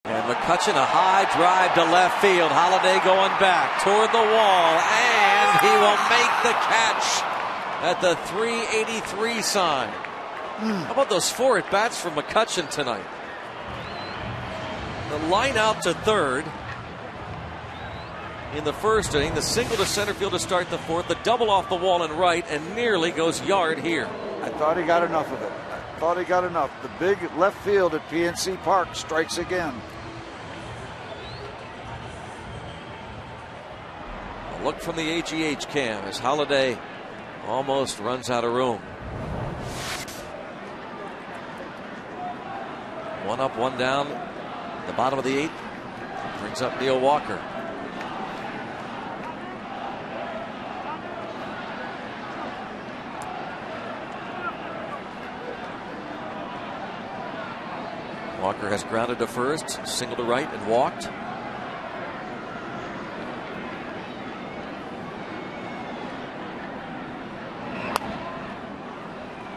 And McCutchen, a high drive to left field. Holiday going back toward the wall, and he will make the catch at the 383 sign. How about those 4 at-bats from McCutchen tonight? The line out to third in the first inning, the single to center field to start the fourth, the double off the wall and right, and nearly goes yard here. I thought he got enough of it. I thought he got enough. The big left field at PNC Park strikes again. A look from the AGH cam as Holiday almost runs out of room. 1 up, 1 down. The bottom of the 8th brings up Neil Walker. Walker has grounded to first, single to right, and walked.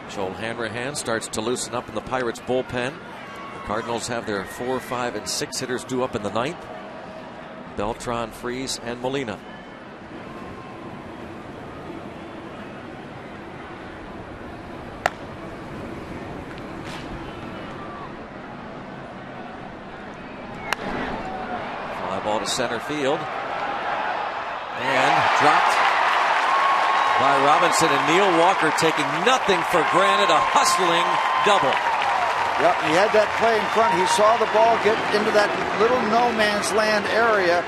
Joel Hanrahan starts to loosen up in the Pirates bullpen. The Cardinals have their 4, 5, and 6 hitters due up in the 9th. Beltran, Freese, and Molina. Fly ball to center field. And dropped by Robinson, and Neil Walker taking nothing for granted. A hustling double. Yep, he had that play in front. He saw the ball get into that little no man's land area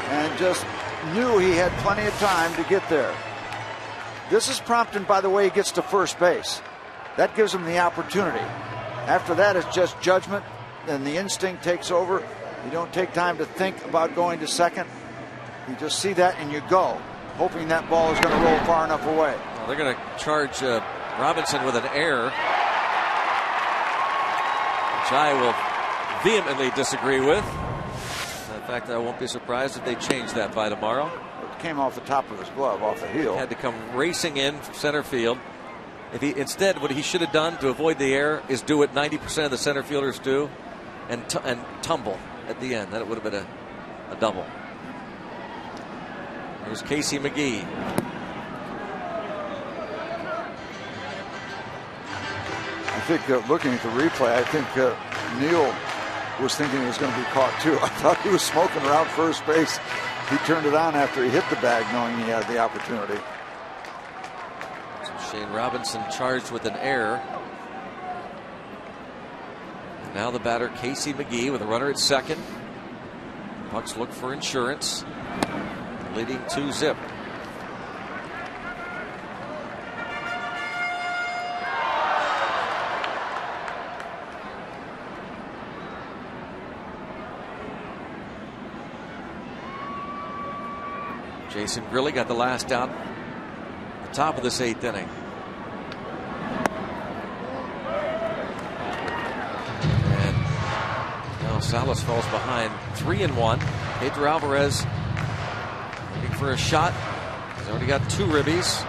and just knew he had plenty of time to get there. This is prompted by the way he gets to first base. That gives him the opportunity. After that, it's just judgment, and the instinct takes over, You don't take time to think about going to second. You just see that and you go, hoping that ball is going to roll far enough away. Well, they're going to charge Robinson with an error, which I will vehemently disagree with. In fact, I won't be surprised if they change that by tomorrow. It came off the top of his glove, off the heel. Had to come racing in from center field. If he instead, what he should have done to avoid the error is do what 90% of the center fielders do, and tumble at the end. Then it would have been a double. Here's Casey McGee. I think looking at the replay, I think Neal was thinking he was going to be caught too. I thought he was smoking around first base. He turned it on after he hit the bag, knowing he had the opportunity. So Shane Robinson charged with an error. And now the batter, Casey McGee, with a runner at second. Bucks look for insurance, leading 2-0. Jason Grilli got the last out at the top of this 8th inning. And now Salas falls behind 3-1. Pedro Alvarez looking for a shot. He's already got 2 ribbies.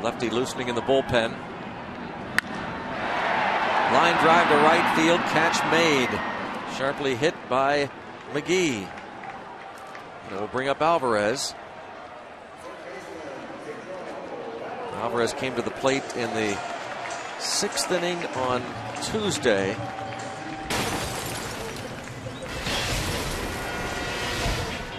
Lefty loosening in the bullpen. Line drive to right field, catch made. Sharply hit by McGee. And it will bring up Alvarez. Alvarez came to the plate in the 6th inning on Tuesday.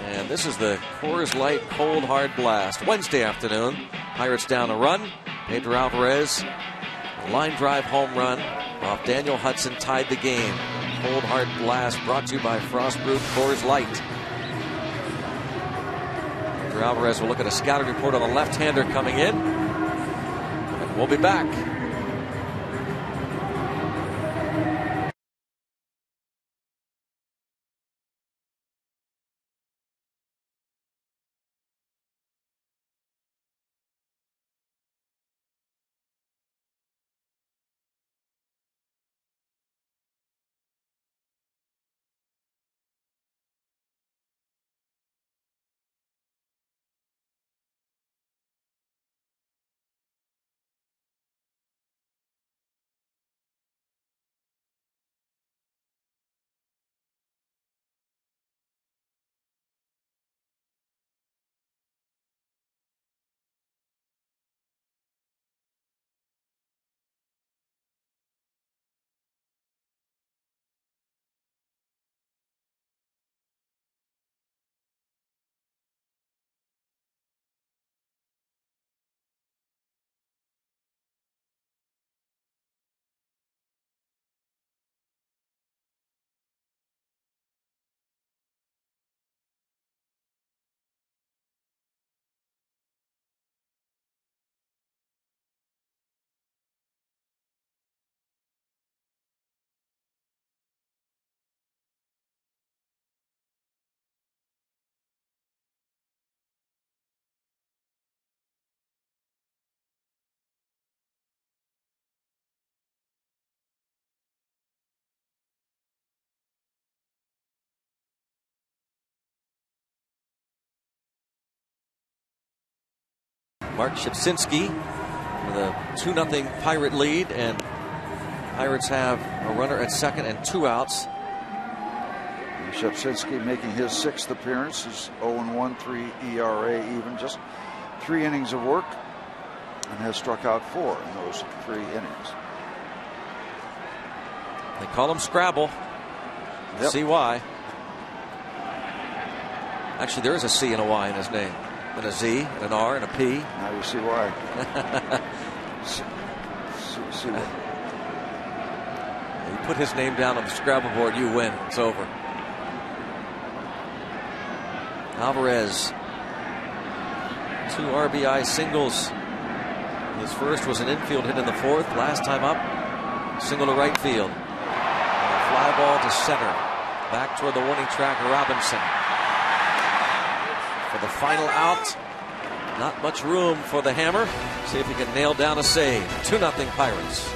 And this is the Coors Light Cold Hard Blast. Wednesday afternoon, Pirates down a run. Pedro Alvarez, line drive home run off Daniel Hudson, tied the game. Cold Hard Blast brought to you by Frost Brewed Coors Light. Pedro Alvarez will look at a scouting report on the left-hander coming in. And we'll be back. Mark Shipsinski with a 2-0 Pirate lead, and Pirates have a runner at second and 2 outs. Shipsinski making his 6th appearance. He's 0-1, 3 ERA even, just 3 innings of work, and has struck out 4 in those 3 innings. They call him Scrabble. Yep. See why. Actually, there is a C and a Y in his name, and a Z, and an R, and a P. Now you see why. see why. You put his name down on the Scrabble board, you win. It's over. Alvarez, 2 RBI singles His first was an infield hit in the fourth. Last time up, single to right field. And a fly ball to center. Back toward the warning track, Robinson. For the final out. Not much room for the hammer. See if he can nail down a save. 2-0 Pirates.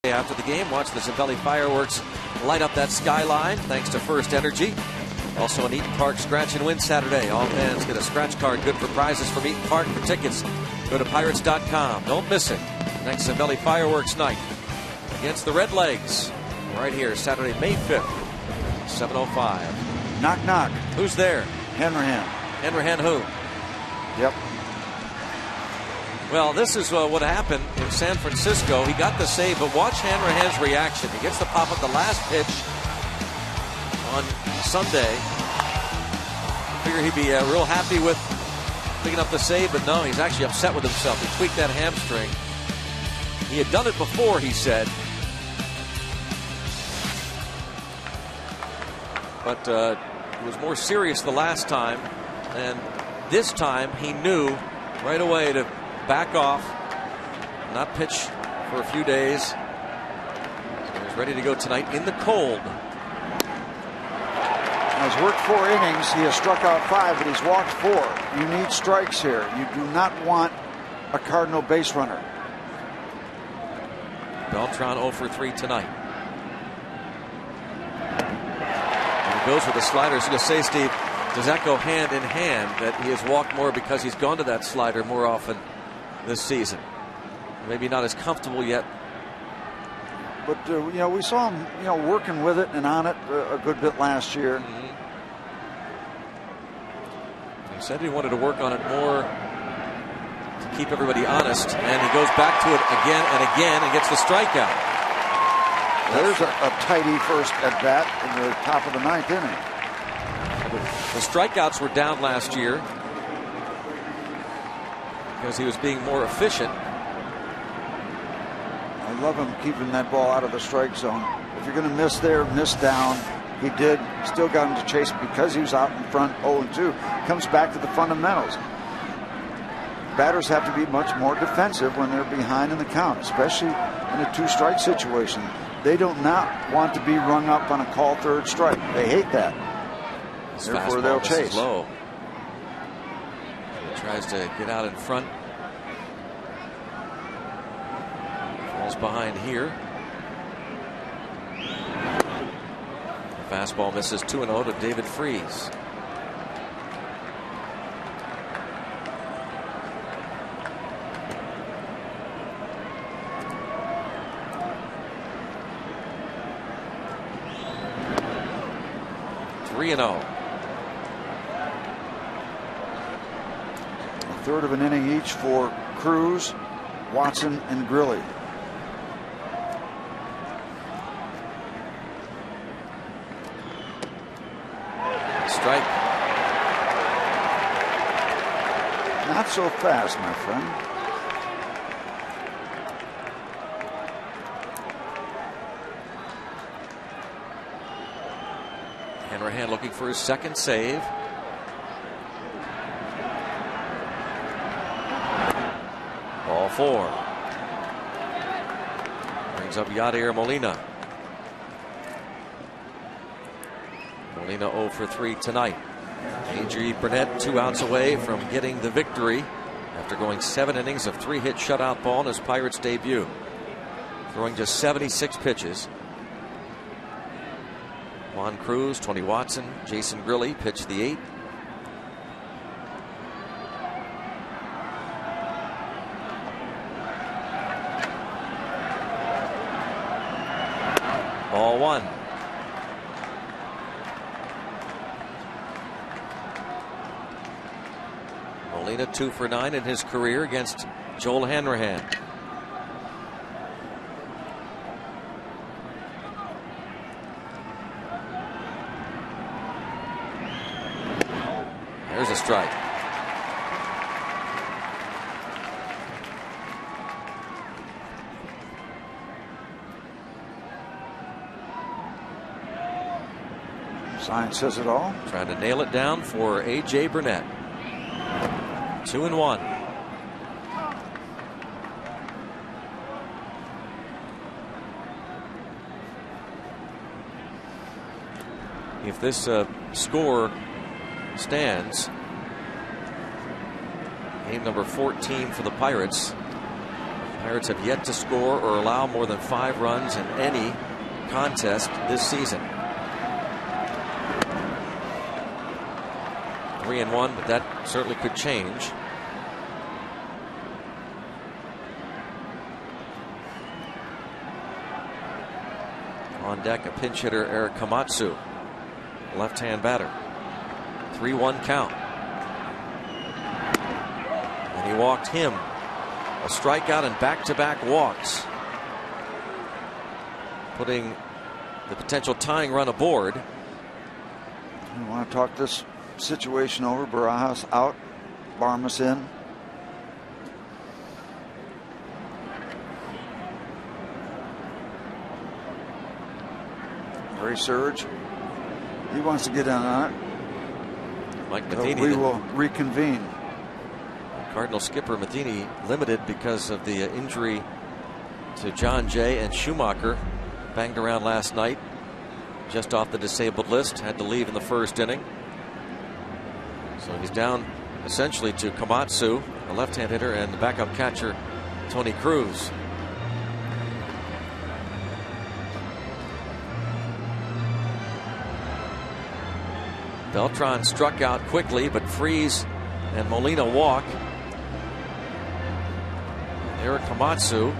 After the game, watch the Zambelli fireworks light up that skyline thanks to First Energy. Also an Eaton Park scratch and win Saturday. All fans get a scratch card good for prizes from Eaton Park. For tickets, go to pirates.com. Don't miss it. Next Zambelli fireworks night against the Redlegs. Right here, Saturday, May 5th, 7:05. Knock, knock. Who's there? Hanrahan. Hanrahan who? Yep. Well, this is what happened in San Francisco. He got the save, but watch Hanrahan's reaction. He gets the pop at the last pitch on Sunday. Figure he'd be real happy with picking up the save, but no, he's actually upset with himself. He tweaked that hamstring. He had done it before, he said. But it was more serious the last time, and this time he knew right away to back off, not pitch for a few days. So he's ready to go tonight in the cold. He's worked 4 innings. He has struck out 5, but he's walked 4. You need strikes here. You do not want a Cardinal base runner. Beltran 0 for 3 tonight. And he goes with the slider. I was going to say, Steve, does that go hand in hand that he has walked more because he's gone to that slider more often this season? Maybe not as comfortable yet. But, we saw him, working with it and on it a good bit last year. Mm-hmm. He said he wanted to work on it more to keep everybody honest, and he goes back to it again and again and gets the strikeout. There's a tidy first at bat in the top of the 9th inning. The strikeouts were down last year because he was being more efficient. I love him keeping that ball out of the strike zone. If you're going to miss there, miss down. He did. Still got him to chase because he was out in front 0-2. Comes back to the fundamentals. Batters have to be much more defensive when they're behind in the count, especially in a 2-strike situation. They do not want to be rung up on a call 3rd strike. They hate that. Therefore, they'll chase. Low. He tries to get out in front. Falls behind here. The fastball misses 2-0 to David Freese. A 1/3 of an inning each for Cruz, Watson, and Grilly. Not so fast, my friend. Hanrahan looking for his second save. Ball 4. Brings up Yadier Molina. Molina 0 for 3 tonight. A.J. Burnett 2 outs away from getting the victory after going 7 innings of 3-hit shutout ball in his Pirates debut. Throwing just 76 pitches. Juan Cruz, Tony Watson, Jason Grilli pitched the 8th. Ball 1. Molina 2 for 9 in his career against Joel Hanrahan. There's a strike. Sign says it all. Trying to nail it down for A.J. Burnett. 2-1. If this score stands, game number 14 for the Pirates. Pirates have yet to score or allow more than 5 runs in any contest this season. 3-1, but that certainly could change. On deck, a pinch hitter, Eric Komatsu, left-hand batter. 3-1 count. And he walked him. A strikeout and back-to-back walks, putting the potential tying run aboard. You want to talk this situation over? Barajas out, Barmas in. Ray Surge, he wants to get in on it. Mike Matheny. We will reconvene. Cardinal skipper Matheny limited because of the injury to John Jay, and Schumacher banged around last night, just off the disabled list, had to leave in the first inning. So he's down essentially to Komatsu, a left-hand hitter, and the backup catcher Tony Cruz. Beltran struck out quickly, but Freese and Molina walk. Eric Komatsu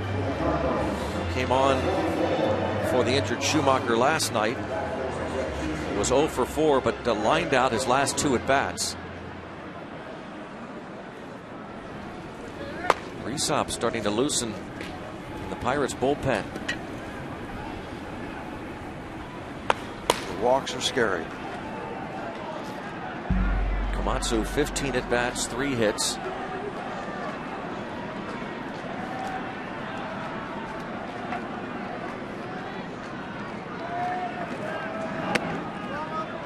came on for the injured Schumacher last night. He was 0 for 4, but lined out his last 2 at bats. Resop starting to loosen in the Pirates bullpen. The walks are scary. Komatsu 15 at bats, 3 hits.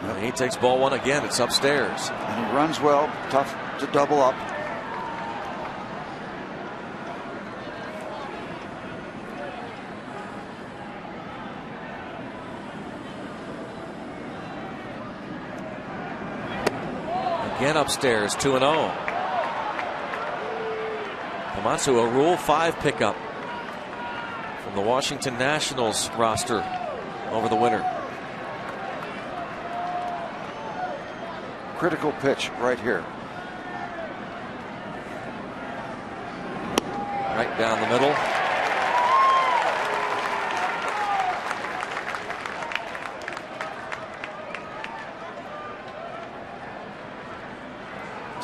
And he takes ball 1 again. It's upstairs. And he runs well, tough to double up. Again upstairs, 2-0. Komatsu, a Rule 5 pickup from the Washington Nationals roster over the winter. Critical pitch right here. Right down the middle.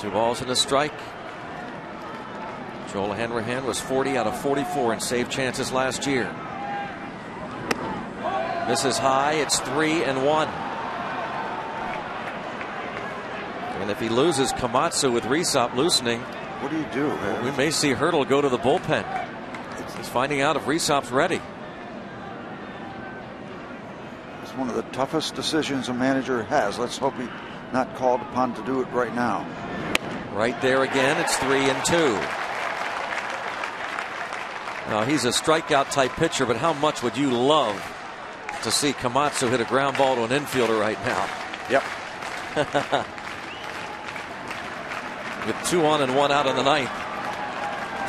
Two balls and a strike. Joel Hanrahan was 40 out of 44 in save chances last year. Misses high. It's 3-1. And if he loses Komatsu with Resop loosening, What do you do? We may see Hurdle go to the bullpen. He's finding out if Rysop's ready. It's one of the toughest decisions a manager has. Let's hope he's not called upon to do it right now. Right there again. It's 3-2. Now, he's a strikeout type pitcher, but how much would you love to see Komatsu hit a ground ball to an infielder right now? Yep. With 2 on and 1 out in the ninth.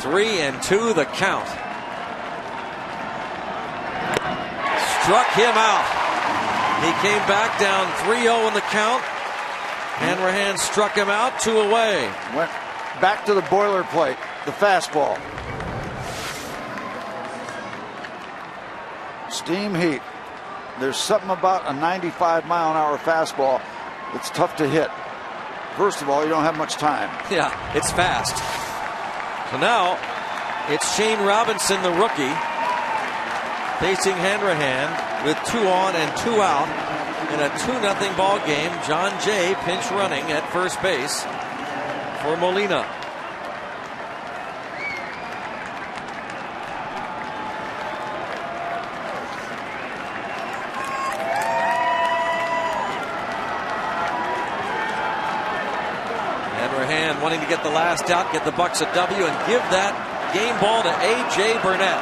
3-2 the count. Struck him out. He came back down 3-0 in the count. Hanrahan struck him out, 2 away. Went back to the boilerplate, the fastball. Steam heat. There's something about a 95-mile-an-hour fastball that's tough to hit. First of all, you don't have much time. Yeah, it's fast. So now it's Shane Robinson, the rookie, facing Hanrahan with 2 on and 2 out in a 2-0 ball game. John Jay pinch running at first base for Molina. Hanrahan wanting to get the last out, get the Bucks a W, and give that game ball to A.J. Burnett.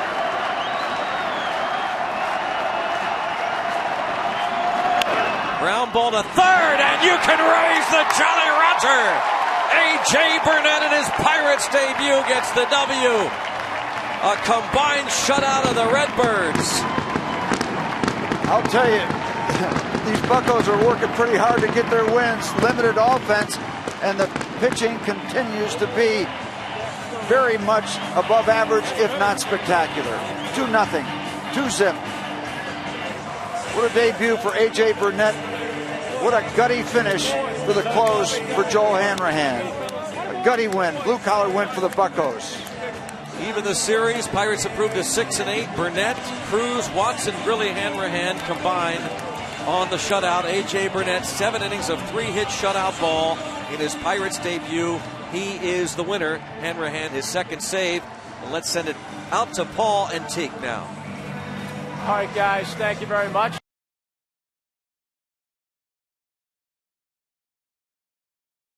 Ground ball to third, and you can raise the Jolly Roger. A.J. Burnett in his Pirates debut gets the W. A combined shutout of the Redbirds. I'll tell you, these Buccos are working pretty hard to get their wins. Limited offense, and the pitching continues to be very much above average, if not spectacular. 2-0, 2-zip. What a debut for A.J. Burnett. What a gutty finish for the close for Joel Hanrahan. A gutty win, blue-collar win for the Buccos. Even the series, Pirates improved to 6-8. Burnett, Cruz, Watson, Grilly, Hanrahan combined on the shutout. A.J. Burnett, 7 innings of 3-hit shutout ball in his Pirates debut. He is the winner. Hanrahan, his second save. And let's send it out to Paul and Teague now. All right, guys, thank you very much.